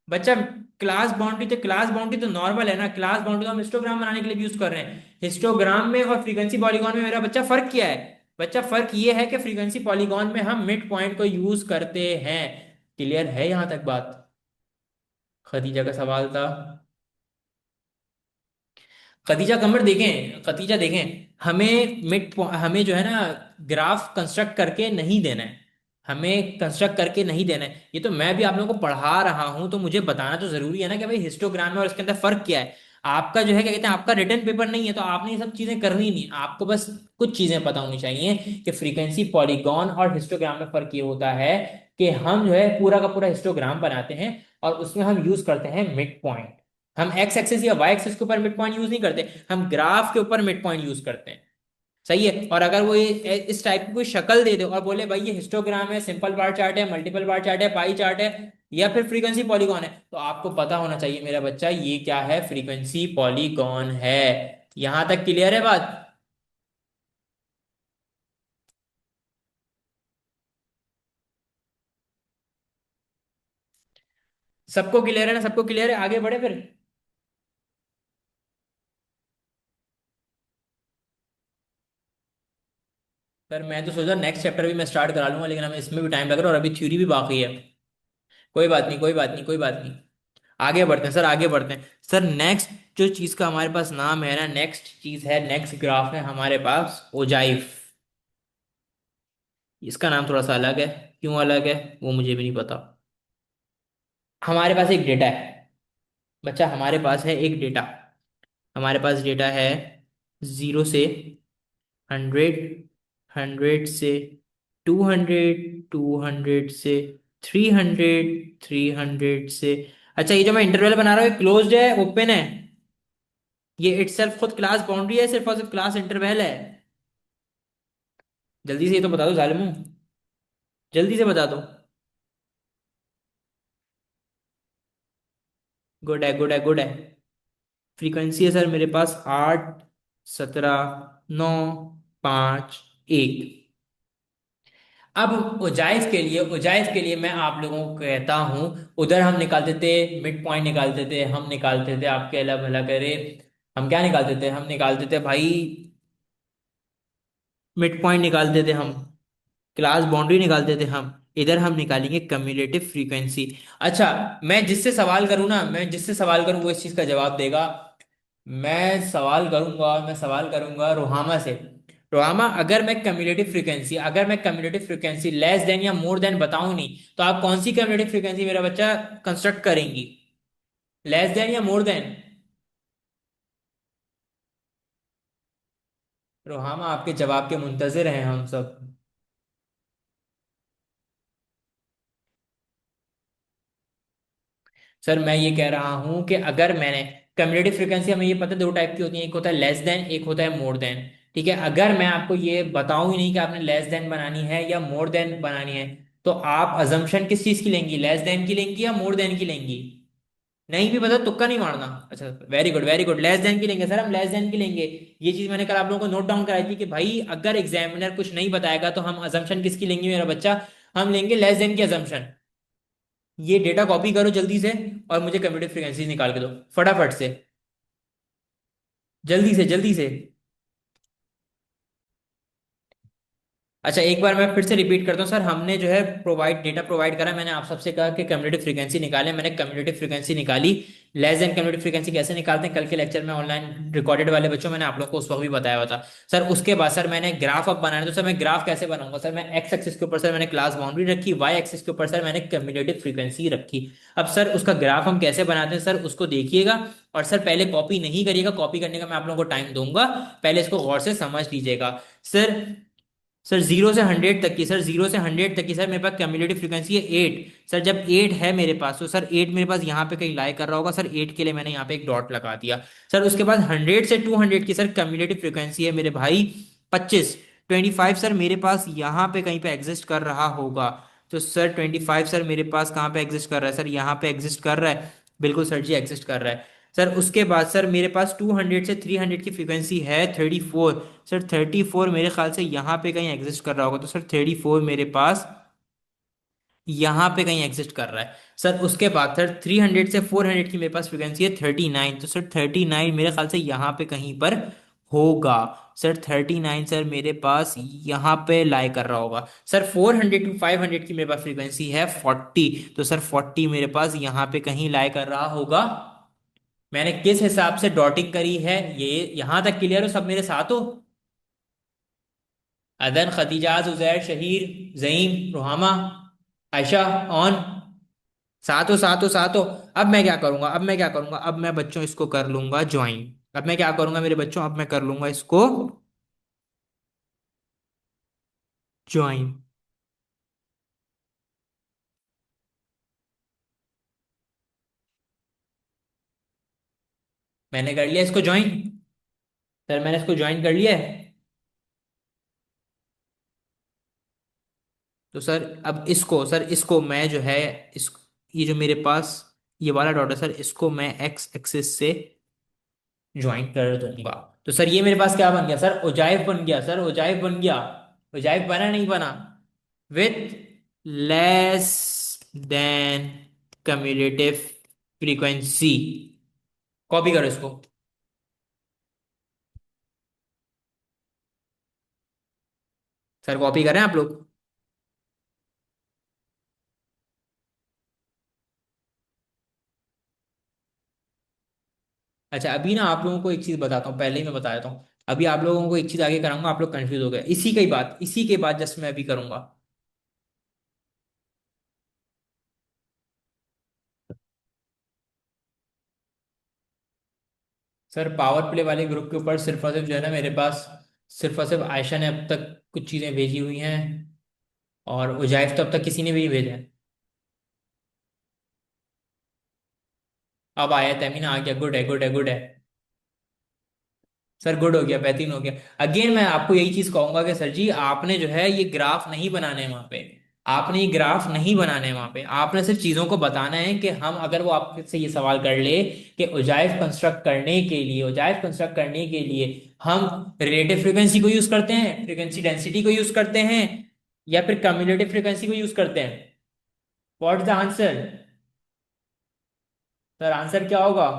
बच्चा क्लास बाउंड्री तो नॉर्मल है ना, क्लास बाउंड्री तो हम हिस्टोग्राम बनाने के लिए भी यूज कर रहे हैं। हिस्टोग्राम में और फ्रीक्वेंसी पॉलीगॉन में मेरा बच्चा फर्क क्या है? बच्चा फर्क ये है कि फ्रीक्वेंसी पॉलीगॉन में हम मिड पॉइंट को यूज करते हैं। क्लियर है यहां तक बात? खदीजा का सवाल था। खदीजा कमर देखें, खदीजा देखें, हमें जो है ना ग्राफ कंस्ट्रक्ट करके नहीं देना है, हमें कंस्ट्रक्ट करके नहीं देना है। ये तो मैं भी आप लोगों को पढ़ा रहा हूं तो मुझे बताना तो जरूरी है ना कि भाई हिस्टोग्राम में और इसके अंदर फर्क क्या है। आपका जो है क्या कहते हैं, आपका रिटर्न पेपर नहीं है तो आपने ये सब चीजें करनी नहीं, आपको बस कुछ चीजें पता होनी चाहिए कि फ्रीक्वेंसी पॉलीगॉन और हिस्टोग्राम में फर्क ये होता है कि हम जो है पूरा का पूरा हिस्टोग्राम बनाते हैं और उसमें हम यूज करते हैं मिड पॉइंट। हम एक्स एक्सिस या वाई एक्सिस के ऊपर मिड पॉइंट यूज नहीं करते, हम ग्राफ के ऊपर मिड पॉइंट यूज करते हैं। सही है। और अगर वो इस टाइप की कोई शक्ल दे दे और बोले भाई ये हिस्टोग्राम है, सिंपल बार चार्ट है, मल्टीपल बार चार्ट है, पाई चार्ट है, या फिर फ्रीक्वेंसी पॉलीगॉन है, तो आपको पता होना चाहिए मेरा बच्चा ये क्या है, फ्रीक्वेंसी पॉलीगॉन है। यहां तक क्लियर है बात? सबको क्लियर है ना, सबको क्लियर है, आगे बढ़े फिर। सर मैं तो सोचा नेक्स्ट चैप्टर भी मैं स्टार्ट करा लूंगा, लेकिन हमें इसमें भी टाइम लग रहा है और अभी थ्योरी भी बाकी है। कोई बात नहीं, कोई बात नहीं, कोई बात नहीं। आगे बढ़ते हैं सर, आगे बढ़ते हैं सर। नेक्स्ट जो चीज का हमारे पास नाम है ना, नेक्स्ट चीज है, नेक्स्ट ग्राफ है हमारे पास ओजाइफ। इसका नाम थोड़ा सा अलग है, क्यों अलग है वो मुझे भी नहीं पता। हमारे पास एक डेटा है बच्चा, हमारे पास है एक डेटा, हमारे पास डेटा है 0 से 100, 100 से 200, 200 से 300, 300 से, अच्छा ये जो मैं इंटरवल बना रहा हूँ क्लोज्ड है ओपन है? ये इटसेल्फ खुद क्लास बाउंड्री है, सिर्फ और सिर्फ क्लास इंटरवल है? जल्दी से ये तो बता दो जालिमू, जल्दी से बता दो। गुड है, गुड है, गुड है। फ्रीक्वेंसी है सर मेरे पास 8, 17, 9, 5, 1। अब उजाइफ के लिए मैं आप लोगों को कहता हूं, उधर हम निकालते थे मिड पॉइंट, निकालते थे हम, निकालते थे आपके अल्लाह भला करे, हम क्या निकालते थे, हम निकालते थे भाई मिड पॉइंट निकालते थे हम। क्लास बाउंड्री निकालते थे हम, इधर हम निकालेंगे कम्युलेटिव फ्रीक्वेंसी। अच्छा, मैं जिससे सवाल करूं वो इस चीज का जवाब देगा। मैं सवाल करूंगा रोहामा से। रोहामा, अगर मैं कम्युलेटिव फ्रीक्वेंसी लेस देन या मोर देन बताऊं नहीं, तो आप कौन सी कम्युलेटिव फ्रीक्वेंसी मेरा बच्चा कंस्ट्रक्ट करेंगी? लेस देन या मोर देन? रोहामा, आपके जवाब के मुंतजिर हैं हम सब। सर मैं ये कह रहा हूं कि अगर मैंने कम्युलेटिव फ्रीक्वेंसी, हमें ये पता है दो टाइप की होती है, एक होता है लेस देन, एक होता है मोर देन। ठीक है, अगर मैं आपको ये बताऊं ही नहीं कि आपने लेस देन बनानी है या मोर देन बनानी है, तो आप अजम्पशन किस चीज की लेंगी? लेस देन की लेंगी या मोर देन की लेंगी? नहीं भी पता, तुक्का नहीं मारना। अच्छा, very good very good, less than की लेंगे सर, हम लेस देन की लेंगे। ये चीज मैंने कल आप लोगों को नोट डाउन कराई थी कि भाई अगर एग्जामिनर कुछ नहीं बताएगा तो हम अजम्पशन किसकी लेंगे मेरा बच्चा? हम लेंगे लेस देन की अजम्पशन। ये डेटा कॉपी करो जल्दी से, और मुझे कंप्यूटर फ्रीक्वेंसी निकाल के दो फटाफट से। जल्दी से जल्दी से। अच्छा, एक बार मैं फिर से रिपीट करता हूँ सर, हमने जो है प्रोवाइड डेटा प्रोवाइड करा, मैंने आप सबसे कहा कि कम्युलेटिव फ्रीक्वेंसी निकालें, मैंने कम्युलेटिव फ्रीक्वेंसी निकाली। लेस देन कम्युलेटिव फ्रीक्वेंसी कैसे निकालते हैं, कल के लेक्चर में ऑनलाइन रिकॉर्डेड वाले बच्चों मैंने आप लोगों को उस वक्त भी बताया हुआ था। सर उसके बाद सर मैंने ग्राफ अब बनाया, तो सर मैं ग्राफ कैसे बनाऊंगा? सर मैं एक्स एक्सिस के ऊपर सर मैंने क्लास बाउंड्री रखी, वाई एक्सिस के ऊपर सर मैंने कम्युलेटिव फ्रीक्वेंसी रखी। अब सर उसका ग्राफ हम कैसे बनाते हैं सर, उसको देखिएगा। और सर पहले कॉपी नहीं करिएगा, कॉपी करने का मैं आप लोगों को टाइम दूंगा, पहले इसको गौर से समझ लीजिएगा। सर सर जीरो से हंड्रेड तक की सर मेरे पास कम्युलेटिव फ्रीक्वेंसी है 8। सर जब 8 है मेरे पास, तो सर 8 मेरे पास यहाँ पे कहीं लाई कर रहा होगा, सर 8 के लिए मैंने यहाँ पे एक डॉट लगा दिया। सर उसके बाद 100 से 200 की सर कम्युलेटिव फ्रीक्वेंसी है मेरे भाई 25। 25 सर मेरे पास यहाँ पे कहीं पे एग्जिस्ट कर रहा होगा। तो सर 25 सर मेरे पास कहाँ पे एग्जिस्ट कर रहा है? सर यहाँ पे एग्जिस्ट कर रहा है, बिल्कुल सर जी एग्जिस्ट कर रहा है। सर उसके बाद सर मेरे पास 200 से 300 की फ्रीक्वेंसी है 34। सर 34 मेरे ख्याल से यहाँ पे कहीं एग्जिस्ट कर रहा होगा, तो सर 34 मेरे पास यहाँ पे कहीं एग्जिस्ट कर रहा है। सर उसके बाद सर 300 से 400 की मेरे पास फ्रीक्वेंसी है 39, तो सर 39 मेरे ख्याल से यहाँ पे कहीं पर होगा। सर 39 सर मेरे पास यहाँ पे लाई कर रहा होगा। सर 400 टू 500 की मेरे पास फ्रीक्वेंसी है 40, तो सर 40 मेरे पास यहाँ पे कहीं लाई कर रहा होगा। मैंने किस हिसाब से डॉटिंग करी है, ये यहां तक क्लियर हो? सब मेरे साथ हो? अदन, खतीजाज, उजैर, शहीर, जईम, रुहामा, आयशा, ऑन। साथ हो। अब मैं बच्चों इसको कर लूंगा ज्वाइन। अब मैं क्या करूंगा मेरे बच्चों, अब मैं कर लूंगा इसको ज्वाइन। मैंने कर लिया इसको ज्वाइन। सर मैंने इसको ज्वाइन कर लिया है। तो सर अब इसको मैं जो है, इस ये जो मेरे पास ये वाला डॉट है सर, इसको मैं एक्स एक्सिस से ज्वाइन कर दूंगा। तो सर ये मेरे पास क्या बन गया सर? ओजाइव बन गया सर, ओजाइव बन गया। ओजाइव बना नहीं बना? With less than cumulative frequency. Copy करो इसको। सर कॉपी करें आप लोग? अच्छा, अभी ना आप लोगों को एक चीज बताता हूँ, पहले ही मैं बता देता हूँ। अभी आप लोगों को एक चीज आगे कराऊंगा, आप लोग कंफ्यूज हो गए, इसी के बाद जस्ट मैं अभी करूंगा। सर पावर प्ले वाले ग्रुप के ऊपर सिर्फ और सिर्फ जो है ना मेरे पास, सिर्फ और सिर्फ आयशा ने अब तक कुछ चीजें भेजी हुई हैं, और उजाइफ तो अब तक किसी ने भी नहीं भेजा है। अब आया तमीना आ गया, गुड है गुड है गुड है। सर गुड हो गया, बेहतरीन हो गया। अगेन मैं आपको यही चीज कहूंगा कि सर जी आपने जो है ये ग्राफ नहीं बनाने हैं वहां पे। आपने ये ग्राफ नहीं बनाने हैं वहां पे, आपने सिर्फ चीजों को बताना है कि हम, अगर वो आपसे ये सवाल कर ले कि उजाइफ कंस्ट्रक्ट करने के लिए हम रिलेटिव फ्रीक्वेंसी को यूज करते हैं, फ्रीक्वेंसी डेंसिटी को यूज करते हैं, या फिर कम्युलेटिव फ्रीक्वेंसी को यूज करते हैं? What is the answer? Sir answer क्या होगा?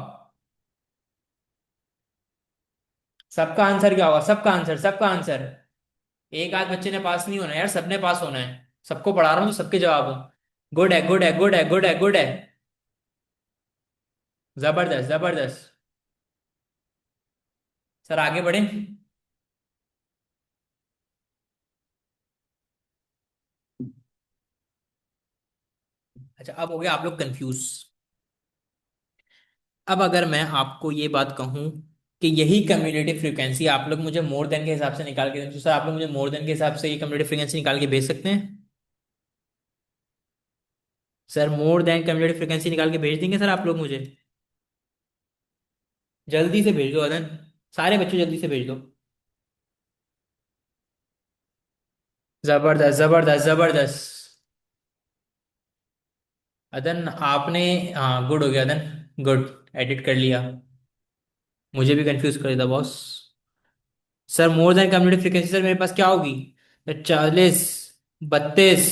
सबका आंसर क्या होगा? सबका आंसर, सबका आंसर। एक आध बच्चे ने पास नहीं होना यार, सबने पास होना है। सबको पढ़ा रहा हूँ तो सबके जवाब हो। गुड है, गुड है, गुड है, गुड है, गुड है। जबरदस्त, जबरदस्त। सर आगे बढ़े। अच्छा, अब हो गया आप लोग कंफ्यूज। अब अगर मैं आपको ये बात कहूं कि यही कम्युनिटी फ्रीक्वेंसी आप लोग मुझे मोर देन के हिसाब से निकाल के दें, तो सर आप लोग मुझे मोर देन के हिसाब से ये कम्युनिटी फ्रीक्वेंसी निकाल के भेज सकते हैं? Sir more than community frequency निकाल के भेज देंगे सर आप लोग मुझे? जल्दी से भेज दो अदन। सारे बच्चों जल्दी से भेज दो। जबरदस्त, जबरदस्त, जबरदस्त। अदन आपने, हाँ गुड हो गया अदन। गुड। एडिट कर लिया। मुझे भी कंफ्यूज कर दिया boss. Sir more than community frequency sir मेरे पास क्या होगी? 40, 32,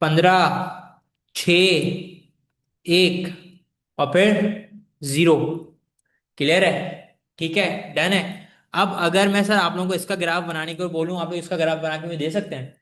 15, 6, एक, और फिर जीरो। क्लियर है? ठीक है। डन है। अब अगर मैं सर आप लोगों को इसका ग्राफ बनाने को बोलूं, आप लोग इसका ग्राफ बना के मुझे दे सकते हैं?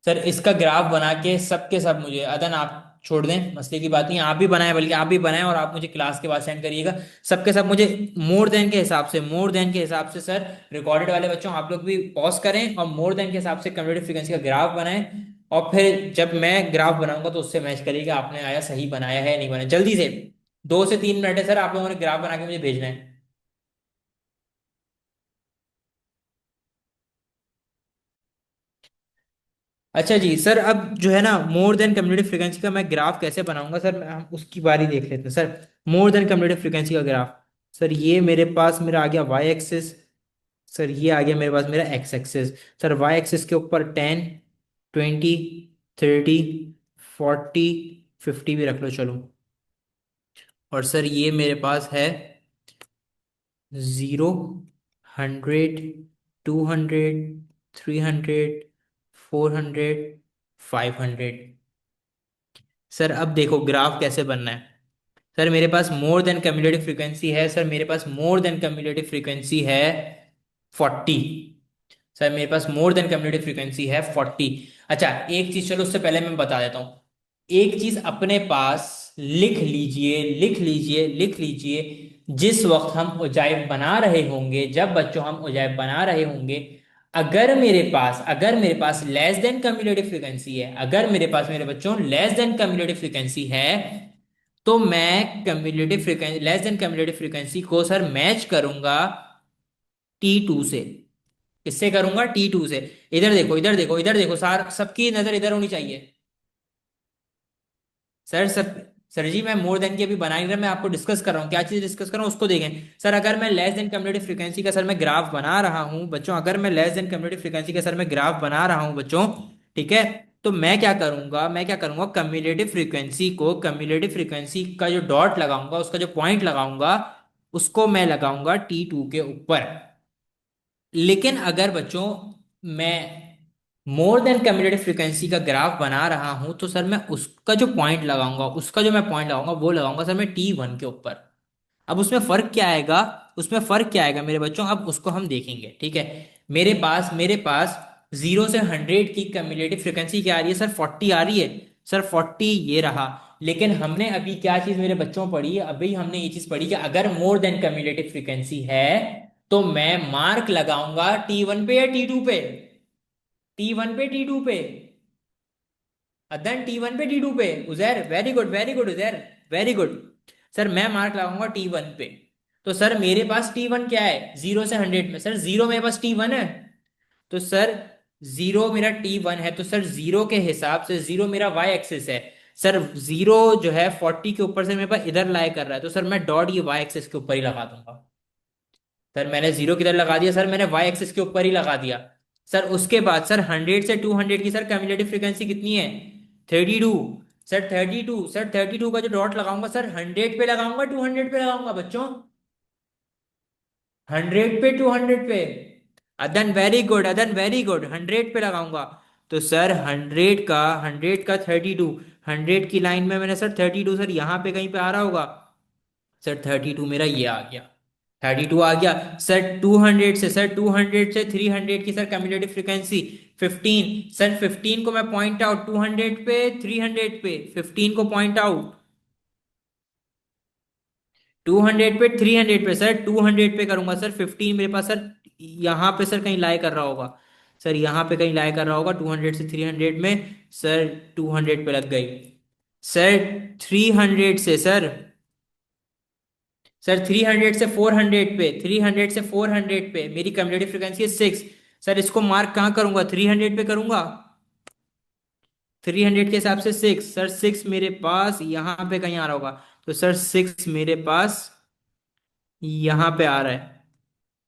सर इसका ग्राफ बना के सबके सब मुझे, अदन आप छोड़ दें, मसले की बात नहीं, आप भी बनाएं, बल्कि आप भी बनाएं और आप मुझे क्लास के बाद सेंड करिएगा। सबके सब मुझे मोर देन के हिसाब से, मोर देन के हिसाब से सर, रिकॉर्डेड वाले बच्चों आप लोग भी पॉज करें और मोर देन के हिसाब से कम्युनिटी फ्रीक्वेंसी का ग्राफ बनाएं। और फिर जब मैं ग्राफ बनाऊंगा तो उससे मैच करिएगा आपने आया सही बनाया है या नहीं बनाया, जल्दी से। 2 से 3 मिनट है सर, आप लोगों ने ग्राफ बना के मुझे भेजना है। अच्छा जी सर, अब जो है ना मोर देन कम्युनिटी फ्रीक्वेंसी का मैं ग्राफ कैसे बनाऊंगा सर, हम उसकी बारी देख लेते हैं sir. More than community frequency का ग्राफ। सर ये मेरे पास मेरा आ गया वाई एक्सिस। सर ये आ गया मेरे पास मेरा X axis. Sir Y axis के ऊपर 10, 20, 30, 40, 50 भी रख लो चलो। और सर ये मेरे पास है 0, 100, 200, 300, 400, 500। सर अब देखो ग्राफ कैसे बनना है। सर मेरे पास मोर देन कम्युलेटिव फ्रीक्वेंसी है, सर मेरे पास मोर देन कम्युलेटिव फ्रीक्वेंसी है 40। सर मेरे पास मोर देन कम्युलेटिव फ्रीक्वेंसी है 40। अच्छा एक चीज, चलो उससे पहले मैं बता देता हूँ। एक चीज अपने पास लिख लीजिए, लिख लीजिए, लिख लीजिए। जिस वक्त हम उजाइब बना रहे होंगे, जब बच्चों हम उजाइब बना रहे होंगे, अगर मेरे पास लेस देन कम्युलेटिव फ्रीक्वेंसी है, अगर मेरे पास मेरे बच्चों लेस देन कम्युलेटिव फ्रीक्वेंसी है, तो मैं cumulative frequency, less than cumulative frequency को सर मैच करूंगा T2 से। किससे करूंगा? T2 से। इधर देखो, इधर देखो, इधर देखो, सार सबकी नजर इधर होनी चाहिए। सर सब, सर जी मैं मोर देन की अभी बना ही रहा, मैं आपको डिस्कस कर रहा हूँ, क्या चीज डिस्कस कर रहा हूँ उसको देखें। सर अगर मैं लेस देन कम्युनिटी फ्रीक्वेंसी का सर मैं ग्राफ बना रहा हूँ बच्चों, अगर मैं लेस देन कम्युनिटी फ्रीक्वेंसी का सर मैं ग्राफ बना रहा हूँ बच्चों, ठीक है, तो मैं क्या करूंगा कम्युलेटिव फ्रीक्वेंसी को, कम्युलेटिव फ्रीक्वेंसी का जो डॉट लगाऊंगा, उसका जो पॉइंट लगाऊंगा, उसको मैं लगाऊंगा T2 के ऊपर। लेकिन अगर बच्चों मैं मोर देन कम्युलेटिव फ्रीक्वेंसी का ग्राफ बना रहा हूं, तो सर मैं उसका जो पॉइंट लगाऊंगा, उसका जो मैं पॉइंट लगाऊंगा वो लगाऊंगा सर मैं T1 के ऊपर। अब उसमें फर्क क्या आएगा? उसमें फर्क क्या आएगा मेरे बच्चों, अब उसको हम देखेंगे, ठीक है। मेरे पास 0 से 100 की कम्युलेटिव फ्रीक्वेंसी क्या आ रही है सर? 40 आ रही है। सर 40 ये रहा। लेकिन हमने अभी क्या चीज मेरे बच्चों पढ़ी है, अभी हमने ये चीज पढ़ी कि अगर मोर देन कम्युलेटिव फ्रीक्वेंसी है, तो मैं मार्क लगाऊंगा T1 पे या T2 पे? T1 पे, T2 पे? अदन T1 पे, T2 पे? Uzair very good, very good Uzair, very good. Sir मैं मार्क लगाऊंगा T1 पे। तो सर मेरे पास T1 क्या है 0 से 100 में? सर जीरो मेरे पास T1 है। तो सर जीरो मेरा T1 है, तो सर जीरो के हिसाब से जीरो मेरा वाई एक्सिस है। सर जीरो जो है 40 के ऊपर से मेरे पास इधर लाई कर रहा है, तो सर मैं डॉट ये वाई एक्सिस के ऊपर ही लगा दूंगा। सर मैंने जीरो किधर लगा दिया? सर मैंने वाई एक्सिस के ऊपर ही लगा दिया। सर उसके बाद सर 100 से 200 की सर कम्युलेटिव फ्रीक्वेंसी कितनी है? 32। सर 32, सर 32 का जो डॉट लगाऊंगा सर 100 पे लगाऊंगा, 200 पे लगाऊंगा बच्चों? 100 पे, 200 पे? अदन very good, Adan very good, 100 पे लगाऊंगा। तो सर 100 का 32, 100 की लाइन में मैंने सर 32 सर यहाँ पे कहीं पे आ रहा होगा। सर 32 मेरा ये आ गया। 32 आ गया सर। 200 से सर, 200 से 300 की सर कम्युलेटिव फ्रीक्वेंसी 15। सर 15 को मैं पॉइंट आउट 200 पे, 300 पे, 15 को पॉइंट आउट 200 पे, 300 पे। सर 200 पे करूंगा सर, 15 मेरे पास सर यहाँ पे सर कहीं लाई कर रहा होगा। सर यहाँ पे कहीं लाई कर रहा होगा 200 से 300 में। सर 200 पे लग गई। सर 300 से सर 300 से 400 पे, 300 से 400 पे मेरी कम्युलेटिव फ्रिक्वेंसी है 6। सर इसको मार्क कहाँ करूंगा, 300 पे करूंगा। 300 के हिसाब से 6, सर 6 मेरे पास यहाँ पे कहीं आ रहा होगा। तो सर 6 मेरे पास यहाँ पे आ रहा है।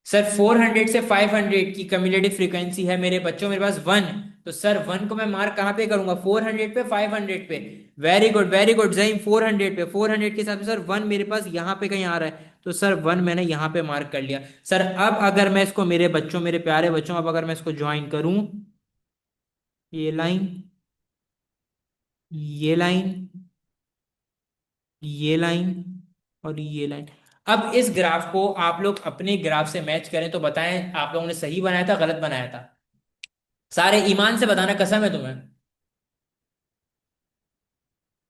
सर 400 से 500 की कम्युलेटिव फ्रीक्वेंसी है मेरे बच्चों मेरे पास 1। तो सर 1 को मैं मार्क कहाँ पे करूंगा, 400 पे, 500 पे। वेरी गुड जहीम, 400 पे, 400 के हिसाब से सर 1 मेरे पास यहाँ पे कहीं आ रहा है। तो सर 1 मैंने यहाँ पे मार्क कर लिया। सर अब अगर मैं इसको मेरे बच्चों, मेरे प्यारे बच्चों, अब अगर मैं इसको ज्वाइन करूं, ये लाइन, ये लाइन, ये लाइन और ये लाइन। अब इस ग्राफ को आप लोग अपने ग्राफ से मैच करें तो बताएं आप लोगों ने सही बनाया था, गलत बनाया था। सारे ईमान से बताना, कसम है तुम्हें,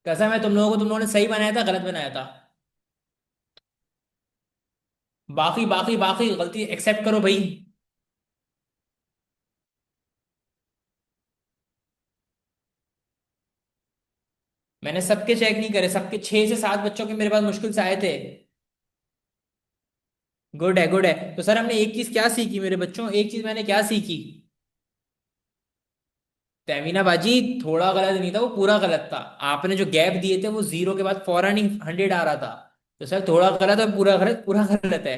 कसम है तुम लोगों को, तुम लोगों ने सही बनाया था, गलत बनाया था। बाकी बाकी बाकी गलती एक्सेप्ट करो भाई। मैंने सबके चेक नहीं करे, सबके 6 से 7 बच्चों के मेरे पास मुश्किल से आए थे। गुड है, गुड है। तो सर हमने एक चीज क्या सीखी मेरे बच्चों, एक चीज मैंने क्या सीखी। तहमीना बाजी, थोड़ा गलत नहीं था, वो पूरा गलत था। आपने जो गैप दिए थे वो 0 के बाद फौरन ही 100 आ रहा था। तो सर थोड़ा गलत है, पूरा गलत, पूरा गलत है।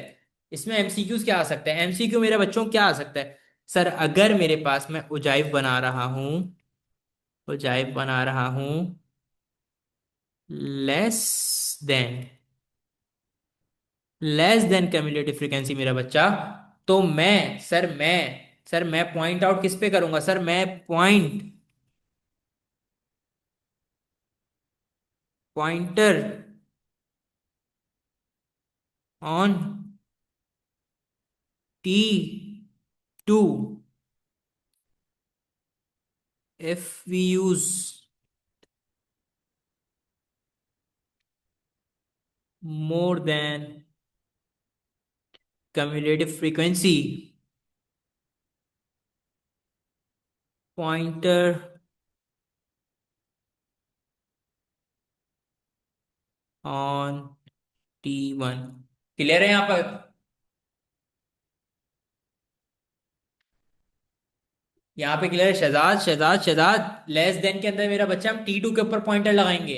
इसमें एमसीक्यूज क्या आ सकता है, एमसीक्यू मेरे बच्चों क्या आ सकता है। सर अगर मेरे पास, मैं उजाइव बना रहा हूं, उजाइव बना रहा हूं less than, less than cumulative frequency मेरा बच्चा, तो मैं पॉइंट आउट किस पे करूंगा, सर मैं pointer on T2 if we use more than cumulative frequency, pointer on T1। Clear है यहाँ पर, यहाँ पे क्लियर है। शहजाद शहजाद शहजाद, लेस देन के अंदर मेरा बच्चा हम T2 के ऊपर पॉइंटर लगाएंगे।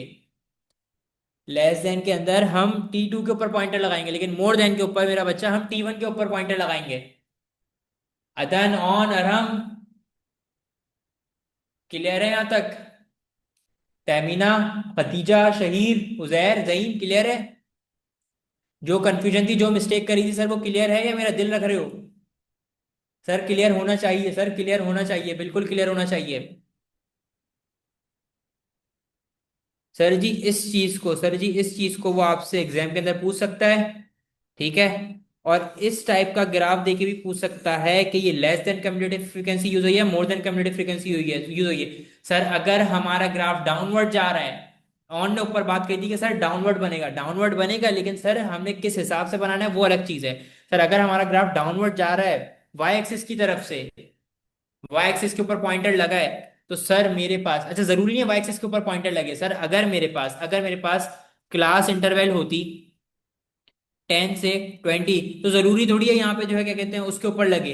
लेस देन के अंदर हम T2 के ऊपर पॉइंटर लगाएंगे, लेकिन मोर देन के ऊपर मेरा बच्चा हम T1 के ऊपर पॉइंटर लगाएंगे। अदन ऑन अरहम, क्लियर है यहाँ तक। तहमीना, खतीजा, शहीर, उजैर, जहीन, क्लियर है। जो कंफ्यूजन थी, जो मिस्टेक करी थी सर, वो क्लियर है या मेरा दिल रख रहे हो। सर क्लियर होना चाहिए, सर क्लियर होना चाहिए, बिल्कुल क्लियर होना चाहिए। सर जी इस चीज को, सर जी इस चीज को वो आपसे एग्जाम के अंदर पूछ सकता है, ठीक है। और इस टाइप का ग्राफ देके भी पूछ सकता है कि ये less than cumulative frequency use हुई है, more than cumulative frequency use हुई है। सर अगर हमारा ग्राफ डाउनवर्ड जा रहा है, ऑन ने ऊपर बात कही थी कि सर डाउनवर्ड बनेगा, डाउनवर्ड बनेगा, लेकिन सर हमने किस हिसाब से बनाना है वो अलग चीज है। सर अगर हमारा ग्राफ डाउनवर्ड जा रहा है वाई एक्सिस की तरफ से, वाई एक्सिस के ऊपर पॉइंटर लगा है, तो सर मेरे पास, अच्छा जरूरी नहीं है वाई एक्सिस के ऊपर पॉइंटर लगे सर, अगर मेरे पास क्लास इंटरवल होती 10 से 20, तो जरूरी थोड़ी है यहाँ पे जो है क्या कहते हैं उसके ऊपर लगे।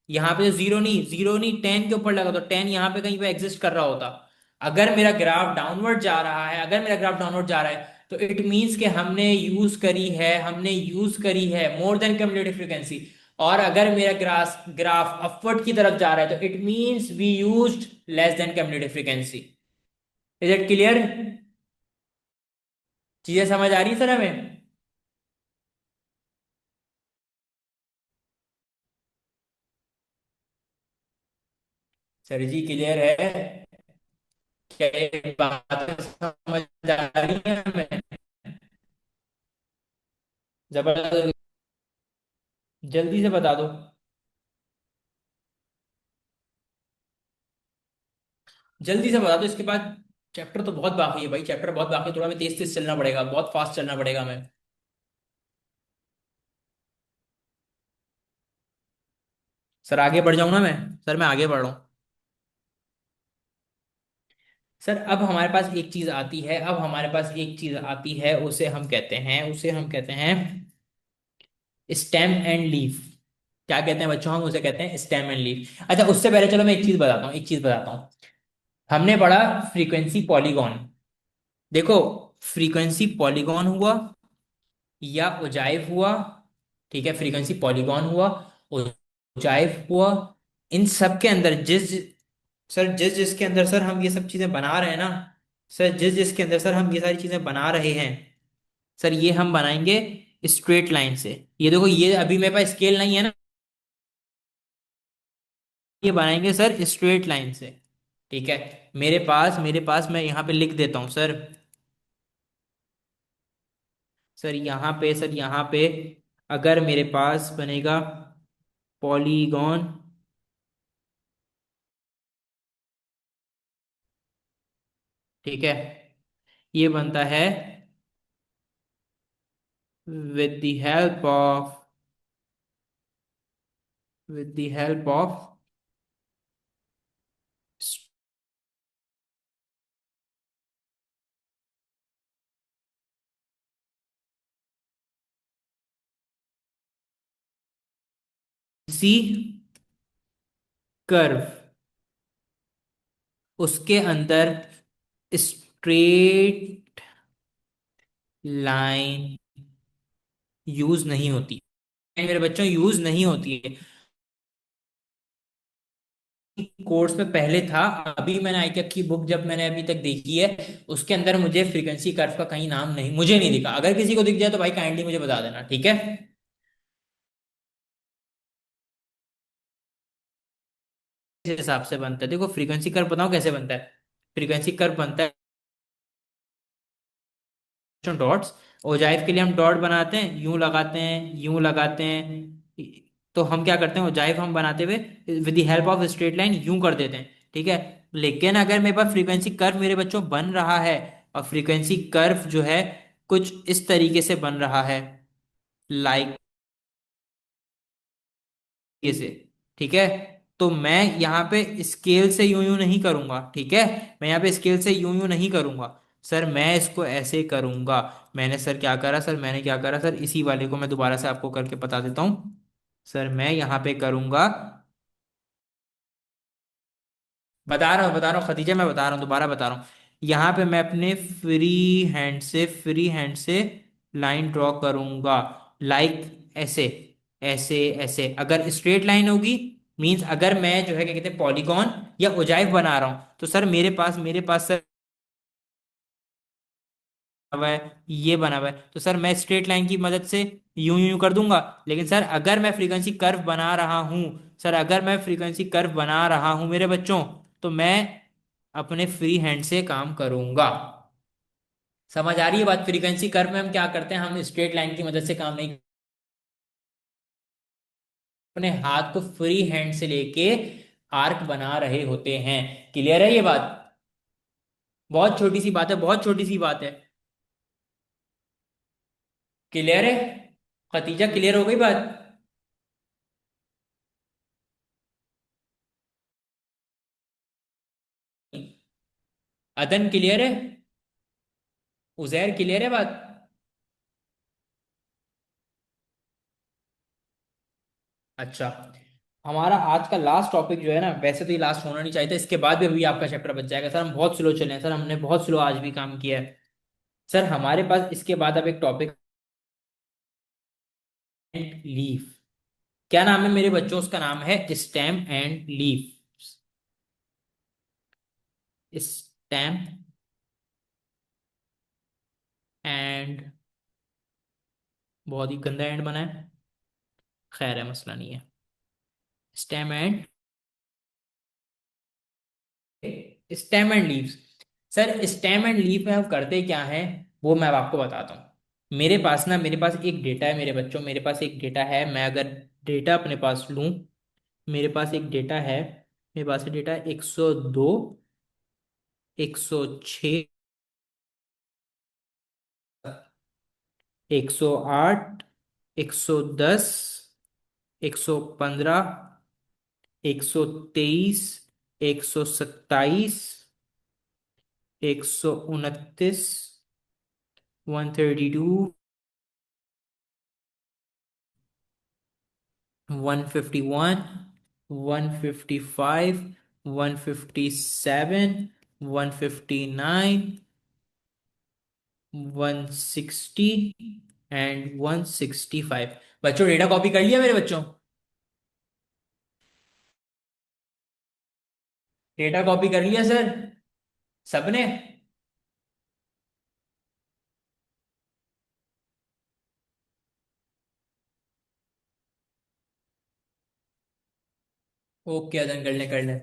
यहाँ पे तो जीरो नहीं 10 के ऊपर लगा, तो 10 यहाँ पे कहीं पे एग्जिस्ट कर रहा होता। अगर मेरा ग्राफ डाउनवर्ड जा रहा है, अगर मेरा ग्राफ डाउनवर्ड जा रहा है, तो इट मींस कि हमने यूज करी है मोर देन कम्युलेटिव फ्रीक्वेंसी। और अगर मेरा ग्राफ ग्राफ अपवर्ड की तरफ जा रहा है, तो it means we used less than cumulative frequency. Is it clear. चीजें समझ आ रही है सर हमें। सर जी क्लियर है, क्या ये बात समझ आ रही है हमें। जबरदस्त। जल्दी से बता दो। जल्दी से बता दो इसके बाद। चैप्टर तो बहुत बाकी है भाई, चैप्टर बहुत बाकी है, थोड़ा मैं तेज तेज चलना पड़ेगा, बहुत फास्ट चलना पड़ेगा मैं। सर आगे बढ़ जाऊं ना मैं? सर मैं आगे बढ़ रहा हूँ। सर अब हमारे पास एक चीज आती है, अब हमारे पास एक चीज आती है, उसे हम कहते हैं स्टेम एंड लीफ। क्या कहते हैं बच्चों? हम उसे कहते हैं स्टेम एंड लीफ। अच्छा उससे पहले चलो मैं एक चीज बताता हूँ, एक चीज बताता हूँ। हमने पढ़ा फ्रीक्वेंसी पॉलीगॉन। देखो, फ्रीक्वेंसी पॉलीगॉन हुआ या उजाइव हुआ, ठीक है, फ्रीक्वेंसी पॉलीगॉन हुआ, उजाइव हुआ, इन सब के अंदर जिस जिसके अंदर सर हम ये सब चीजें बना रहे हैं ना, सर जिस जिसके अंदर सर हम ये सारी चीजें बना रहे हैं, सर ये हम बनाएंगे स्ट्रेट लाइन से। ये देखो, ये अभी मेरे पास स्केल नहीं है ना, ये बनाएंगे सर स्ट्रेट लाइन से। ठीक है, मेरे पास मैं यहाँ पे लिख देता हूँ सर। सर यहाँ पे अगर मेरे पास बनेगा पॉलीगॉन, ठीक है, ये बनता है with the help of with the help of C curve, उसके अंदर स्ट्रेट लाइन यूज नहीं होती मेरे बच्चों, यूज नहीं होती है। कोर्स में पहले था, अभी मैंने आईटेक की बुक जब मैंने अभी तक देखी है, उसके अंदर मुझे फ्रीक्वेंसी कर्व का कहीं नाम नहीं, मुझे नहीं दिखा। अगर किसी को दिख जाए तो भाई काइंडली मुझे बता देना, ठीक है। इस हिसाब से बनता है, देखो फ्रीक्वेंसी कर्व बताओ कैसे बनता है। फ्रीक्वेंसी कर्व बनता है डॉट्स, ओजाइव के लिए हम डॉट बनाते हैं, यूं लगाते हैं, यूं लगाते हैं। तो हम क्या करते हैं, ओजाइव हम बनाते हुए with the help of straight line यूं कर देते हैं, ठीक है। लेकिन अगर मेरे पास फ्रीक्वेंसी कर्व मेरे बच्चों बन रहा है, और फ्रीक्वेंसी कर्व जो है कुछ इस तरीके से बन रहा है, लाइक ये से, ठीक है, तो मैं यहाँ पे स्केल से यूं यूं नहीं करूंगा, ठीक है। मैं यहाँ पे स्केल से यूं यूं नहीं करूंगा सर, मैं इसको ऐसे करूंगा। मैंने क्या करा सर, इसी वाले को मैं दोबारा से आपको करके बता देता हूँ। सर मैं यहाँ पे करूंगा, बता रहा हूँ खदीजा, मैं बता रहा हूँ, दोबारा बता रहा हूँ। यहाँ पे मैं अपने फ्री हैंड से लाइन ड्रॉ करूंगा, लाइक ऐसे, ऐसे अगर स्ट्रेट लाइन होगी, मींस अगर मैं जो है क्या कहते हैं पॉलीगॉन या ओजाइव बना रहा हूं, तो सर मेरे पास सर हुआ है, ये बना हुआ है, तो सर मैं स्ट्रेट लाइन की मदद से यूं यूं कर दूंगा। लेकिन सर अगर मैं फ्रीक्वेंसी कर्व बना रहा हूं, सर अगर मैं फ्रीक्वेंसी कर्व बना रहा हूं मेरे बच्चों, तो मैं अपने फ्री हैंड से काम करूंगा। समझ आ रही है बात? फ्रीक्वेंसी कर्व में हम क्या करते हैं, हम स्ट्रेट लाइन की मदद से काम नहीं, अपने हाथ को फ्री हैंड से लेके आर्क बना रहे होते हैं। क्लियर है ये बात? बहुत छोटी सी बात है, बहुत छोटी सी बात है। क्लियर है खतीजा? क्लियर हो गई बात? अदन क्लियर है? उजैर क्लियर है बात? अच्छा, हमारा आज का लास्ट टॉपिक जो है ना, वैसे तो ये लास्ट होना नहीं चाहिए था, इसके बाद भी अभी आपका चैप्टर बच जाएगा सर। हम बहुत स्लो चले हैं सर, हमने बहुत स्लो आज भी काम किया है। सर हमारे पास इसके बाद अब एक टॉपिक लीफ। क्या नाम है मेरे बच्चों? उसका नाम है stem and leaf. Stem and, बहुत ही गंदा एंड बना है, खैर है मसला नहीं है। Stem and, stem and leaves. Sir stem and leaf में हम करते क्या है, वो मैं अब आपको बताता हूँ। मेरे पास एक डेटा है मेरे बच्चों, मेरे पास एक डेटा है। मैं अगर डेटा अपने पास लूं, मेरे पास एक डेटा है, मेरे पास डेटा 102, 106, 108, 110, 115, 123, 127, 129, 132, 151, 155, 157, 159, 160 एंड 165। बच्चों डेटा कॉपी कर लिया मेरे बच्चों? डेटा कॉपी कर लिया सर सबने? ओके अदन, कर ले कर ले।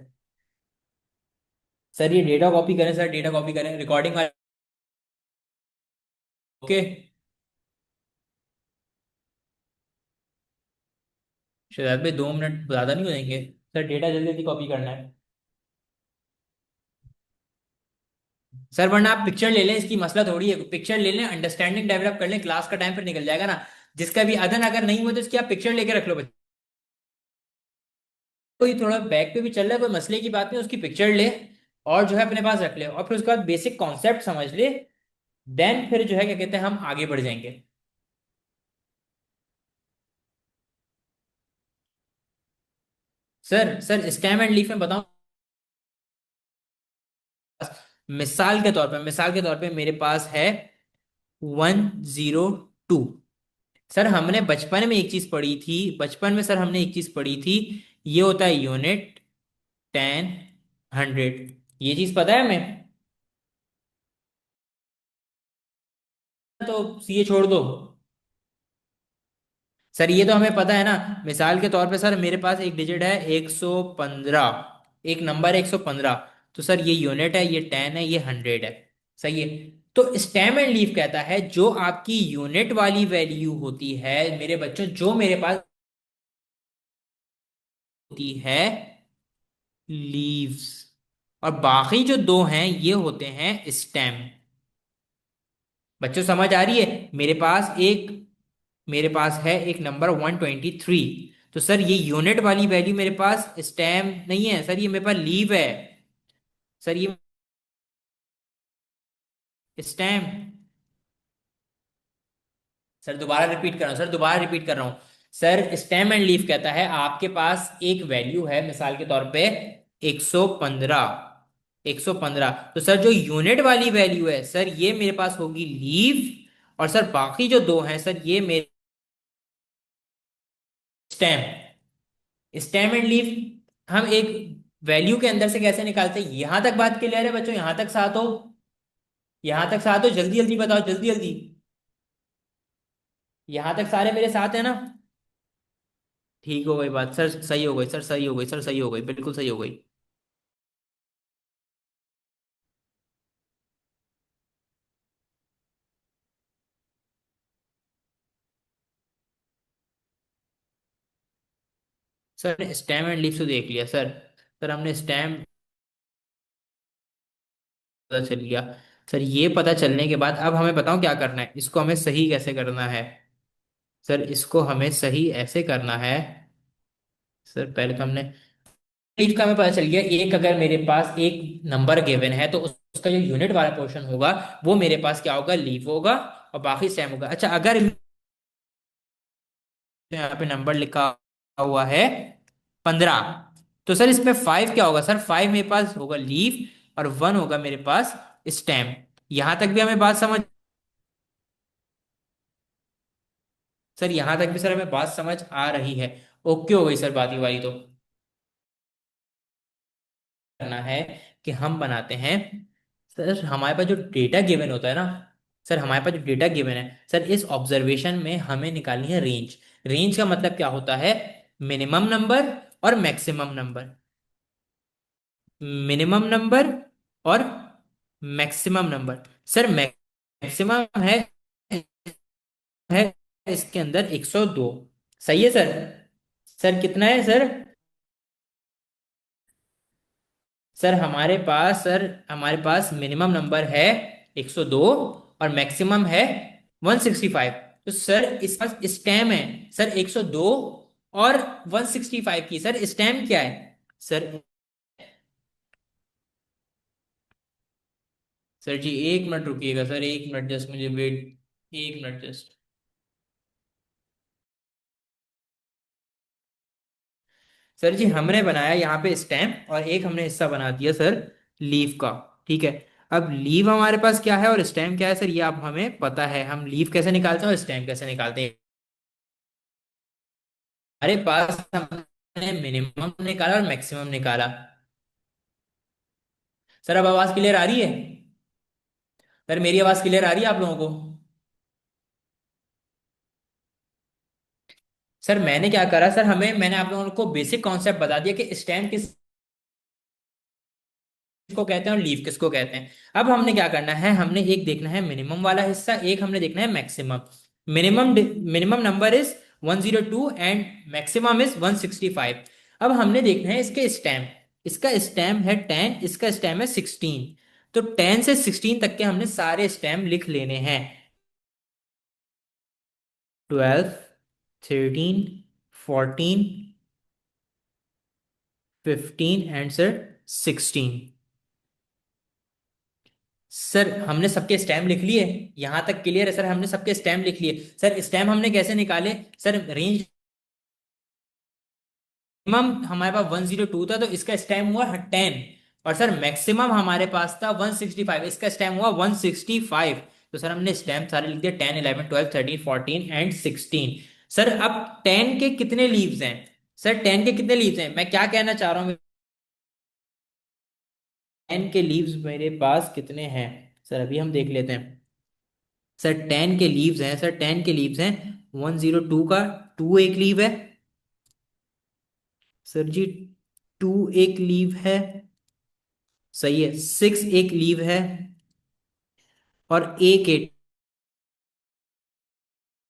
सर ये डेटा कॉपी करें, सर डेटा कॉपी करें, रिकॉर्डिंग। ओके। शायद भाई 2 मिनट ज्यादा नहीं हो जाएंगे? सर डेटा जल्दी जल्दी कॉपी करना है। सर वरना आप पिक्चर ले लें, इसकी मसला थोड़ी है, पिक्चर ले लें, अंडरस्टैंडिंग डेवलप कर लें, क्लास का टाइम फिर निकल जाएगा ना। जिसका भी अदन अगर नहीं हुआ तो इसकी आप पिक्चर लेके रख लो बच्चे। कोई थोड़ा बैक पे भी चल रहा है, कोई मसले की बात नहीं, उसकी पिक्चर ले और जो है अपने पास रख ले, और फिर उसके बाद बेसिक कॉन्सेप्ट समझ ले। देन फिर जो है क्या कहते हैं, हम आगे बढ़ जाएंगे। सर स्टेम एंड लीफ में बताऊं, मिसाल के तौर पे मेरे पास है 102। सर हमने बचपन में एक चीज पढ़ी थी, बचपन में सर हमने एक चीज पढ़ी थी, ये होता है यूनिट, 10, 100। ये चीज पता है हमें? तो ये छोड़ दो। सर ये तो हमें पता है ना। मिसाल के तौर पे सर मेरे पास एक डिजिट है 115, एक नंबर 115। तो सर ये यूनिट है, ये 10 है, ये 100 है। सही है। तो स्टेम एंड लीफ कहता है जो आपकी यूनिट वाली वैल्यू होती है मेरे बच्चों, जो मेरे पास होती है लीव्स, और बाकी जो दो हैं ये होते हैं स्टेम। बच्चों समझ आ रही है? मेरे पास है एक नंबर 123। तो सर ये यूनिट वाली वैल्यू मेरे पास स्टेम नहीं है सर, ये मेरे पास लीव है। सर ये स्टेम। सर दोबारा रिपीट कर रहा हूँ, सर दोबारा रिपीट कर रहा हूँ। सर स्टेम एंड लीफ कहता है आपके पास एक वैल्यू है, मिसाल के तौर पे 115, 115। तो सर जो यूनिट वाली वैल्यू है सर ये मेरे पास होगी लीव, और सर बाकी जो दो हैं सर ये मेरे स्टेम। स्टेम एंड लीफ हम एक वैल्यू के अंदर से कैसे निकालते हैं, यहां तक बात क्लियर है बच्चों? यहां तक साथ हो? यहां तक साथ हो? जल्दी जल्दी बताओ, जल्दी जल्दी। यहां तक सारे मेरे साथ है ना? ठीक हो गई बात सर, सही हो गई सर, सही हो गई सर, सही हो गई, बिल्कुल सही हो गई। सर स्टेम एंड लीफ से देख लिया सर। सर हमने स्टेम पता चल गया। सर ये पता चलने के बाद अब हमें बताओ क्या करना है, इसको हमें सही कैसे करना है? सर इसको हमें सही ऐसे करना है। सर पहले तो हमने लीफ का हमें पता चल गया, एक अगर मेरे पास एक नंबर गिवन है तो उसका जो यूनिट वाला पोर्शन होगा वो मेरे पास क्या होगा, लीफ होगा, और बाकी सेम होगा। अच्छा अगर यहाँ पे नंबर लिखा हुआ है 15, तो सर इसमें 5 क्या होगा? सर 5 मेरे पास होगा लीफ, और 1 होगा मेरे पास स्टेम। यहां तक भी हमें बात समझ, सर यहां तक भी सर हमें बात समझ आ रही है? ओके हो गई सर बात ये वाली तो। करना है कि हम बनाते हैं, सर हमारे पास जो डेटा गिवन होता है ना, सर हमारे पास जो डेटा गिवन है सर, इस ऑब्जर्वेशन में हमें निकालनी है रेंज। रेंज का मतलब क्या होता है? मिनिमम नंबर और मैक्सिमम नंबर, मिनिमम नंबर और मैक्सिमम नंबर। सर मैक्सिमम है इसके अंदर 102। सही है सर? सर कितना है सर? सर हमारे पास मिनिमम नंबर है 102 और मैक्सिमम है 165। तो सर इस पास स्टेम है सर 102 और 165 की। सर स्टेम क्या है सर? सर जी 1 मिनट रुकिएगा सर, 1 मिनट जस्ट, मुझे वेट, 1 मिनट जस्ट। सर जी हमने बनाया यहाँ पे स्टेम और एक हमने हिस्सा बना दिया सर लीफ का। ठीक है। अब लीव हमारे पास क्या है और स्टेम क्या है सर, ये आप हमें पता है। हम लीव कैसे निकालते हैं और स्टेम कैसे निकालते हैं। हमारे पास हमने मिनिमम निकाला और मैक्सिमम निकाला। सर अब आवाज क्लियर आ रही है? सर मेरी आवाज क्लियर आ रही है आप लोगों को? सर मैंने क्या करा सर, मैंने आप लोगों को बेसिक कॉन्सेप्ट बता दिया कि स्टेम किसको कहते हैं और लीव किसको कहते हैं। अब हमने क्या करना है, हमने एक देखना है मिनिमम वाला हिस्सा, एक हमने देखना है maximum. Minimum minimum number is 102 and maximum is 165। अब हमने देखना है इसके स्टेम। इसका स्टेम है 10, इसका स्टेम है 16। तो 10 से 16 तक के हमने सारे स्टेम लिख लेने हैं। 12, 13, 14, 15 एंड सर 16। सर हमने सबके स्टेम लिख लिए, यहां तक क्लियर है सर? हमने सबके स्टेम लिख लिए। सर स्टेम हमने कैसे निकाले सर? रेंज मिनिमम हमारे पास 102 था तो इसका स्टेम हुआ 10। और सर मैक्सिमम हमारे पास था 165, इसका स्टेम हुआ 165। तो सर हमने स्टेम सारे लिख दिए, 10, 11, 12, 13, 14 एंड 16। सर अब 10 के कितने लीव्स हैं? सर 10 के कितने लीव्स हैं, मैं क्या कहना चाह रहा हूँ, 10 के लीव्स मेरे पास कितने हैं? सर अभी हम देख लेते हैं। सर 10 के लीव्स हैं, सर 10 के लीव्स हैं 102 का, 2 एक लीव है सर जी, 2 एक लीव है। सही है, 6 एक लीव है और एक एट।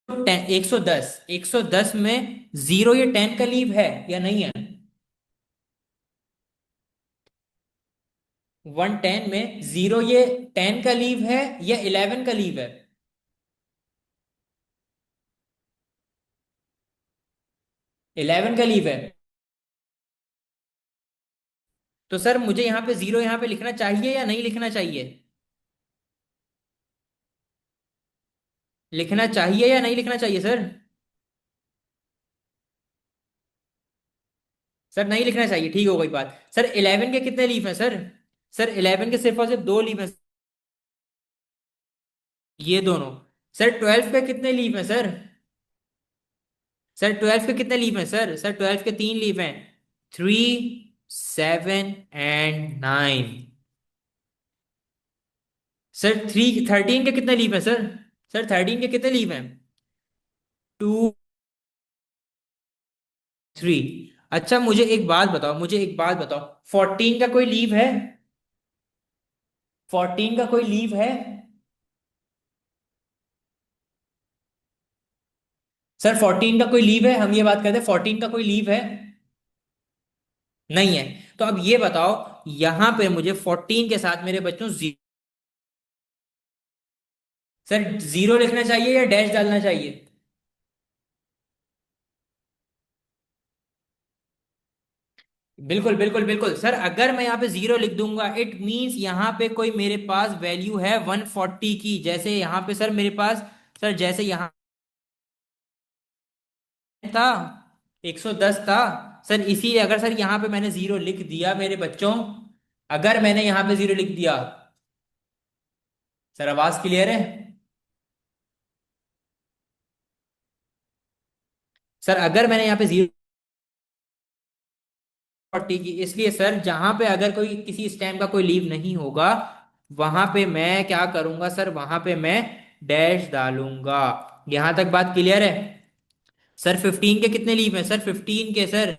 110, 110 में जीरो ये 10 का लीव है या नहीं है? 110 में जीरो ये 10 का लीव है या 11 का लीव है? 11 का लीव है। तो सर मुझे यहाँ पे जीरो यहाँ पे लिखना चाहिए या नहीं लिखना चाहिए? लिखना चाहिए या नहीं लिखना चाहिए सर? सर नहीं लिखना चाहिए, ठीक हो गई बात। सर 11 के कितने लीफ हैं सर? सर 11 के सिर्फ और सिर्फ दो लीफ हैं, ये दोनों। सर 12 के कितने लीफ हैं सर? सर 12 के कितने लीफ हैं सर? सर 12 के 3 लीफ हैं, 3, 7 एंड 9। सर 13 के कितने लीफ हैं सर? सर 13 के कितने लीफ हैं? 2, 3। अच्छा मुझे एक बात बताओ, मुझे एक बात बताओ, 14 का कोई लीव है? 14 का कोई लीव है? सर 14 का कोई लीव है, हम ये बात करते हैं 14 का कोई लीव है? नहीं है। तो अब ये बताओ, यहां पे मुझे 14 के साथ मेरे बच्चों सर जीरो लिखना चाहिए या डैश डालना चाहिए? बिल्कुल बिल्कुल बिल्कुल सर, अगर मैं यहाँ पे जीरो लिख दूंगा इट मींस यहाँ पे कोई मेरे पास वैल्यू है 140 की। जैसे यहाँ पे सर मेरे पास, सर जैसे यहाँ था 110 था सर, इसी अगर सर यहाँ पे मैंने जीरो लिख दिया मेरे बच्चों, अगर मैंने यहाँ पे जीरो लिख दिया, सर आवाज क्लियर है? सर अगर मैंने यहाँ पे जीरो 40 की, इसलिए सर जहां पे अगर कोई किसी स्टेम का कोई लीव नहीं होगा वहां पे मैं क्या करूंगा सर, वहां पे मैं डैश डालूंगा। यहां तक बात क्लियर है? सर 15 के कितने लीव हैं? सर 15 के सर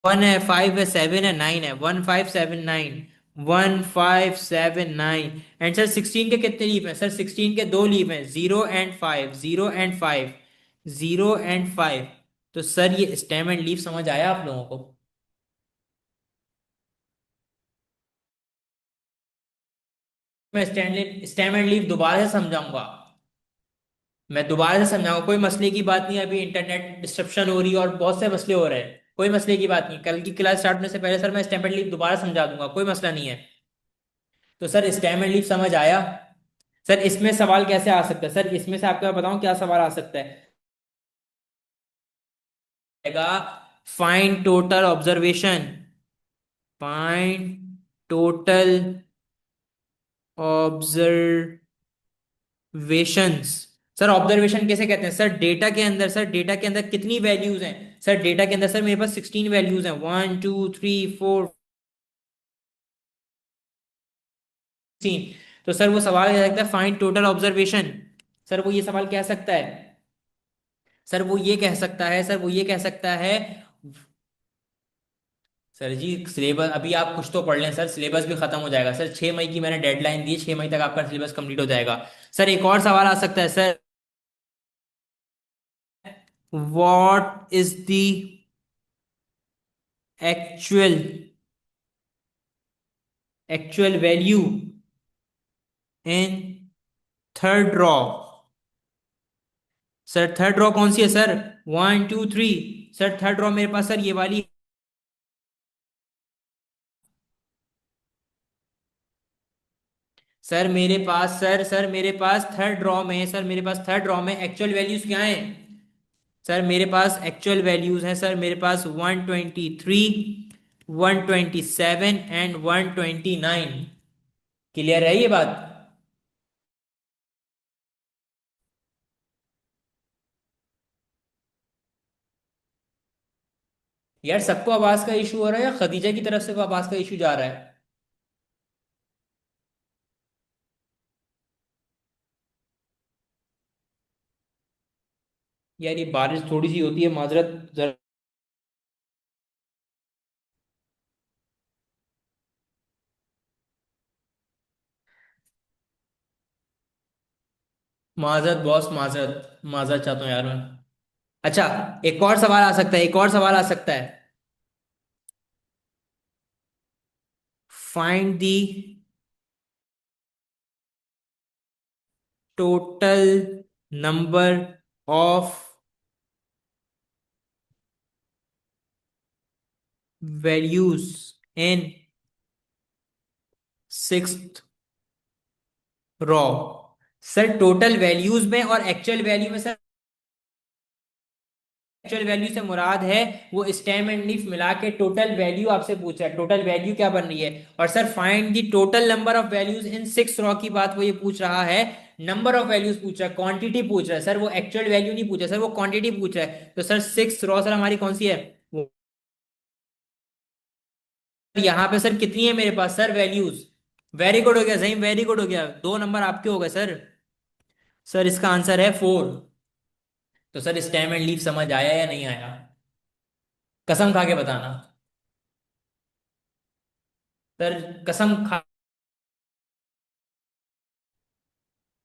1 है, 5 है, 7 है, 9 है, 1579, 1579। एंड सर 16 के कितने लीव हैं? सर 16 के दो लीव हैं, 0 एंड 5, 0 एंड 5। 0 and 5। तो सर ये स्टेम एंड लीफ समझ आया आप लोगों को? मैं स्टेम एंड लीफ दोबारा से समझाऊंगा। मैं दोबारा से समझाऊंगा, कोई मसले की बात नहीं है। अभी इंटरनेट डिस्ट्रप्शन हो रही है और बहुत से मसले हो रहे हैं, कोई मसले की बात नहीं। कल की क्लास स्टार्ट होने से पहले सर मैं स्टेम एंड लीफ दोबारा समझा दूंगा, कोई मसला नहीं है। तो सर स्टेम एंड लीफ समझ आया? सर इसमें सवाल कैसे आ सकता है? सर इसमें से आपको मैं बताऊं क्या सवाल आ सकता है? Find total observation. Find total observations. Sir observation कैसे कहते हैं? सर डेटा के अंदर, सर डेटा के अंदर कितनी वैल्यूज हैं? सर डेटा के अंदर सर मेरे पास 16 वैल्यूज हैं, 1 2 3 4 16। तो सर वो सवाल कह सकता है फाइंड टोटल ऑब्जर्वेशन। सर वो ये सवाल कह सकता है। सर वो ये कह सकता है, सर वो ये कह सकता है। सर जी सिलेबस अभी आप कुछ तो पढ़ लें सर, सिलेबस भी खत्म हो जाएगा सर। 6 मई की मैंने डेडलाइन दी, 6 मई तक आपका सिलेबस कंप्लीट हो जाएगा। सर एक और सवाल आ सकता है sir. What is the actual actual value in third raw? Sir third raw कौन सी है सर? 1 2 3। सर थर्ड रॉ मेरे पास सर ये वाली। सर मेरे पास सर मेरे पास थर्ड रॉ में, सर मेरे पास थर्ड रॉ में एक्चुअल वैल्यूज क्या हैं? सर मेरे पास एक्चुअल वैल्यूज हैं सर, मेरे पास 123, 127 एंड 129। क्लियर है ये बात? यार सबको आवाज का इशू हो रहा है या खदीजा की तरफ से को आवाज का इशू जा रहा है? यार ये बारिश थोड़ी सी होती है, माजरत जरा। माजरत बॉस, माजरत माजरत चाहता हूँ यार मैं। अच्छा, एक और सवाल आ सकता है, एक और सवाल आ सकता है। Find the total number of values in sixth raw. Sir total values में और एक्चुअल वैल्यू में सर, एक्चुअल वैल्यू से मुराद है वो स्टेम एंड लीफ मिला के टोटल वैल्यू आपसे पूछ रहा है, टोटल वैल्यू क्या बन रही है। और sir find the total number of values in six raw की बात वो ये पूछ रहा है। नंबर ऑफ वैल्यूज पूछ रहा है, क्वांटिटी पूछ रहा है सर, वो एक्चुअल वैल्यू नहीं पूछ रहा है सर, वो क्वांटिटी पूछ रहा है। तो सर सिक्स रॉ सर हमारी कौन सी है? वो यहाँ पे सर कितनी है मेरे पास सर वैल्यूज? वेरी गुड हो गया सही, वेरी गुड हो गया, 2 नंबर आपके हो गए सर। सर इसका आंसर है 4। तो सर स्टेम एंड लीफ समझ आया या नहीं आया? कसम खा के बताना। सर कसम खा।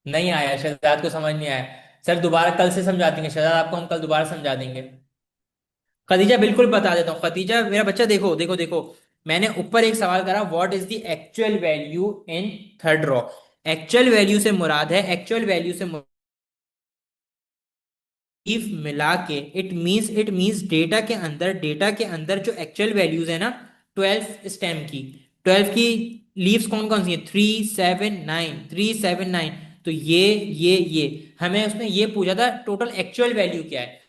नहीं आया, शहजाद को समझ नहीं आया। सर दोबारा कल से समझा देंगे शहजाद आपको, हम कल दोबारा समझा देंगे। खदीजा बिल्कुल बता देता हूँ, खदीजा मेरा बच्चा देखो देखो देखो। मैंने ऊपर एक सवाल करा, what is the actual value in third raw. Actual value से मुराद है, एक्चुअल वैल्यू से इफ मिला के, इट मींस डेटा के अंदर जो एक्चुअल वैल्यूज है ना, 12 स्टेम की, 12 की लीव्स कौन कौन सी है? 3 7 9, 3 7 9। तो ये हमें उसने ये पूछा था टोटल एक्चुअल वैल्यू क्या है।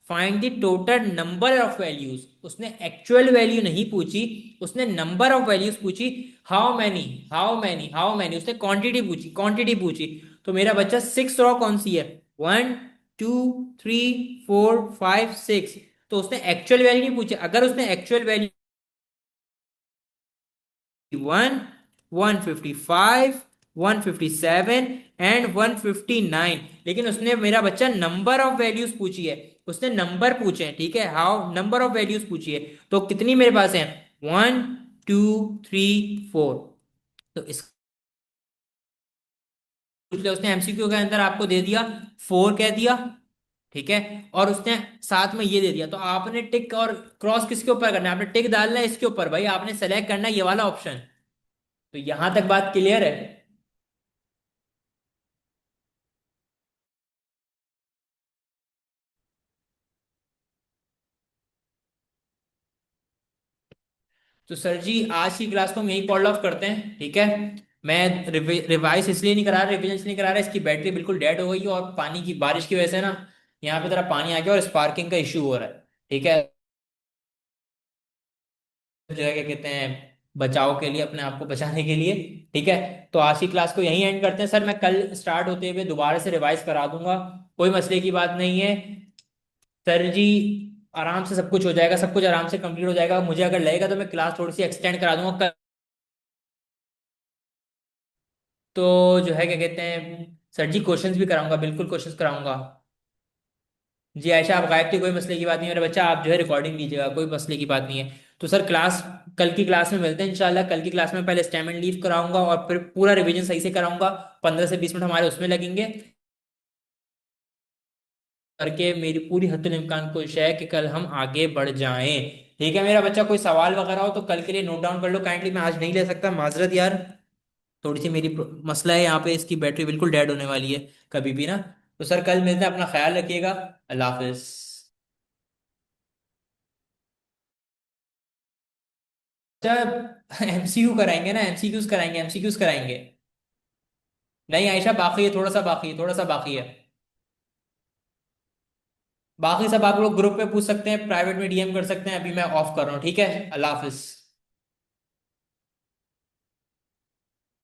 Find the total number of values, उसने एक्चुअल वैल्यू नहीं पूछी, उसने नंबर ऑफ वैल्यूज पूछी। हाउ मैनी उसने क्वांटिटी पूछी, क्वांटिटी पूछी। तो मेरा बच्चा सिक्स रॉ कौन सी है? 1 2 3 4 5 6। तो उसने एक्चुअल वैल्यू नहीं पूछी, अगर उसने एक्चुअल वैल्यू 1 155 157 एंड 159, लेकिन उसने मेरा बच्चा नंबर ऑफ वैल्यूज पूछी है, उसने नंबर पूछे हैं, ठीक है, हाउ नंबर ऑफ वैल्यूज पूछी है। तो कितनी मेरे पास है? 1 2 3 4। तो इस पूछ लिया उसने, एमसीक्यू के अंदर आपको दे दिया 4 कह दिया, ठीक है, और उसने साथ में ये दे दिया, तो आपने टिक और क्रॉस किसके ऊपर करना है? आपने टिक डालना है इसके ऊपर भाई, आपने सेलेक्ट करना है ये वाला ऑप्शन। तो यहां तक बात क्लियर है? तो सर जी आज की क्लास को हम यही कॉल ऑफ करते हैं, ठीक है। मैं रिवाइज इसलिए नहीं करा रहा, रिविजन इसलिए नहीं करा रहा, इसकी बैटरी बिल्कुल डेड हो गई है, और पानी की बारिश की वजह से ना यहाँ पे जरा पानी आ गया और स्पार्किंग का इशू हो रहा है, ठीक है। जो है क्या कहते हैं, बचाव के लिए, अपने आप को बचाने के लिए, ठीक है। तो आज की क्लास को यहीं एंड करते हैं सर, मैं कल स्टार्ट होते हुए दोबारा से रिवाइज करा दूंगा, कोई मसले की बात नहीं है सर जी। आराम से सब कुछ हो जाएगा, सब कुछ आराम से कंप्लीट हो जाएगा, मुझे अगर लगेगा तो मैं क्लास थोड़ी सी एक्सटेंड करा दूंगा कल। तो जो है क्या कहते हैं सर जी, क्वेश्चंस भी कराऊंगा, बिल्कुल क्वेश्चंस कराऊंगा। जी आयशा आप गायब थी, कोई मसले की बात नहीं है मेरे बच्चा, आप जो है रिकॉर्डिंग लीजिएगा, कोई मसले की बात नहीं है। तो सर क्लास, कल की क्लास में मिलते हैं इंशाल्लाह। कल की क्लास में पहले स्टेम एंड लीव कराऊंगा और फिर पूरा रिवीजन सही से कराऊंगा, 15 से 20 मिनट हमारे उसमें लगेंगे करके। मेरी पूरी हद्दुल इम्कान कोशिश है कि कल हम आगे बढ़ जाएं, ठीक है मेरा बच्चा। कोई सवाल वगैरह हो तो कल के लिए नोट डाउन कर लो काइंडली, मैं आज नहीं ले सकता, माजरत यार। थोड़ी सी मेरी मसला है यहाँ पे, इसकी बैटरी बिल्कुल डेड होने वाली है कभी भी ना। तो सर कल मिलते हैं, अपना ख्याल रखिएगा। अल्लाह हाफिज। अच्छा एमसीक्यू कराएंगे ना, एमसीक्यूज कराएंगे, एमसीक्यूज कराएंगे। नहीं आयशा बाकी है, थोड़ा सा बाकी है, थोड़ा सा बाकी है। बाकी सब आप लोग ग्रुप पे पूछ सकते हैं, प्राइवेट में डीएम कर सकते हैं, अभी मैं ऑफ कर रहा हूँ, ठीक है। अल्लाह हाफिज।